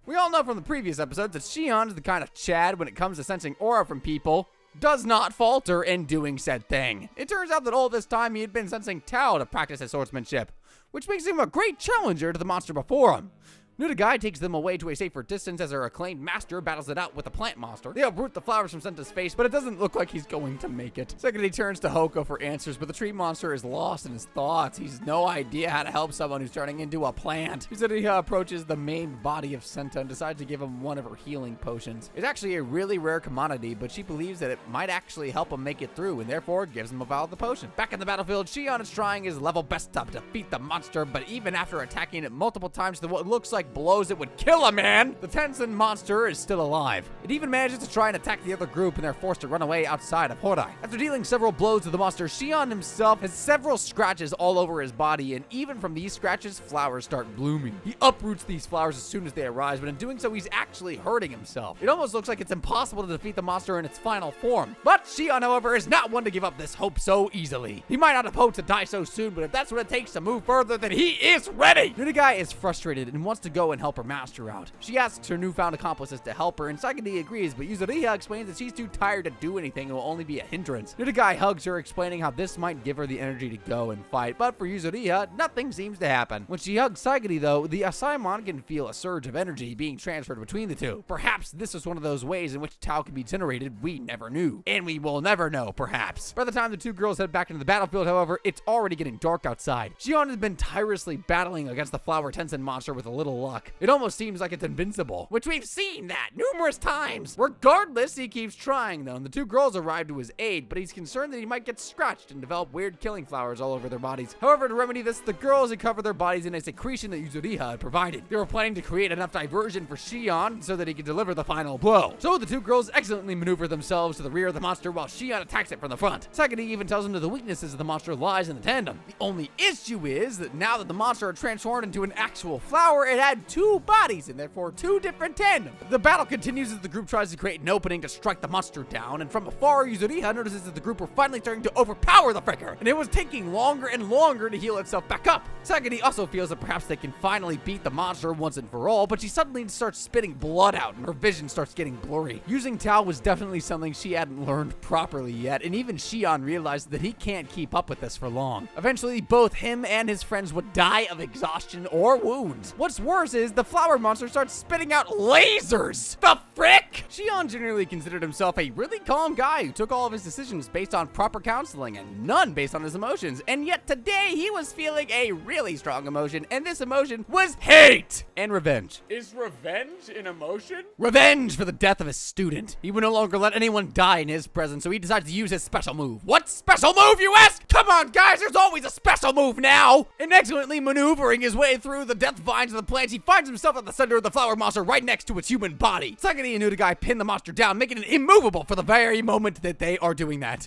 We all know from the previous episodes that Shion is the kind of Chad when it comes to sensing aura from people. Does not falter in doing said thing. It turns out that all this time he had been sensing Tao to practice his swordsmanship, which makes him a great challenger to the monster before him. Nudagai takes them away to a safer distance as her acclaimed master battles it out with a plant monster. They uproot the flowers from Senta's face, but it doesn't look like he's going to make it. Second, he turns to Hoko for answers, but the tree monster is lost in his thoughts. He's no idea how to help someone who's turning into a plant. Yuzuriha approaches the main body of Senta and decides to give him one of her healing potions. It's actually a really rare commodity, but she believes that it might actually help him make it through, and therefore gives him a vial of the potion. Back in the battlefield, Shion is trying his level best to defeat the monster, but even after attacking it multiple times with what looks like blows it would kill a man, the Tensen monster is still alive. It even manages to try and attack the other group, and they're forced to run away outside of Horai. After dealing several blows to the monster, Shion himself has several scratches all over his body, and even from these scratches, flowers start blooming. He uproots these flowers as soon as they arise, but in doing so, he's actually hurting himself. It almost looks like it's impossible to defeat the monster in its final form. But Shion, however, is not one to give up this hope so easily. He might not have hoped to die so soon, but if that's what it takes to move further, then he is ready! Nudagai is frustrated and wants to go and help her master out. She asks her newfound accomplices to help her, and Sagiri agrees, but Yuzuriha explains that she's too tired to do anything and will only be a hindrance. Nudagai hugs her, explaining how this might give her the energy to go and fight, but for Yuzuriha, nothing seems to happen. When she hugs Sagiri, though, the Asaemon can feel a surge of energy being transferred between the two. Perhaps this is one of those ways in which Tao can be generated we never knew. And we will never know, perhaps. By the time the two girls head back into the battlefield, however, it's already getting dark outside. Shion has been tirelessly battling against the Flower Tensen monster with a little luck. It almost seems like it's invincible, which we've seen that numerous times. Regardless, he keeps trying though, and the two girls arrive to his aid, but he's concerned that he might get scratched and develop weird killing flowers all over their bodies. However, to remedy this, the girls had covered their bodies in a secretion that Yuzuriha had provided. They were planning to create enough diversion for Shion so that he could deliver the final blow. So the two girls excellently maneuver themselves to the rear of the monster while Shion attacks it from the front. Sagiri even tells him that the weaknesses of the monster lies in the tandem. The only issue is that now that the monster had transformed into an actual flower, it had two bodies and therefore two different tandems. The battle continues as the group tries to create an opening to strike the monster down, and from afar, Yuzuriha notices that the group were finally starting to overpower the fricker, and it was taking longer and longer to heal itself back up. Sagiri also feels that perhaps they can finally beat the monster once and for all, but she suddenly starts spitting blood out, and her vision starts getting blurry. Using Tao was definitely something she hadn't learned properly yet, and even Shion realized that he can't keep up with this for long. Eventually, both him and his friends would die of exhaustion or wounds. What's worse is the flower monster starts spitting out lasers! The frick? Shion generally considered himself a really calm guy who took all of his decisions based on proper counseling and none based on his emotions, and yet today he was feeling a really strong emotion, and this emotion was hate and revenge. Is revenge an emotion? Revenge for the death of his student. He would no longer let anyone die in his presence, so he decides to use his special move. What special move, you ask? Come on, guys, there's always a special move now! And excellently maneuvering his way through the death vines of the plants, he finds himself at the center of the flower monster right next to its human body. Sagiri and Nudagai pin the monster down, making it immovable for the very moment that they are doing that.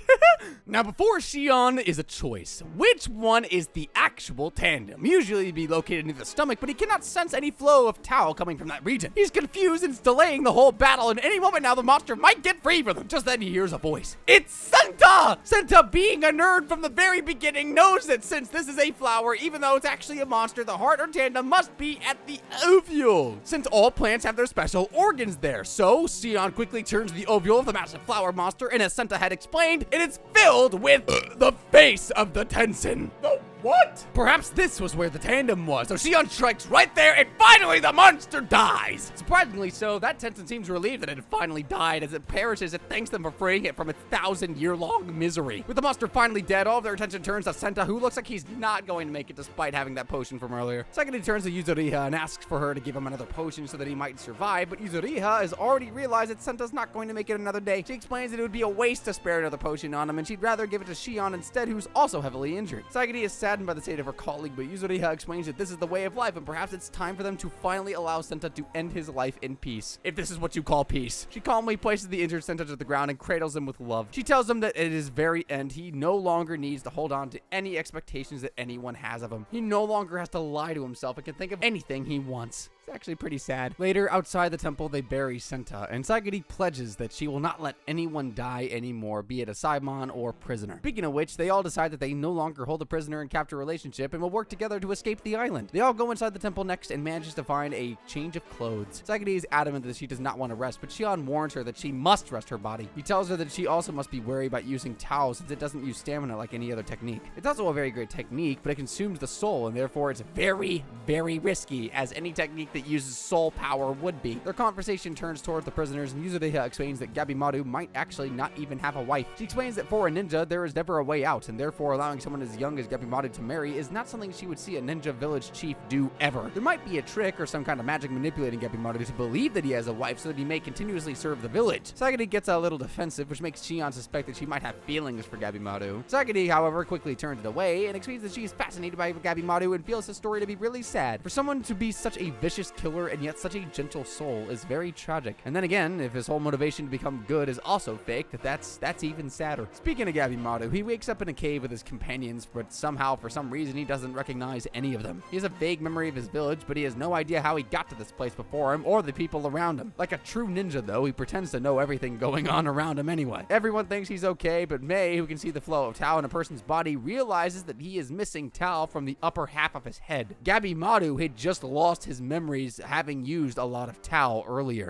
Now, before Shion is a choice. Which one is the actual tandem? Usually it'd be located near the stomach, but he cannot sense any flow of Tao coming from that region. He's confused and it's delaying the whole battle, and any moment now the monster might get free from them. Just then he hears a voice. It's Senta! Senta, being a nerd from the very beginning, knows that since this is a flower, even though it's actually a monster, the heart or tandem must be at the ovule. Since all plants have their special organs there, so Shion quickly turns to the ovule of the massive flower monster, and as Senta had explained, it is filled with the face of the Tensen. The what? Perhaps this was where the tandem was, so Shion strikes right there, and finally the monster dies! Surprisingly so, that Tensen seems relieved that it had finally died. As it perishes, it thanks them for freeing it from its 1,000-year-long misery. With the monster finally dead, all of their attention turns to Senta, who looks like he's not going to make it despite having that potion from earlier. Second, he turns to Yuzuriha and asks for her to give him another potion so that he might survive, but Yuzuriha has already realized that Senta's not going to make it another day. She explains that it would be a waste to spare another potion on him, and she'd rather give it to Shion instead, who's also heavily injured. Sagiri is sad saddened by the state of her colleague, but Yuzuriha explains that this is the way of life and perhaps it's time for them to finally allow Senta to end his life in peace. If this is what you call peace. She calmly places the injured Senta to the ground and cradles him with love. She tells him that at his very end, he no longer needs to hold on to any expectations that anyone has of him. He no longer has to lie to himself and can think of anything he wants. It's actually pretty sad. Later, outside the temple, they bury Senta, and Sagiri pledges that she will not let anyone die anymore, be it a Saimon or prisoner. Speaking of which, they all decide that they no longer hold a prisoner and captor relationship and will work together to escape the island. They all go inside the temple next and manages to find a change of clothes. Sagiri is adamant that she does not want to rest, but Shion warns her that she must rest her body. He tells her that she also must be wary about using Tao since it doesn't use stamina like any other technique. It's also a very great technique, but it consumes the soul, and therefore it's very, very risky, as any technique that uses soul power would be. Their conversation turns towards the prisoners, and Yuzuriha explains that Gabimaru might actually not even have a wife. She explains that for a ninja, there is never a way out, and therefore allowing someone as young as Gabimaru to marry is not something she would see a ninja village chief do ever. There might be a trick or some kind of magic manipulating Gabimaru to believe that he has a wife so that he may continuously serve the village. Sagiri gets a little defensive, which makes Shion suspect that she might have feelings for Gabimaru. Sagiri, however, quickly turns it away and explains that she is fascinated by Gabimaru and feels his story to be really sad. For someone to be such a vicious killer and yet such a gentle soul is very tragic. And then again, if his whole motivation to become good is also fake, that's even sadder. Speaking of Gabimaru, he wakes up in a cave with his companions, but somehow, for some reason, he doesn't recognize any of them. He has a vague memory of his village, but he has no idea how he got to this place before him or the people around him. Like a true ninja, though, he pretends to know everything going on around him anyway. Everyone thinks he's okay, but Mei, who can see the flow of Tao in a person's body, realizes that he is missing Tao from the upper half of his head. Gabimaru had just lost his memories having used a lot of Tao earlier.